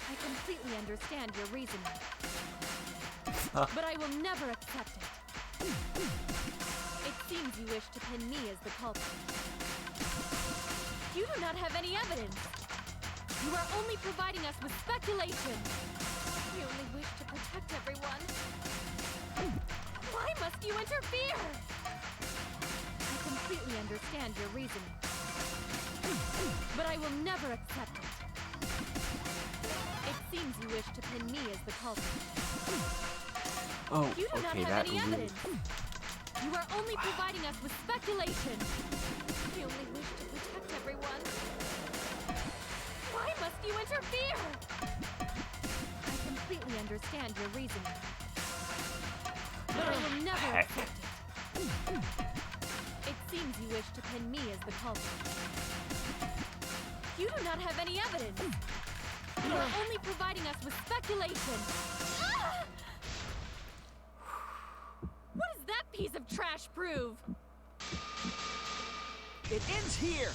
I completely understand your reasoning. But I will never accept it. It seems you wish to pin me as the culprit. You do not have any evidence. You are only providing us with speculation. We only wish to protect everyone. Why must you interfere? I completely understand your reasoning. But I will never accept it. It seems you wish to pin me as the culprit. Oh, You do not okay, have that any really... evidence. You are only providing us with speculation. We only wish to protect everyone. Why must you interfere? I completely understand your reasoning. But I will never accept it. It seems you wish to pin me as the culprit. You do not have any evidence. You are only providing us with speculation. What does that piece of trash prove? It ends here!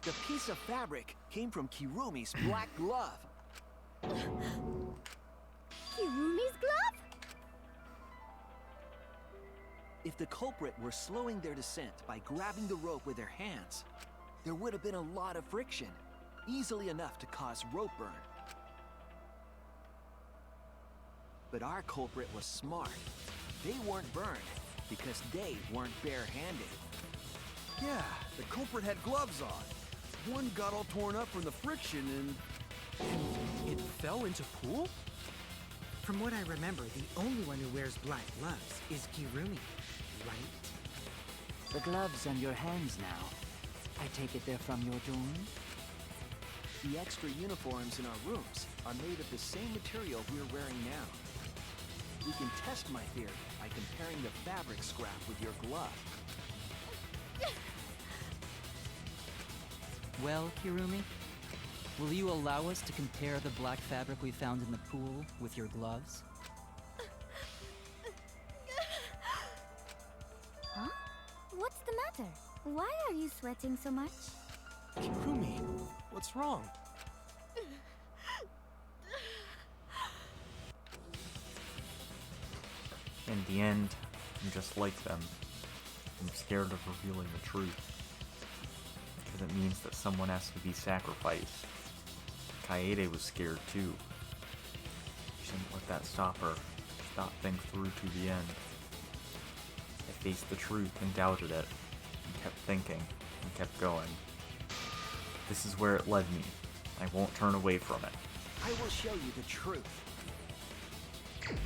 The piece of fabric came from Kirumi's black glove. Kirumi's glove? If the culprit were slowing their descent by grabbing the rope with their hands, there would have been a lot of friction, easily enough to cause rope burn. But our culprit was smart. They weren't burned because they weren't bare-handed. Yeah, the culprit had gloves on. One got all torn up from the friction and it fell into pool? From what I remember, the only one who wears black gloves is Kirumi, right? The gloves on your hands now. I take it they're from your dorm? The extra uniforms in our rooms are made of the same material we're wearing now. We can test my theory by comparing the fabric scrap with your glove. Well, Kirumi, will you allow us to compare the black fabric we found in the pool with your gloves? Huh? What's the matter? Why are you sweating so much? Kirumi, what's wrong? In the end, I'm just like them. I'm scared of revealing the truth. Because it means that someone has to be sacrificed. Kaede was scared too. She didn't let that stop her. She thought things through to the end. I faced the truth and doubted it, and kept thinking, and kept going. This is where it led me. I won't turn away from it. I will show you the truth. Okay.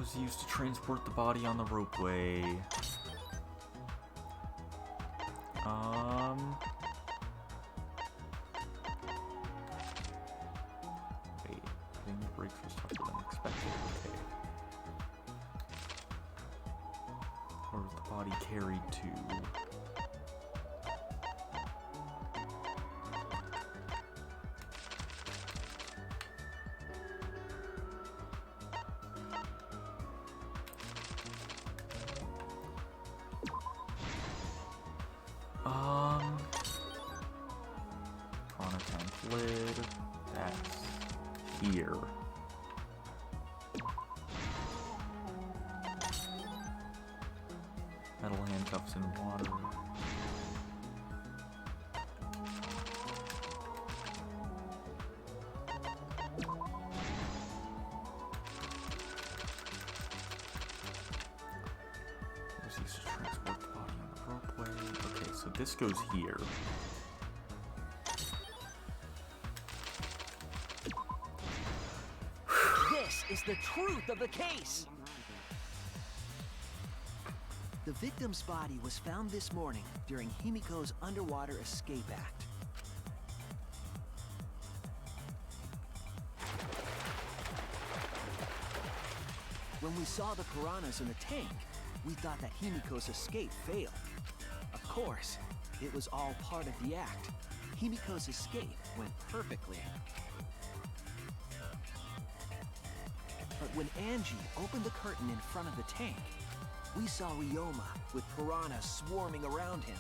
was used to transport the body on the ropeway. Wait, hitting the brakes was tougher than expected. Okay. Where was the body carried to? Chronotown lid. That's here. Metal handcuffs in water. There's used to transport the body on the ropeway. Okay, so this goes here. This is the truth of the case! The victim's body was found this morning during Himiko's underwater escape act. When we saw the piranhas in the tank, we thought that Himiko's escape failed. Of course, it was all part of the act. Himiko's escape went perfectly. But when Angie opened the curtain in front of the tank, we saw Ryoma with piranhas swarming around him.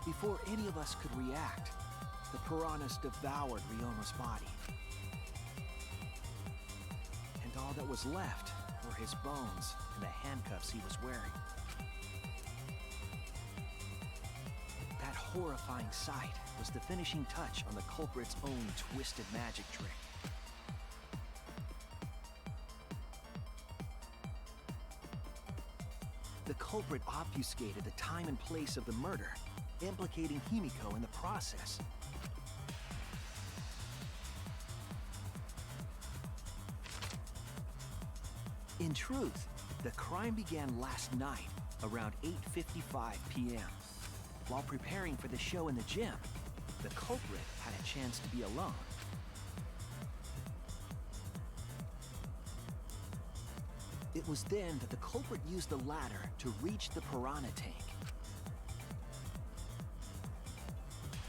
Before any of us could react, the piranhas devoured Ryoma's body. And all that was left were his bones and the handcuffs he was wearing. That horrifying sight was the finishing touch on the culprit's own twisted magic trick. The culprit obfuscated the time and place of the murder, implicating Himiko in the process. In truth, the crime began last night, around 8:55 p.m. While preparing for the show in the gym, the culprit had a chance to be alone. It was then that the culprit used the ladder to reach the piranha tank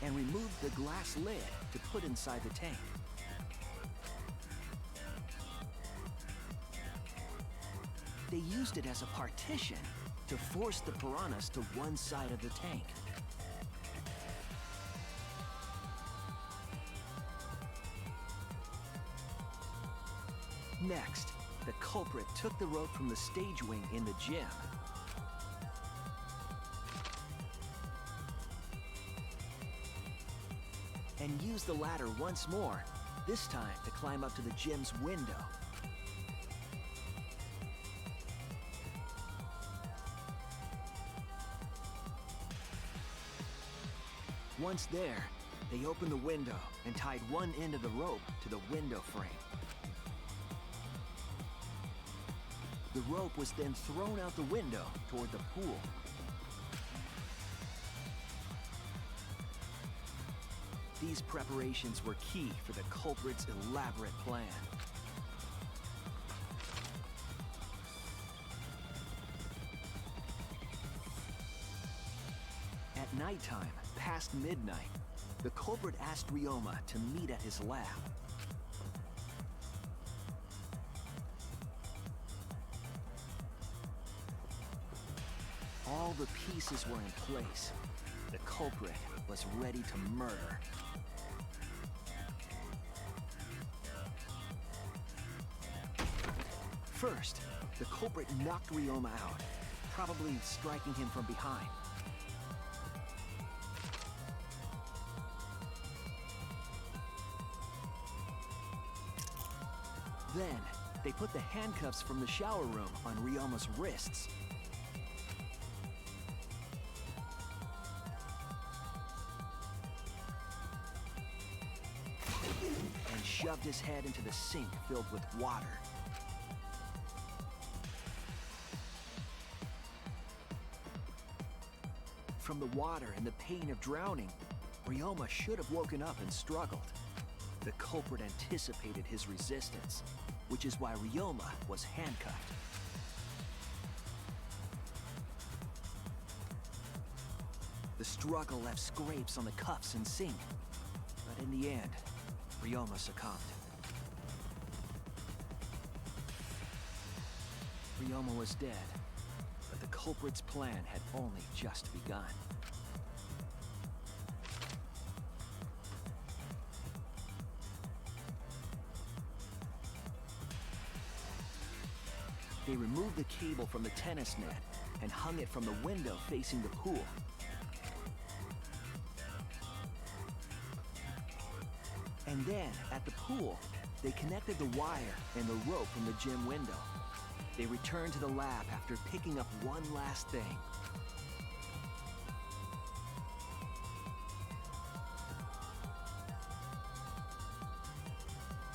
and removed the glass lid to put inside the tank. They used it as a partition to force the piranhas to one side of the tank. Next, the culprit took the rope from the stage wing in the gym and used the ladder once more, this time to climb up to the gym's window. Once there, they opened the window and tied one end of the rope to the window frame. The rope was then thrown out the window toward the pool. These preparations were key for the culprit's elaborate plan. At nighttime, past midnight, the culprit asked Ryoma to meet at his lab. All the pieces were in place. The culprit was ready to murder. First, the culprit knocked Ryoma out, probably striking him from behind. Then, they put the handcuffs from the shower room on Ryoma's wrists. And shoved his head into the sink filled with water. From the water and the pain of drowning, Ryoma should have woken up and struggled. The culprit anticipated his resistance, which is why Ryoma was handcuffed. The struggle left scrapes on the cuffs and sink, but in the end, Ryoma succumbed. Ryoma was dead, but the culprit's plan had only just begun. They removed the cable from the tennis net and hung it from the window facing the pool. And then, at the pool, they connected the wire and the rope from the gym window. They returned to the lab after picking up one last thing.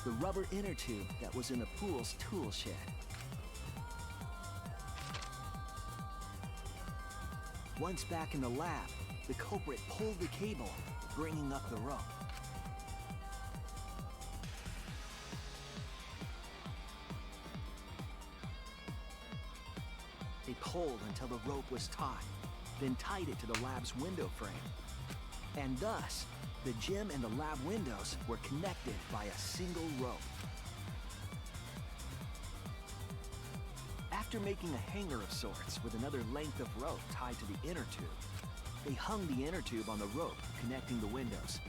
The rubber inner tube that was in the pool's tool shed. Once back in the lab, the culprit pulled the cable, bringing up the rope. They pulled until the rope was taut, then tied it to the lab's window frame. And thus, the gym and the lab windows were connected by a single rope. After making a hanger of sorts with another length of rope tied to the inner tube, they hung the inner tube on the rope connecting the windows.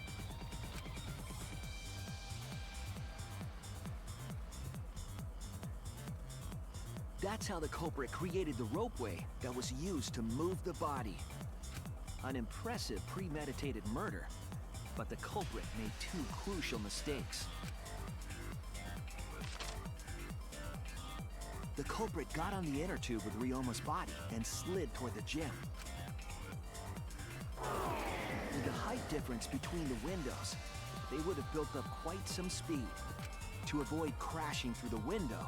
That's how the culprit created the ropeway that was used to move the body. An impressive premeditated murder, but the culprit made two crucial mistakes. The culprit got on the inner tube with Ryoma's body and slid toward the gym. With the height difference between the windows, they would have built up quite some speed. To avoid crashing through the window,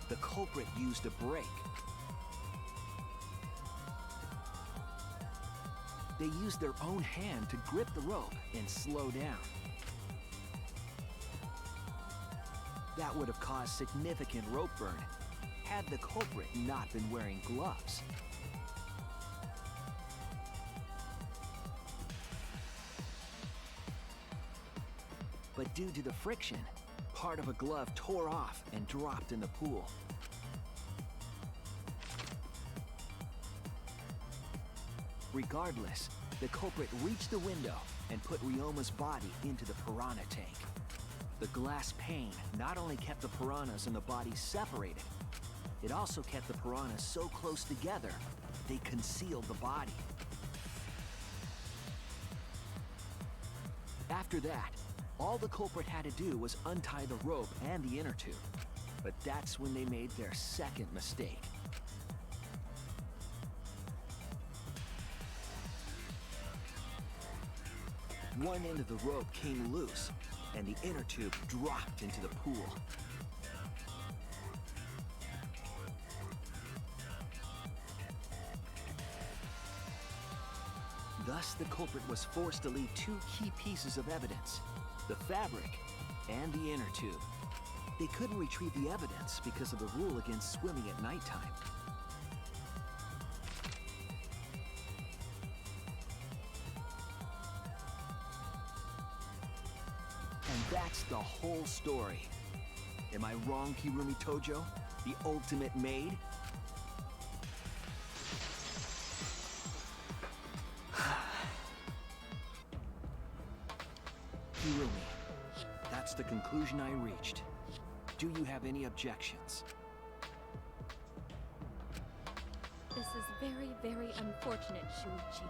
the culprit used a brake. They used their own hand to grip the rope and slow down. That would have caused significant rope burn had the culprit not been wearing gloves. But due to the friction, part of a glove tore off and dropped in the pool. Regardless, the culprit reached the window and put Ryoma's body into the piranha tank. The glass pane not only kept the piranhas and the body separated, it also kept the piranhas so close together, they concealed the body. After that, all the culprit had to do was untie the rope and the inner tube. But that's when they made their second mistake. One end of the rope came loose, and the inner tube dropped into the pool. Thus, the culprit was forced to leave two key pieces of evidence: the fabric and the inner tube. They couldn't retrieve the evidence because of the rule against swimming at nighttime. And that's the whole story. Am I wrong, Kirumi Tojo? The ultimate maid? Kirumi, that's the conclusion I reached. Do you have any objections? This is very, very unfortunate, Shuichi.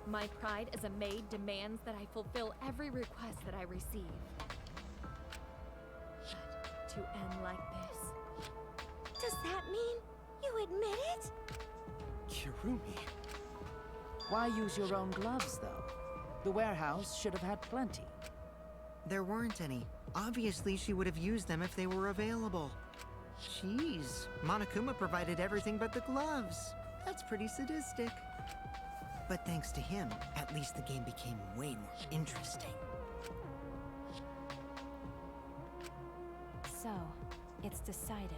My pride as a maid demands that I fulfill every request that I receive. But to end like this... Does that mean you admit it? Kirumi. Why use your own gloves, though? The warehouse should have had plenty. There weren't any. Obviously, she would have used them if they were available. Jeez, Monokuma provided everything but the gloves. That's pretty sadistic. But thanks to him, at least the game became way more interesting. So, it's decided.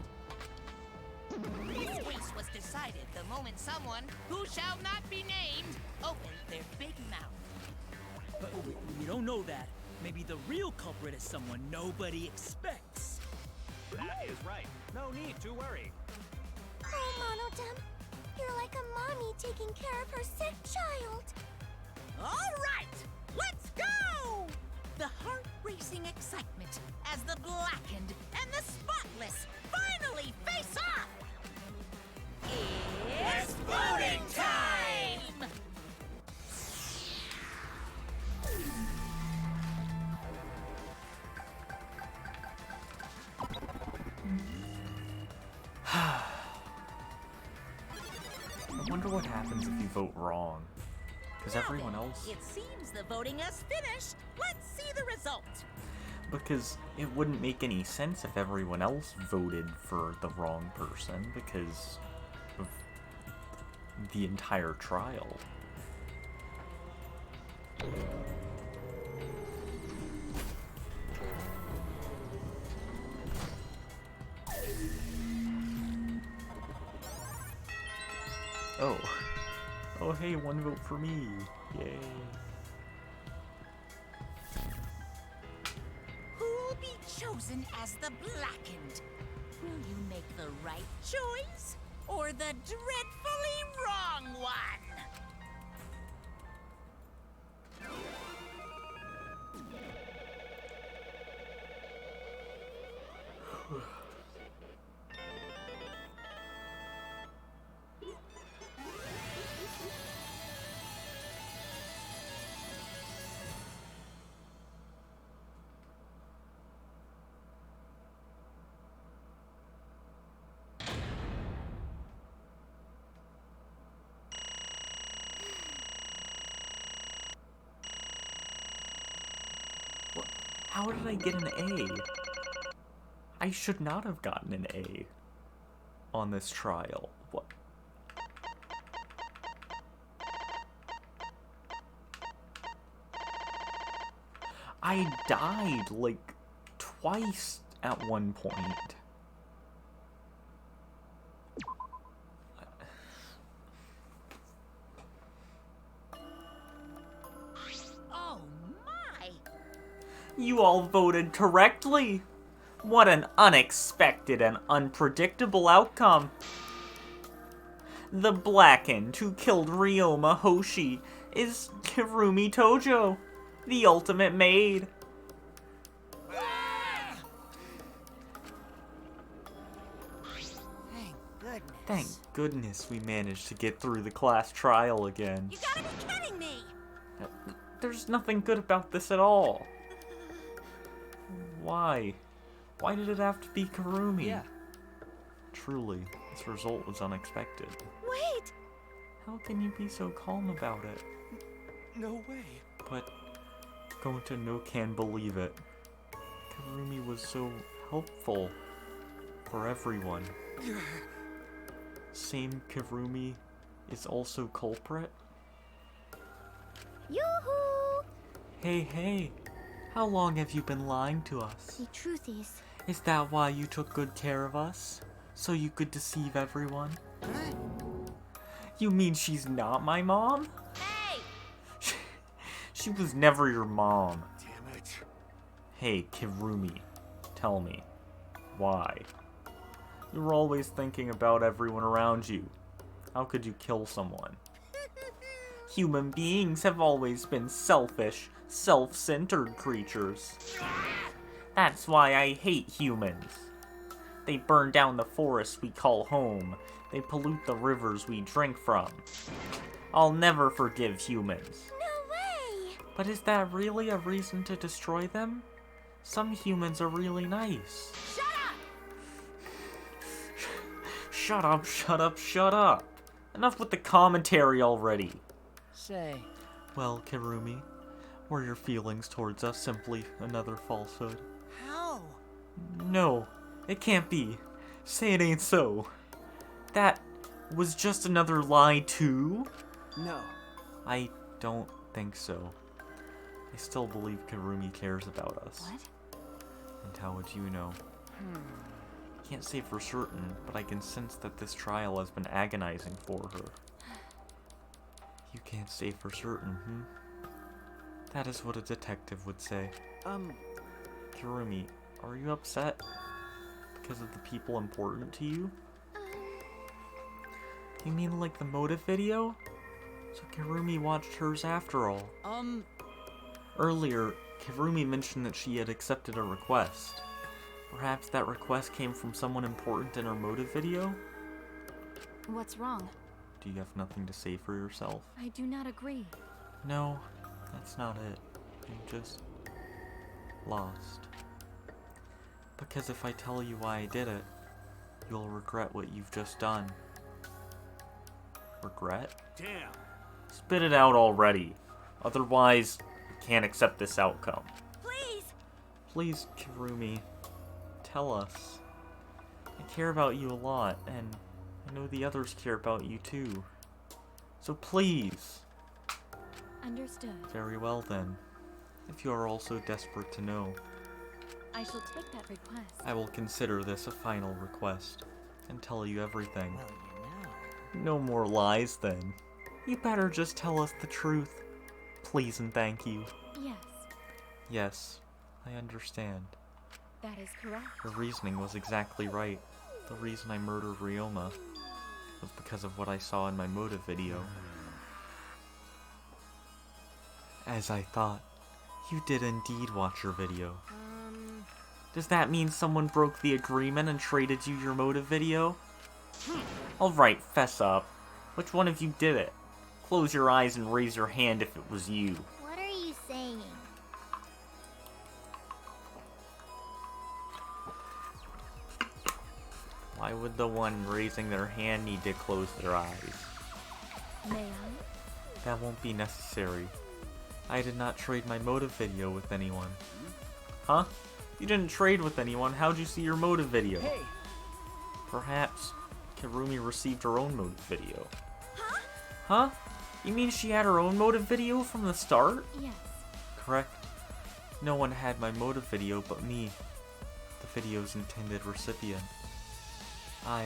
This case was decided the moment someone, who shall not be named, opened their big mouth. But we don't know that. Maybe the real culprit is someone nobody expects. That is right. No need to worry. Oh, Monodem, you're like a mommy taking care of her sick child. All right, let's go! The heart-racing excitement as the blackened and the spotless finally face off! It's voting time! I wonder what happens if you vote wrong. Because everyone else... It seems the voting has finished. Let's see the result. Because it wouldn't make any sense if everyone else voted for the wrong person because of the entire trial. Oh. Oh hey, one vote for me. Yay. Who'll be chosen as the blackened? Will you make the right choice or the dreadfully wrong one? How did I get an A? I should not have gotten an A on this trial. What? I died like twice at one point. Oh my! You all voted correctly! What an unexpected and unpredictable outcome! The blackened who killed Ryoma Hoshi is Kirumi Tojo, the ultimate maid. Thank goodness. Thank goodness we managed to get through the class trial again. You gotta be kidding me! There's nothing good about this at all. Why? Why did it have to be Kirumi? Yeah. Truly, this result was unexpected. Wait! How can you be so calm about it? No way. But Gonta no can believe it. Kirumi was so helpful for everyone. Same Kirumi is also culprit? Yoo-hoo! Hey, how long have you been lying to us? The truth Is that why you took good care of us? So you could deceive everyone? You mean she's not my mom? Hey! She was never your mom. Damn it. Hey, Kirumi, tell me, why? You were always thinking about everyone around you. How could you kill someone? Human beings have always been selfish, self-centered creatures. That's why I hate humans. They burn down the forests we call home. They pollute the rivers we drink from. I'll never forgive humans. No way! But is that really a reason to destroy them? Some humans are really nice. Shut up, shut up, shut up! Enough with the commentary already. Say, Well, Kirumi, were your feelings towards us simply another falsehood? How No, it can't be. Say it ain't so. That was just another lie too? No. I don't think so. I still believe Kirumi cares about us. What? And how would you know? Can't say for certain, but I can sense that this trial has been agonizing for her. You can't say for certain, That is what a detective would say. Kirumi, are you upset? Because of the people important to you? You mean like the motive video? So Kirumi watched hers after all. Earlier, Kirumi mentioned that she had accepted a request. Perhaps that request came from someone important in her motive video? What's wrong? Do you have nothing to say for yourself? I do not agree. No, that's not it. I'm just lost. Because if I tell you why I did it, you'll regret what you've just done. Regret? Damn. Spit it out already. Otherwise, I can't accept this outcome. Please! Please, Kirumi, tell us. I care about you a lot, and I know the others care about you too. So please. Understood. Very well then. If you are also desperate to know, I shall take that request. I will consider this a final request and tell you everything. Well, No more lies then. You better just tell us the truth. Please and thank you. Yes, Yes, I understand. that is correct. Your reasoning was exactly right. The reason I murdered Ryoma was because of what I saw in my motive video. As I thought, you did indeed watch your video. Does that mean someone broke the agreement and traded you your motive video? Alright, fess up. Which one of you did it? Close your eyes and raise your hand if it was you. What are you saying? Why would the one raising their hand need to close their eyes? May I? That won't be necessary. I did not trade my motive video with anyone. Huh? You didn't trade with anyone. How'd you see your motive video? Hey! Perhaps Kirumi received her own motive video. Huh? You mean she had her own motive video from the start? Yes. Correct. No one had my motive video but me, the video's intended recipient. I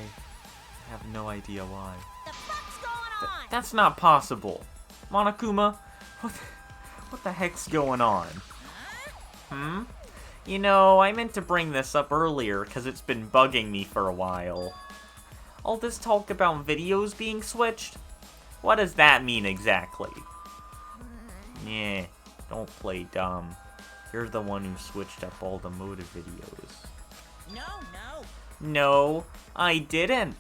have no idea why. The fuck's going on? That's not possible. Monokuma, what the heck's going on? You know, I meant to bring this up earlier because it's been bugging me for a while. All this talk about videos being switched? What does that mean exactly? Yeah, don't play dumb. You're the one who switched up all the motive videos. No. No, I didn't.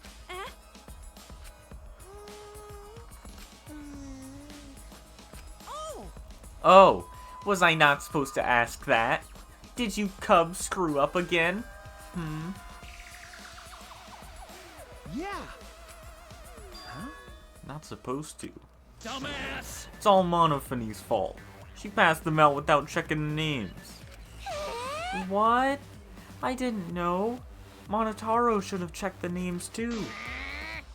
Oh, was I not supposed to ask that? Did you cub screw up again? Yeah! Not supposed to. Dumbass! It's all Monophanie's fault. She passed them out without checking the names. What? I didn't know. Monotaro should have checked the names too.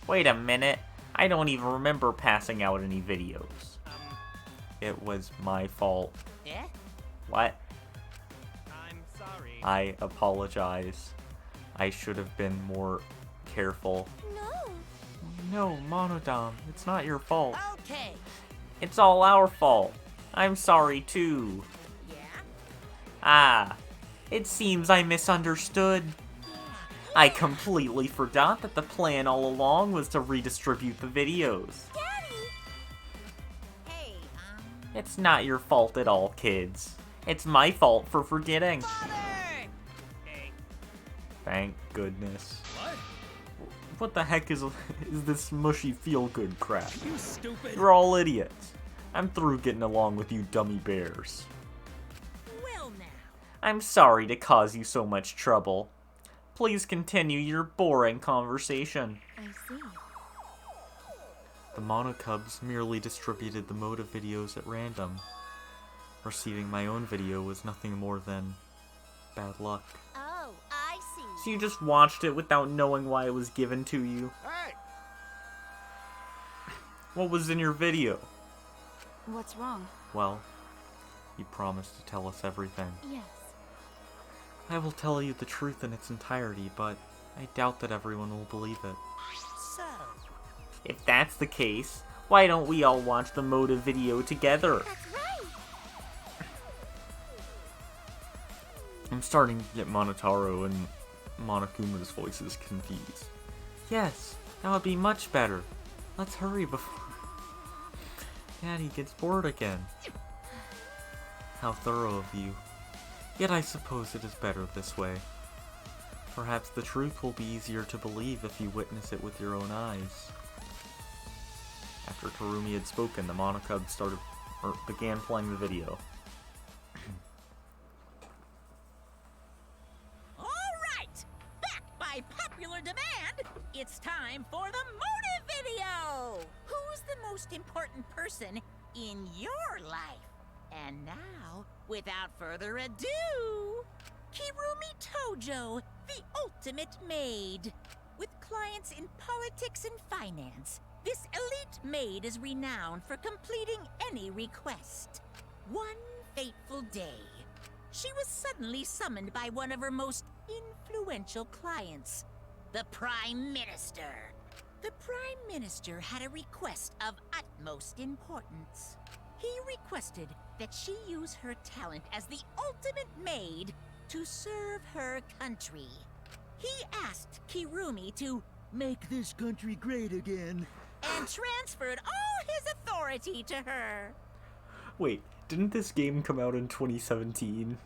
Wait a minute. I don't even remember passing out any videos. It was my fault. Yeah? What? I'm sorry. I apologize. I should have been more careful. No, Monodam, it's not your fault. Okay. It's all our fault. I'm sorry too. Yeah? Ah, it seems I misunderstood. I completely forgot that the plan all along was to redistribute the videos. Hey, It's not your fault at all, kids. It's my fault for forgetting. Father! Thank goodness. What? What the heck is this mushy feel-good crap? You stupid! You're all idiots. I'm through getting along with you dummy bears. Well now. I'm sorry to cause you so much trouble. Please continue your boring conversation. I see. The Monocubs merely distributed the motive videos at random. Receiving my own video was nothing more than bad luck. Oh, So you just watched it without knowing why it was given to you? Hey! What was in your video? What's wrong? Well, you promised to tell us everything. Yes. I will tell you the truth in its entirety, but I doubt that everyone will believe it. So, If that's the case, why don't we all watch the motive video together? That's right. I'm starting to get Monotaro and Monokuma's voices confused. Yes, that would be much better. Let's hurry before Daddy gets bored again. How thorough of you. Yet I suppose it is better this way. Perhaps the truth will be easier to believe if you witness it with your own eyes. After Karumi had spoken, the Monokub began playing the video. alright! Back by popular demand, it's time for the motive video! Who's the most important person in your life? And now, without further ado, Kirumi Tojo, the ultimate maid. With clients in politics and finance, this elite maid is renowned for completing any request. One fateful day, she was suddenly summoned by one of her most influential clients, the Prime Minister. The Prime Minister had a request of utmost importance. He requested that she use her talent as the ultimate maid to serve her country. He asked Kirumi to make this country great again and transferred all his authority to her. Wait, didn't this game come out in 2017?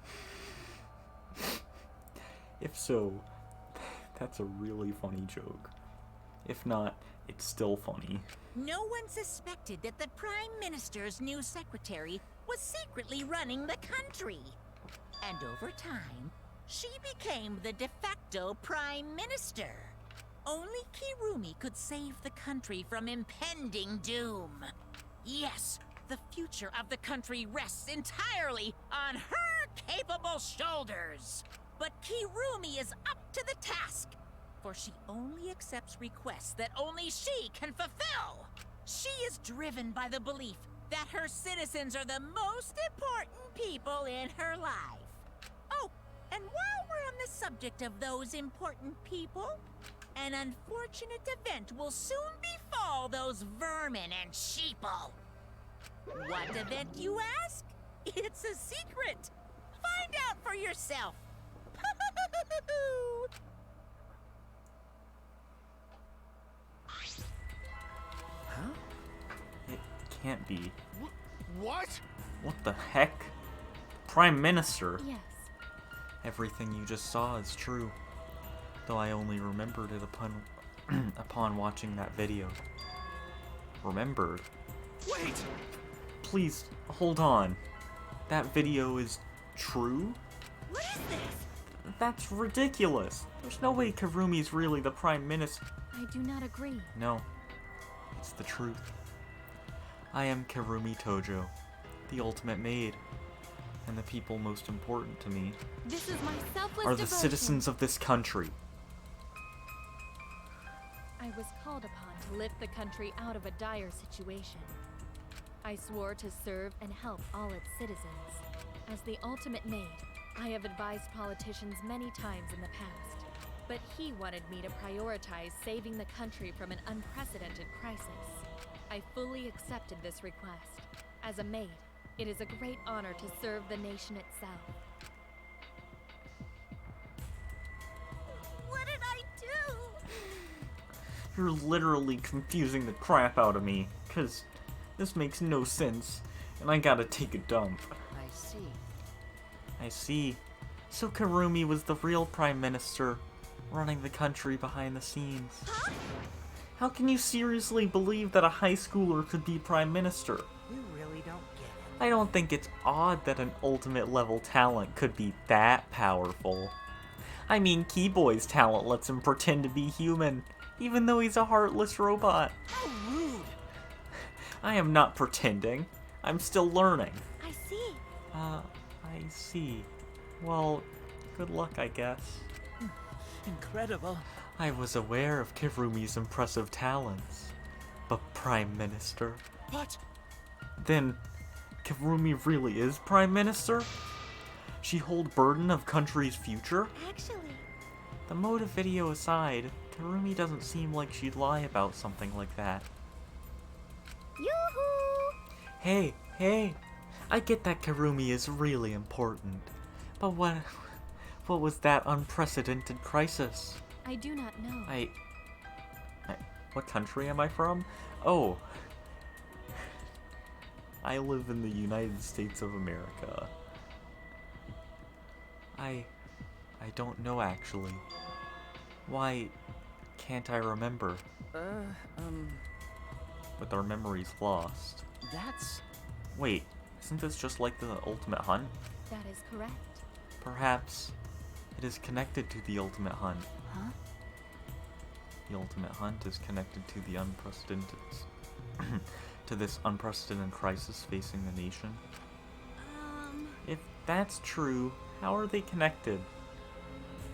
If so, that's a really funny joke. If not, it's still funny. No one suspected that the Prime Minister's new secretary was secretly running the country. And over time, she became the de facto Prime Minister. Only Kirumi could save the country from impending doom. Yes, the future of the country rests entirely on her capable shoulders. But Kirumi is up to the task, for she only accepts requests that only she can fulfill. She is driven by the belief that her citizens are the most important people in her life. Oh, and while we're on the subject of those important people, an unfortunate event will soon befall those vermin and sheeple. What event, you ask? It's a secret. Find out for yourself. Huh? It can't be. What? What the heck? Prime Minister? Yes. Everything you just saw is true. Though I only remembered it upon watching that video. Remembered? Wait! Please, hold on. That video is true? What is this? That's ridiculous. There's no way Karumi's really the Prime Minister. I do not agree. No, it's the truth. I am Kirumi Tojo, the ultimate maid, and the people most important to me This is my selfless are the devotion. citizens of this country. I was called upon to lift the country out of a dire situation. I swore to serve and help all its citizens. As the ultimate maid, I have advised politicians many times in the past, but he wanted me to prioritize saving the country from an unprecedented crisis. I fully accepted this request. As a maid, it is a great honor to serve the nation itself. What did I do? You're literally confusing the crap out of me, cause this makes no sense, and I gotta take a dump. I see. I see. So Karumi was the real Prime Minister, running the country behind the scenes. Huh? How can you seriously believe that a high schooler could be Prime Minister? You really don't get it. I don't think it's odd that an ultimate level talent could be that powerful. I mean, Keyboy's talent lets him pretend to be human, even though he's a heartless robot. How rude! I am not pretending. I'm still learning. I see. I see. Well, good luck, I guess. Incredible. I was aware of Kirumi's impressive talents. But Prime Minister? What? Then, Kirumi really is Prime Minister? She hold burden of country's future? Actually, The motive video aside, Kirumi doesn't seem like she'd lie about something like that. yoo-hoo! Hey, I get that Kirumi is really important, but what was that unprecedented crisis? I do not know. What country am I from? Oh, I live in the United States of America. I don't know actually. Why can't I remember? With our memories lost. That's... Wait, isn't this just like the Ultimate Hunt? That is correct. Perhaps it is connected to the Ultimate Hunt. Huh? The Ultimate Hunt is connected to the unprecedented... to this unprecedented crisis facing the nation. If that's true, how are they connected?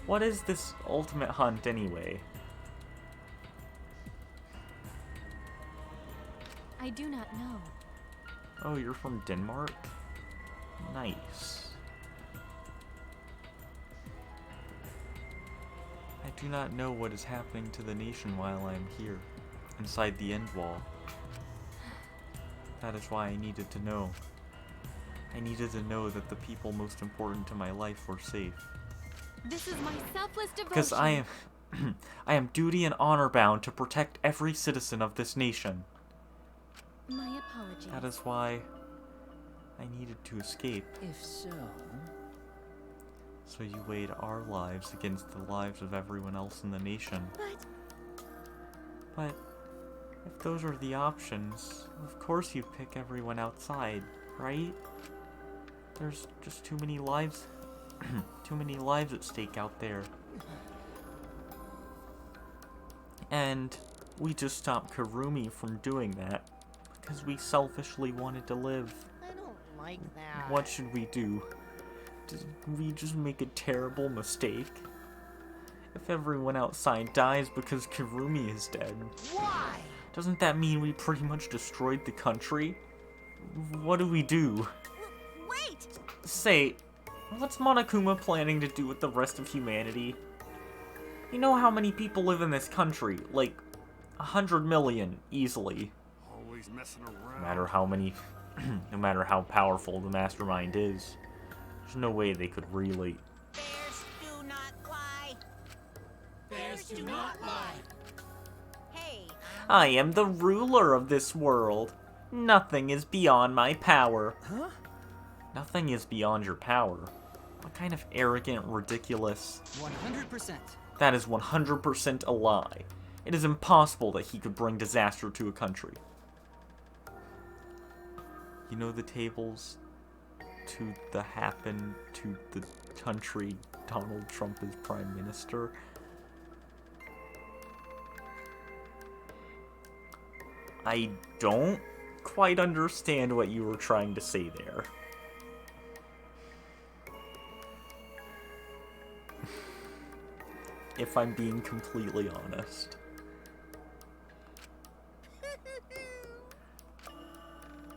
What is this Ultimate Hunt anyway? I do not know. Oh, you're from Denmark? Nice. I do not know what is happening to the nation while I am here, inside the end wall. That is why I needed to know. I needed to know that the people most important to my life were safe. This is my selfless devotion. Because I am duty and honor bound to protect every citizen of this nation. My apologies. That is why I needed to escape. If so... So you weighed our lives against the lives of everyone else in the nation. But if those are the options, of course you pick everyone outside, right? There's just too many lives, too many lives at stake out there. And we just stopped Kirumi from doing that because we selfishly wanted to live. I don't like that. What should we do? Did we just make a terrible mistake? If everyone outside dies because Kirumi is dead, Why? doesn't that mean we pretty much destroyed the country? What do we do? Wait! Say, what's Monokuma planning to do with the rest of humanity? You know how many people live in this country? Like, 100 million, easily. Always messing around. No matter how many, no matter how powerful the mastermind is, there's no way they could really... Bears do not lie. Bears do not lie. Hey, I am the ruler of this world. Nothing is beyond my power. Huh? Nothing is beyond your power. What kind of arrogant, ridiculous... 100%. That is 100% a lie. It is impossible that he could bring disaster to a country. You know the tables to the happen to the country Donald Trump is Prime Minister? I don't quite understand what you were trying to say there. If I'm being completely honest.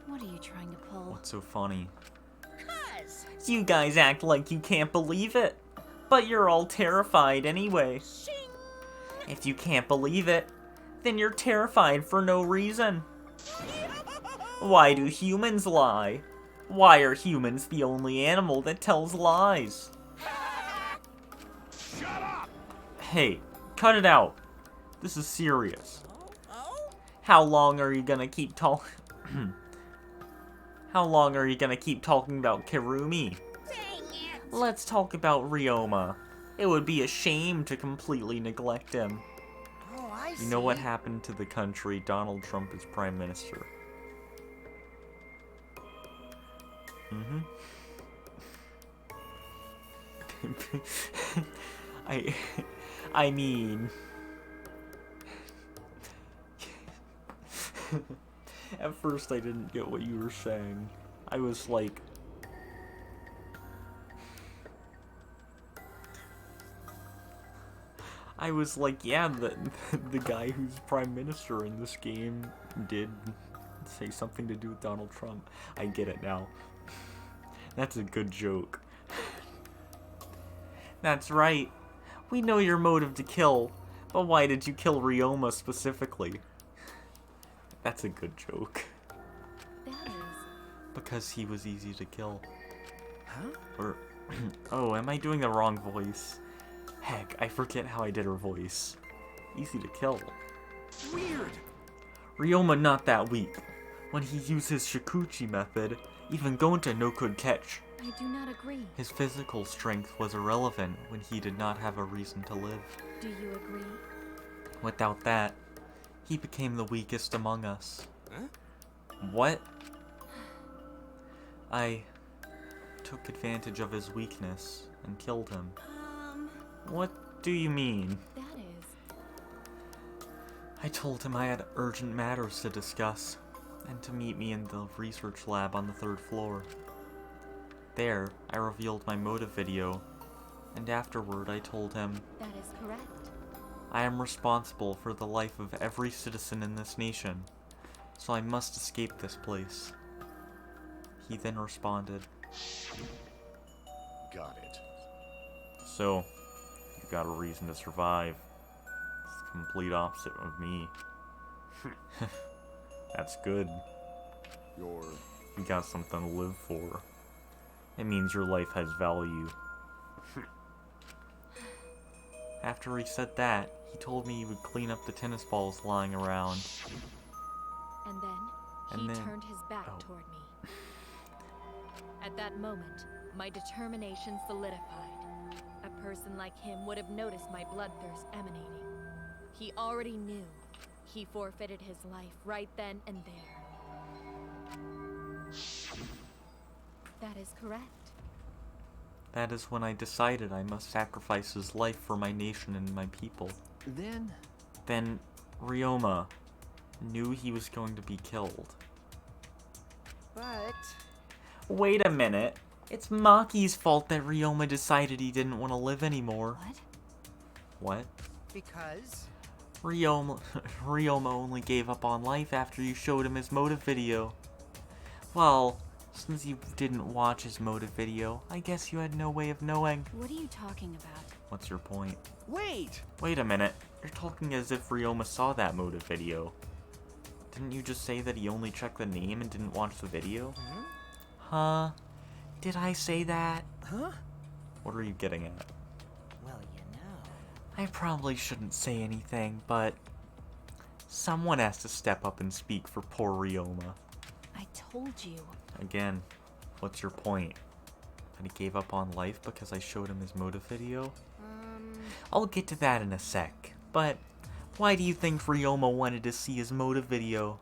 What are you trying to pull? What's so funny? cuz. You guys act like you can't believe it, but you're all terrified anyway. Shing! If you can't believe it, then you're terrified for no reason. Why do humans lie? Why are humans the only animal that tells lies? Shut up! Hey, cut it out. This is serious. Oh? How long are you gonna keep talking? How long are you gonna keep talking about Kirumi? Dang it! Let's talk about Ryoma. It would be a shame to completely neglect him. Oh, I see. You know what happened to the country Donald Trump is Prime Minister? Mm-hmm. I mean... At first I didn't get what you were saying. I was like... I was like, yeah, the guy who's prime minister in this game did say something to do with Donald Trump. I get it now. That's a good joke. That's right. We know your motive to kill, but why did you kill Ryoma specifically? That's a good joke. That is... Because he was easy to kill. Huh? Or... oh, am I doing the wrong voice? Heck, I forget how I did her voice. Easy to kill. Weird! Ryoma not that weak. When he used his Shikuchi method, even Gonta no could catch. I do not agree. His physical strength was irrelevant when he did not have a reason to live. Do you agree? Without that, he became the weakest among us. Huh? What? I took advantage of his weakness and killed him. What do you mean? That is... I told him I had urgent matters to discuss, and to meet me in the research lab on the 3rd floor. There, I revealed my motive video, and afterward I told him, That is correct. I am responsible for the life of every citizen in this nation, so I must escape this place. He then responded, Got it. So, you got a reason to survive. It's the complete opposite of me. That's good. You're... You got something to live for. It means your life has value. After he said that, he told me he would clean up the tennis balls lying around. And then he turned his back toward me. At that moment, my determination solidified. A person like him would have noticed my bloodthirst emanating. He already knew. He forfeited his life right then and there. That is correct. That is when I decided I must sacrifice his life for my nation and my people. Then Ryoma knew he was going to be killed. But... Wait a minute. It's Maki's fault that Ryoma decided he didn't want to live anymore. What? Because... Ryoma only gave up on life after you showed him his motive video. Well, since you didn't watch his motive video, I guess you had no way of knowing. What are you talking about? What's your point? Wait! Wait a minute. You're talking as if Ryoma saw that motive video. Didn't you just say that he only checked the name and didn't watch the video? Huh? Did I say that? Huh? What are you getting at? Well, you know... I probably shouldn't say anything, but... someone has to step up and speak for poor Ryoma. I told you. Again, what's your point? That he gave up on life because I showed him his motive video? I'll get to that in a sec, but why do you think Ryoma wanted to see his motive video?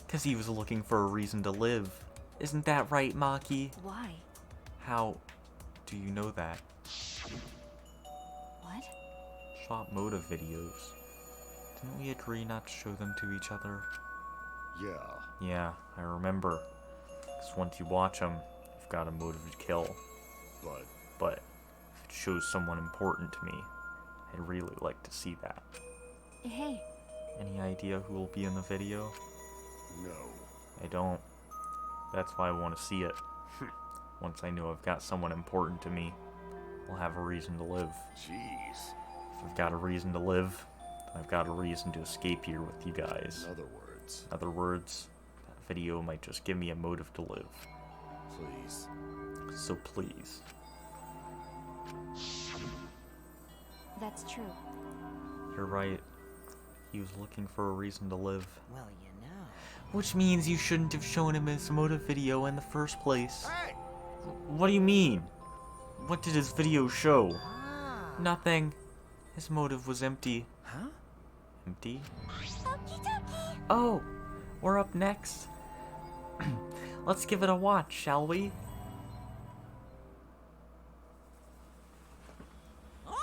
Because he was looking for a reason to live. Isn't that right, Maki? Why? How do you know that? What? Shot motive videos. Didn't we agree not to show them to each other? Yeah. Yeah, I remember. Because once you watch them, you've got a motive to kill. But if it shows someone important to me, I'd really like to see that. Hey. Any idea who will be in the video? No. I don't. That's why I want to see it. Once I know I've got someone important to me, I'll have a reason to live. Jeez. If I've got a reason to live, then I've got a reason to escape here with you guys. In other words, that video might just give me a motive to live. Please. So please. That's true. You're right. He was looking for a reason to live. Well, you know... Which means you shouldn't have shown him his motive video in the first place. Hey! What do you mean? What did his video show? Nothing. His motive was empty. Huh? Empty? Oh, we're up next. Let's give it a watch, shall we? All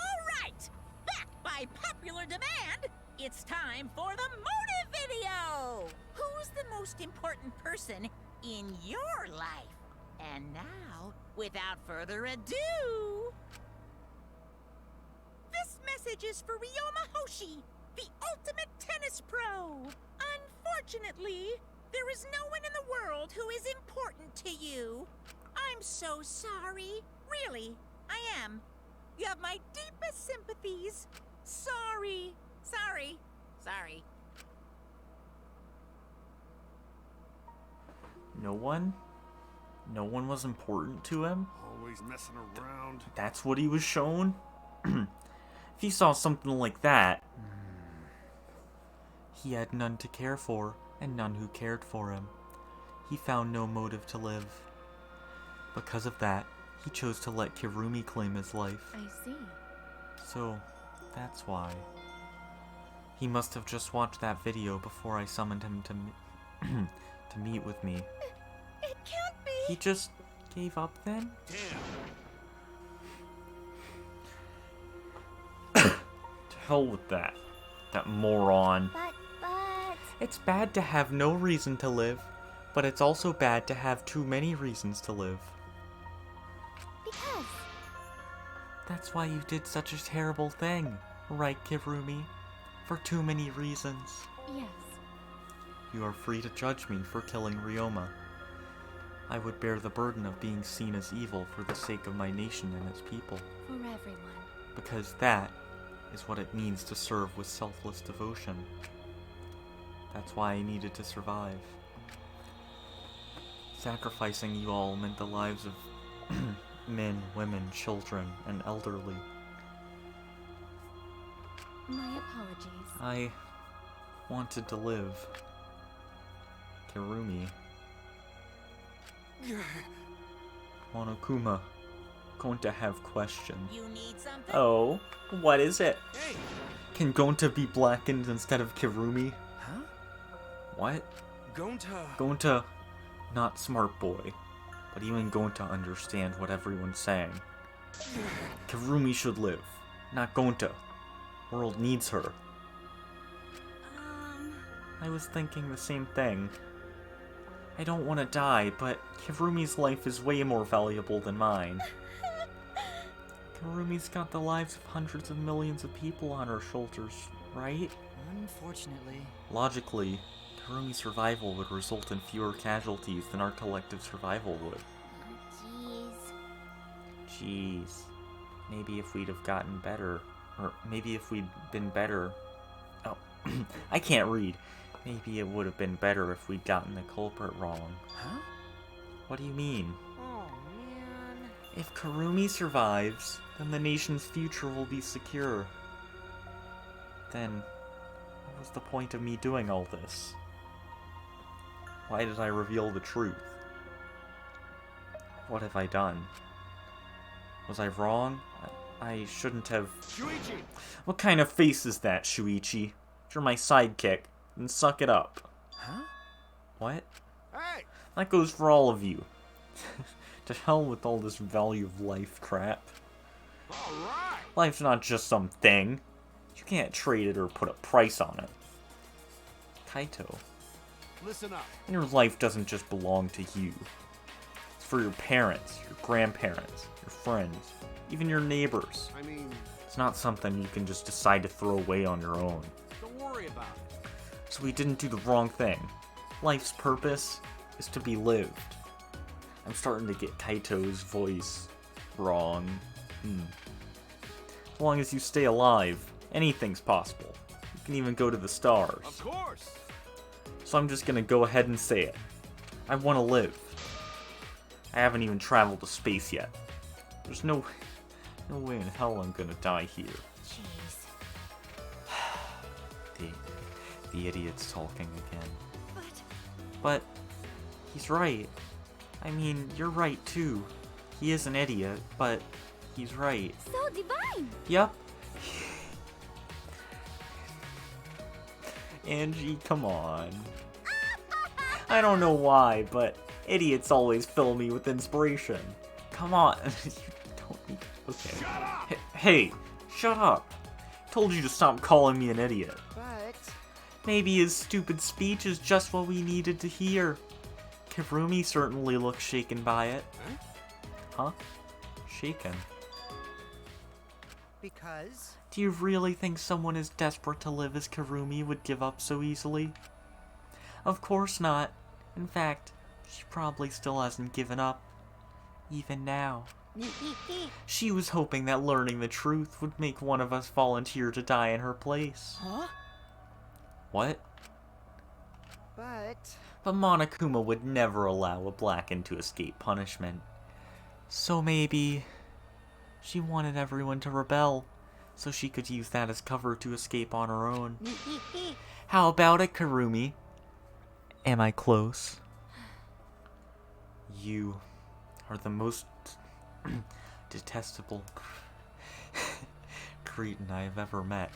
right! Back by popular demand, it's time for the motive video! Who's the most important person in your life? And now, without further ado... This message is for Ryoma Hoshi, the ultimate tennis pro. Unfortunately, there is no one in the world who is important to you. I'm so sorry. Really, I am. You have my deepest sympathies. Sorry. Sorry. Sorry. No one? No one was important to him? Always messing around. That's what he was shown? If he saw something like that, he had none to care for, and none who cared for him. He found no motive to live. Because of that, he chose to let Kirumi claim his life. I see. So, that's why. He must have just watched that video before I summoned him to to meet with me. It can't be! He just gave up then? Damn. To hell with that. That moron. But... It's bad to have no reason to live, but it's also bad to have too many reasons to live. Because... That's why you did such a terrible thing, right, Kirumi? For too many reasons. Yes. You are free to judge me for killing Ryoma. I would bear the burden of being seen as evil for the sake of my nation and its people. For everyone. Because that is what it means to serve with selfless devotion. That's why I needed to survive. Sacrificing you all meant the lives of men, women, children, and elderly. My apologies. I wanted to live. Kirumi. Monokuma. Gonta have questions. You need something? Oh, what is it? Hey! Can Gonta be blackened instead of Kirumi? Huh? What? Gonta. Gonta, not smart boy, but even Gonta understand what everyone's saying. Kirumi should live, not Gonta. World needs her. I was thinking the same thing. I don't want to die, but Kirumi's life is way more valuable than mine. Kirumi's got the lives of hundreds of millions of people on her shoulders, right? Unfortunately. Logically, Kirumi's survival would result in fewer casualties than our collective survival would. Jeez. Maybe if we'd have gotten better, or maybe if we'd been better... Oh, I can't read. Maybe it would have been better if we'd gotten the culprit wrong. Huh? What do you mean? Oh, man. If Kirumi survives, then the nation's future will be secure. Then, what was the point of me doing all this? Why did I reveal the truth? What have I done? Was I wrong? I shouldn't have... Shuichi! What kind of face is that, Shuichi? You're my sidekick. Then suck it up. Huh? What? Hey! That goes for all of you. To hell with all this value of life crap. Alright! Life's not just some thing. You can't trade it or put a price on it. Kaito. Listen up. And your life doesn't just belong to you. It's for your parents, your grandparents, your friends, even your neighbors. I mean... It's not something you can just decide to throw away on your own. Don't worry about it. So we didn't do the wrong thing. Life's purpose is to be lived. I'm starting to get Kaito's voice wrong. As long as you stay alive, anything's possible. You can even go to the stars. Of course! So I'm just gonna go ahead and say it. I want to live. I haven't even traveled to space yet. There's no way in hell I'm gonna die here. Jeez. The idiot's talking again. But he's right. I mean, you're right too. He is an idiot, but he's right. So divine! Yup. Angie, come on. I don't know why, but idiots always fill me with inspiration. Come on. You don't need to... Okay. Shut up! Hey, shut up. Told you to stop calling me an idiot. But... Maybe his stupid speech is just what we needed to hear. Kirumi certainly looks shaken by it. Huh? Shaken? Because? Do you really think someone as desperate to live as Karumi would give up so easily? Of course not. In fact, she probably still hasn't given up. Even now. She was hoping that learning the truth would make one of us volunteer to die in her place. Huh? What? But Monokuma would never allow a Blackened to escape punishment. So maybe she wanted everyone to rebel, so she could use that as cover to escape on her own. How about it, Karumi? Am I close? You are the most detestable cretin I have ever met.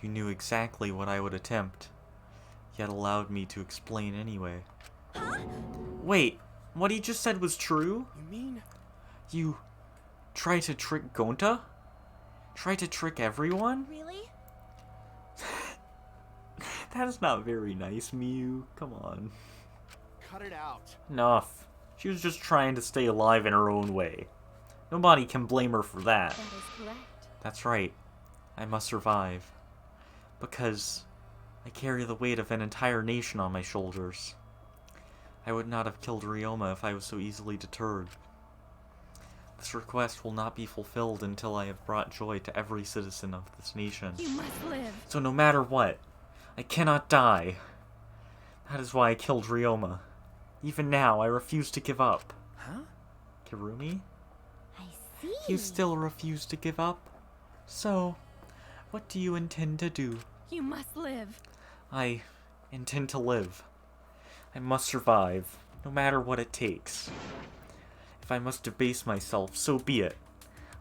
You knew exactly what I would attempt, yet allowed me to explain anyway. Wait, what he just said was true? You mean? You try to trick Gonta? Try to trick everyone? Really? That's not very nice, Miyu. Come on. Cut it out. Enough. She was just trying to stay alive in her own way. Nobody can blame her for that. That is correct. That's right. I must survive. Because I carry the weight of an entire nation on my shoulders. I would not have killed Ryoma if I was so easily deterred. This request will not be fulfilled until I have brought joy to every citizen of this nation. You must live. So no matter what, I cannot die. That is why I killed Ryoma. Even now, I refuse to give up. Huh? Kirumi? I see. You still refuse to give up? So, what do you intend to do? You must live. I intend to live. I must survive, no matter what it takes. If I must debase myself, so be it.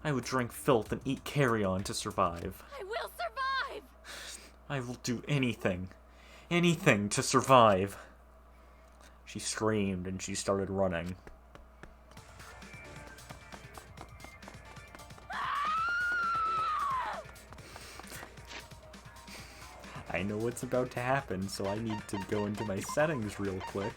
I would drink filth and eat carrion to survive. I will survive! I will do anything. Anything to survive. She screamed and she started running. I know what's about to happen, so I need to go into my settings real quick.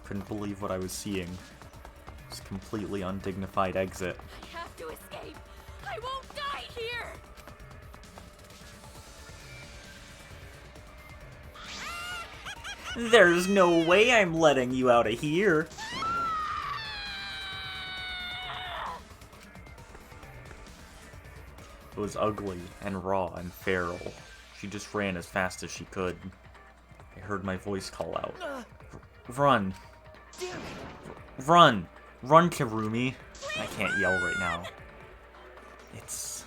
Couldn't believe what I was seeing. It was a completely undignified exit. I have to escape. I won't die here. There's no way I'm letting you out of here. It was ugly and raw and feral. She just ran as fast as she could. I heard my voice call out. Run! Run! Run, Kirumi! I can't yell right now. It's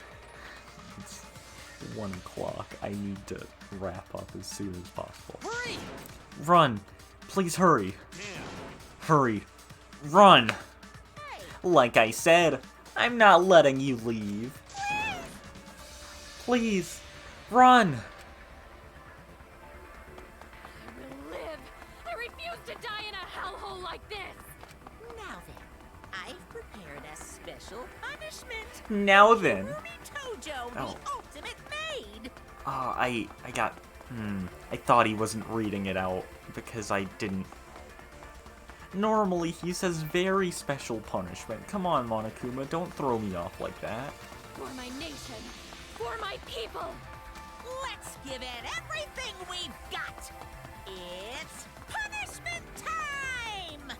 1 o'clock. I need to wrap up as soon as possible. Hurry! Run! Please hurry! Hurry! Run! Like I said, I'm not letting you leave. Please, run! I will live. I refuse to die in a hellhole like this. Now then, I've prepared a special punishment. Now then. Kirumi Tojo, Oh. the ultimate maid. I got... I thought he wasn't reading it out, because I didn't... Normally, he says very special punishment. Come on, Monokuma, don't throw me off like that. For my nation. For my people. Let's give it everything we've got. It's punishment time!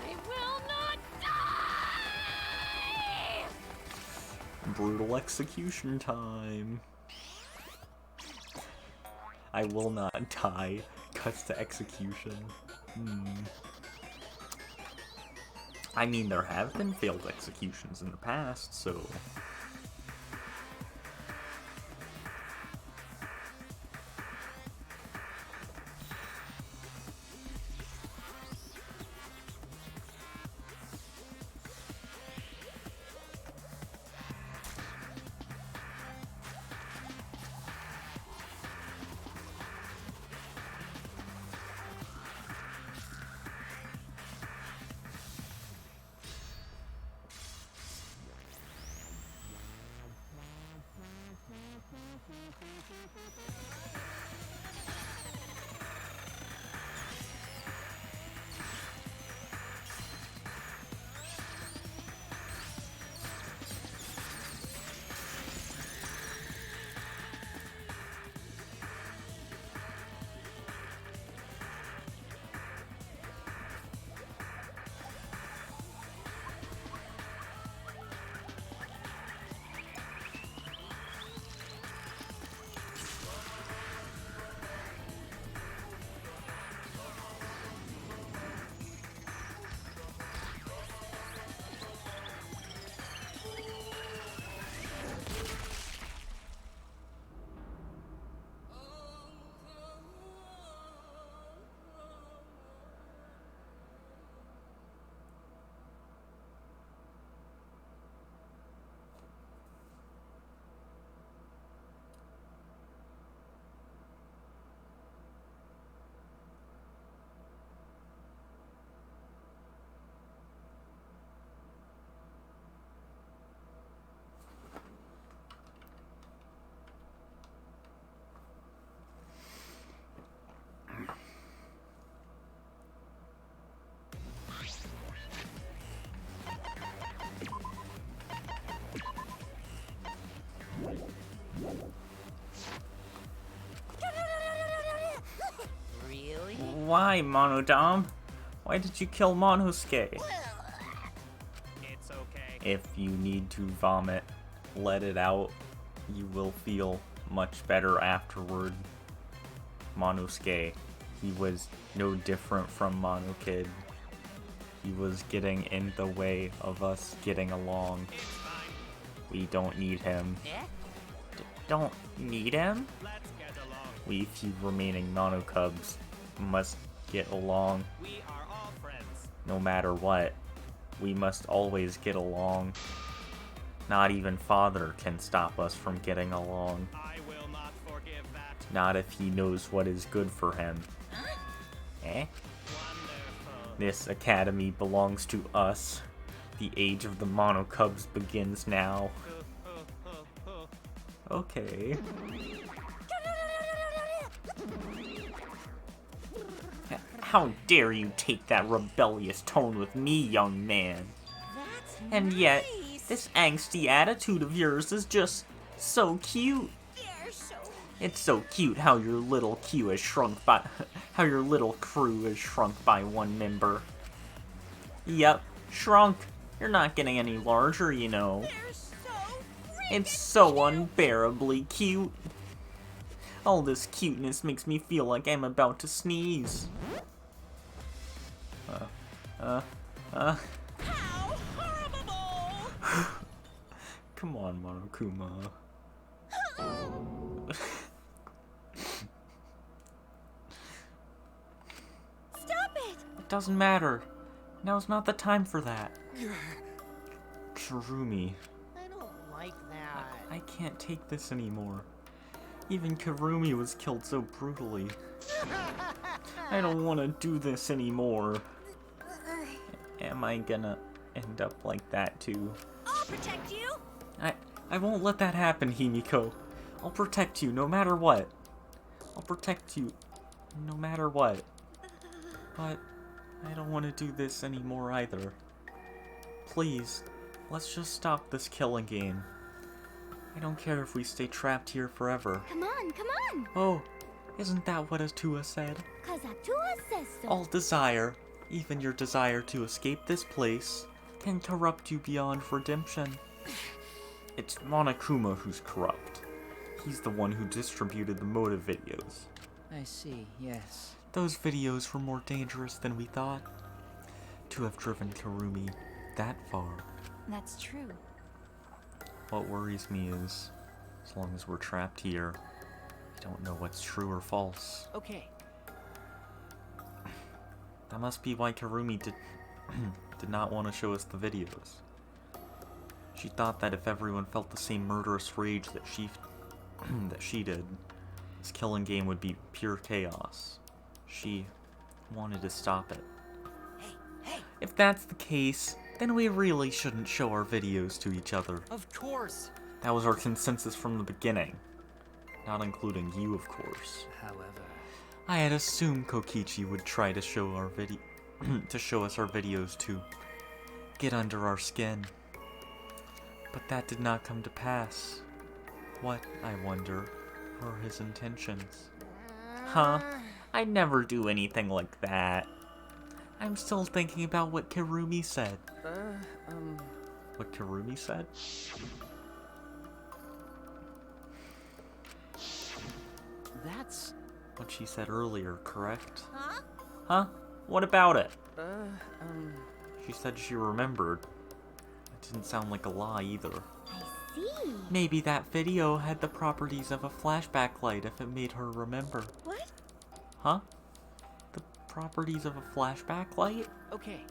I will not die! Brutal execution time. I will not die. Cuts to execution. I mean, there have been failed executions in the past, so... Why, Monodam? Why did you kill Monosuke? It's okay. If you need to vomit, let it out. You will feel much better afterward. Monosuke, he was no different from Monokid. He was getting in the way of us getting along. We don't need him. Don't need him? Let's get along. We few remaining Monocubs must get along. We are all friends. No matter what. We must always get along. Not even Father can stop us from getting along. I will not forgive that. Not if he knows what is good for him. Eh? Wonderful. This academy belongs to us. The age of the Monocubs begins now. Okay. How dare you take that rebellious tone with me, young man? That's And yet, nice. this angsty attitude of yours is just so cute. They're so It's so cute how your little crew is shrunk by one member. Yep, shrunk. You're not getting any larger, you know. they're so It's so unbearably cute. All this cuteness makes me feel like I'm about to sneeze. How horrible! Come on, Monokuma. Stop it! It doesn't matter. Now's not the time for that. Kirumi, I don't like that. I can't take this anymore. Even Kirumi was killed so brutally. I don't want to do this anymore. Am I gonna end up like that too? I'll protect you! I won't let that happen, Himiko. I'll protect you no matter what. I'll protect you no matter what. But I don't want to do this anymore either. Please, let's just stop this killing game. I don't care if we stay trapped here forever. Come on, come on! Oh, isn't that what Atua said? Cause Atua says so. All desire, even your desire to escape this place, can corrupt you beyond redemption. It's Monokuma who's corrupt. He's the one who distributed the motive videos. I see, yes. Those videos were more dangerous than we thought. To have driven Kirumi that far. That's true. What worries me is, as long as we're trapped here, I don't know what's true or false. Okay. That must be why Kirumi did not want to show us the videos. She thought that if everyone felt the same murderous rage that she did, this killing game would be pure chaos. She wanted to stop it. If that's the case, then we really shouldn't show our videos to each other. Of course. That was our consensus from the beginning. Not including you, of course. However, I had assumed Kokichi would try to show our to show us our videos to get under our skin. But that did not come to pass. What, I wonder, were his intentions? Huh? I'd never do anything like that. I'm still thinking about what Kirumi said. What Kirumi said? that's... What she said earlier, correct? Huh? Huh? What about it? She said she remembered. It didn't sound like a lie either. I see. Maybe that video had the properties of a flashback light if it made her remember. What? Huh? The properties of a flashback light? Okay.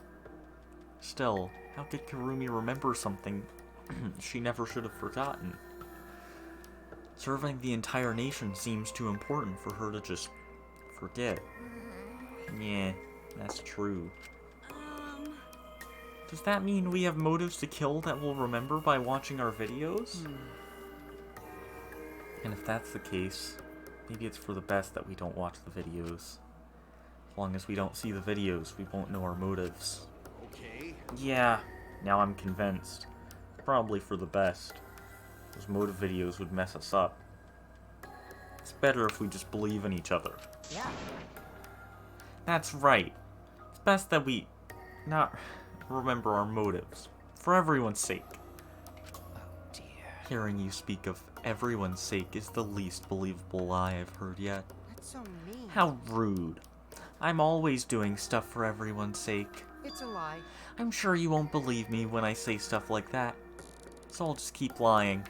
Still, how could Kirumi remember something she never should have forgotten? Serving the entire nation seems too important for her to just forget. Yeah, that's true. Does that mean we have motives to kill that we'll remember by watching our videos? And if that's the case, maybe it's for the best that we don't watch the videos. As long as we don't see the videos, we won't know our motives. Okay. Yeah, now I'm convinced. Probably for the best. Those motive videos would mess us up. It's better if we just believe in each other. Yeah. That's right. It's best that we not remember our motives, for everyone's sake. Oh dear. Hearing you speak of everyone's sake is the least believable lie I've heard yet. That's so mean. How rude. I'm always doing stuff for everyone's sake. It's a lie. I'm sure you won't believe me when I say stuff like that, so I'll just keep lying.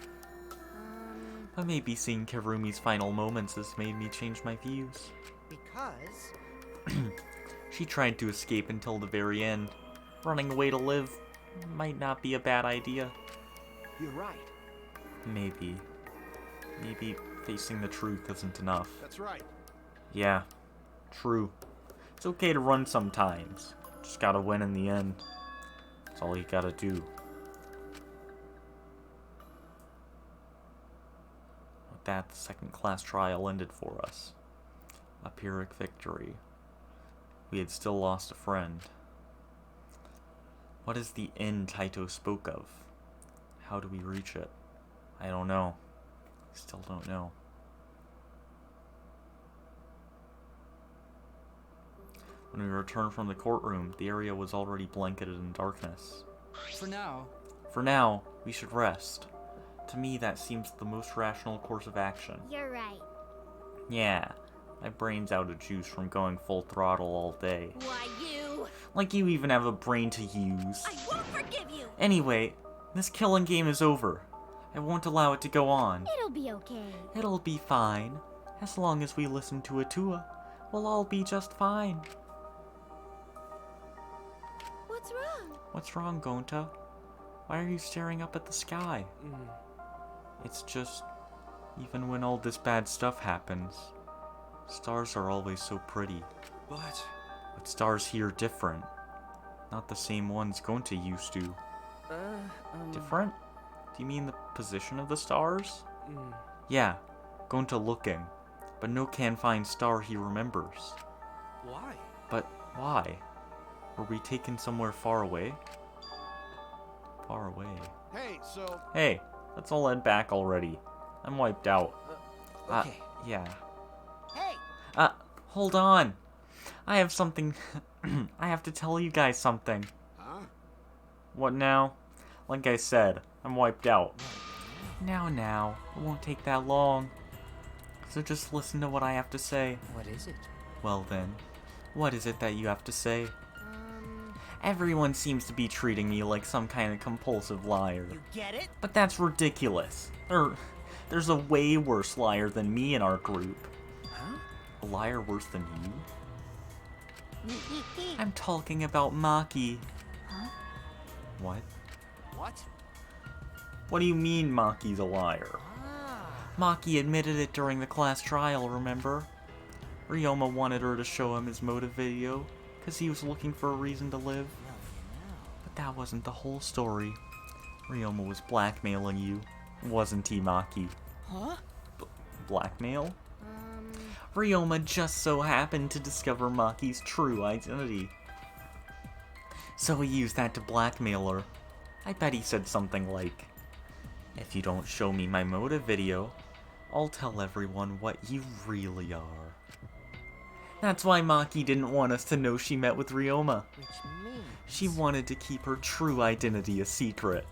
But maybe seeing Karumi's final moments has made me change my views. Because... She tried to escape until the very end. Running away to live might not be a bad idea. You're right. Maybe. Maybe facing the truth isn't enough. That's right. Yeah, true. It's okay to run sometimes. Just gotta win in the end. That's all you gotta do. With that, the second class trial ended for us. A Pyrrhic victory. We had still lost a friend. What is the end Taito spoke of? How do we reach it? I don't know. Still don't know. When we returned from the courtroom, the area was already blanketed in darkness. For now, we should rest. To me, that seems the most rational course of action. You're right. Yeah, my brain's out of juice from going full throttle all day. Why, you... Like you even have a brain to use. I won't forgive you! Anyway, this killing game is over. I won't allow it to go on. It'll be okay. It'll be fine. As long as we listen to Atua, we'll all be just fine. What's wrong? What's wrong, Gonta? Why are you staring up at the sky? It's just, even when all this bad stuff happens, stars are always so pretty. But Stars here different. Not the same ones Gonta used to. Different? Do you mean the position of the stars? Yeah, Gonta looking, but no can find star he remembers. why? But why? Were we taken somewhere far away? Far away. Hey, so... Hey, let's all head back already. I'm wiped out. Okay. Yeah. Hey! Hold on. I have something... I have to tell you guys something. Huh? What now? Like I said, I'm wiped out. Now, it won't take that long. So just listen to what I have to say. What is it? Well then, what is it that you have to say? Everyone seems to be treating me like some kind of compulsive liar. You get it? But that's ridiculous. There's a way worse liar than me in our group. Huh? A liar worse than you? I'm talking about Maki. Huh? What? What? What do you mean Maki's a liar? Maki admitted it during the class trial, remember? Ryoma wanted her to show him his motive video, because he was looking for a reason to live. But that wasn't the whole story. Ryoma was blackmailing you, wasn't he, Maki? Huh? Blackmail? Ryoma just so happened to discover Maki's true identity. So he used that to blackmail her. I bet he said something like, "If you don't show me my motive video, I'll tell everyone what you really are." That's why Maki didn't want us to know she met with Ryoma. Which means... She wanted to keep her true identity a secret.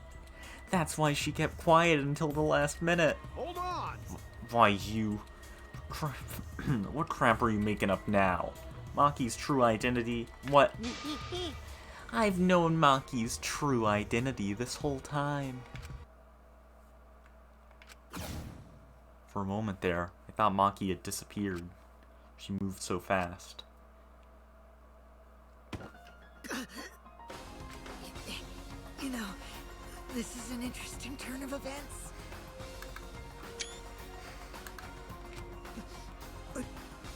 That's why she kept quiet until the last minute. Hold on! Why, you... What crap are you making up now? Maki's true identity? What? I've known Maki's true identity this whole time. For a moment there, I thought Maki had disappeared. She moved so fast. You know, this is an interesting turn of events.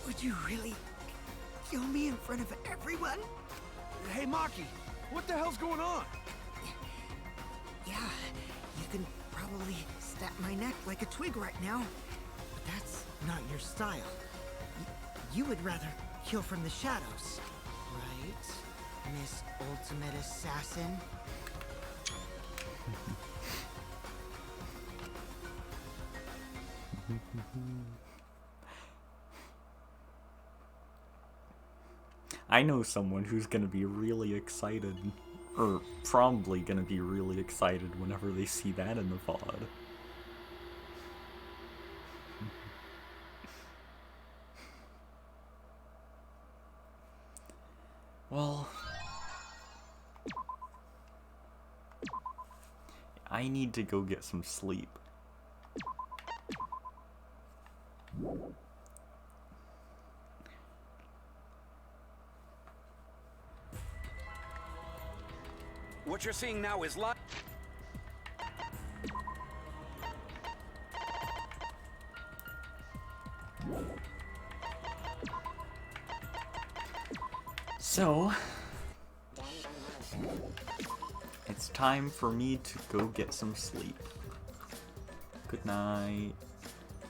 Would you really kill me in front of everyone? Hey, Maki, what the hell's going on? Yeah, you can probably snap my neck like a twig right now, but that's not your style. You would rather kill from the shadows, right, Miss Ultimate Assassin? I know someone who's gonna be really excited, or probably gonna be really excited whenever they see that in the VOD. Well, I need to go get some sleep. What you're seeing now is live. So, it's time for me to go get some sleep. Good night.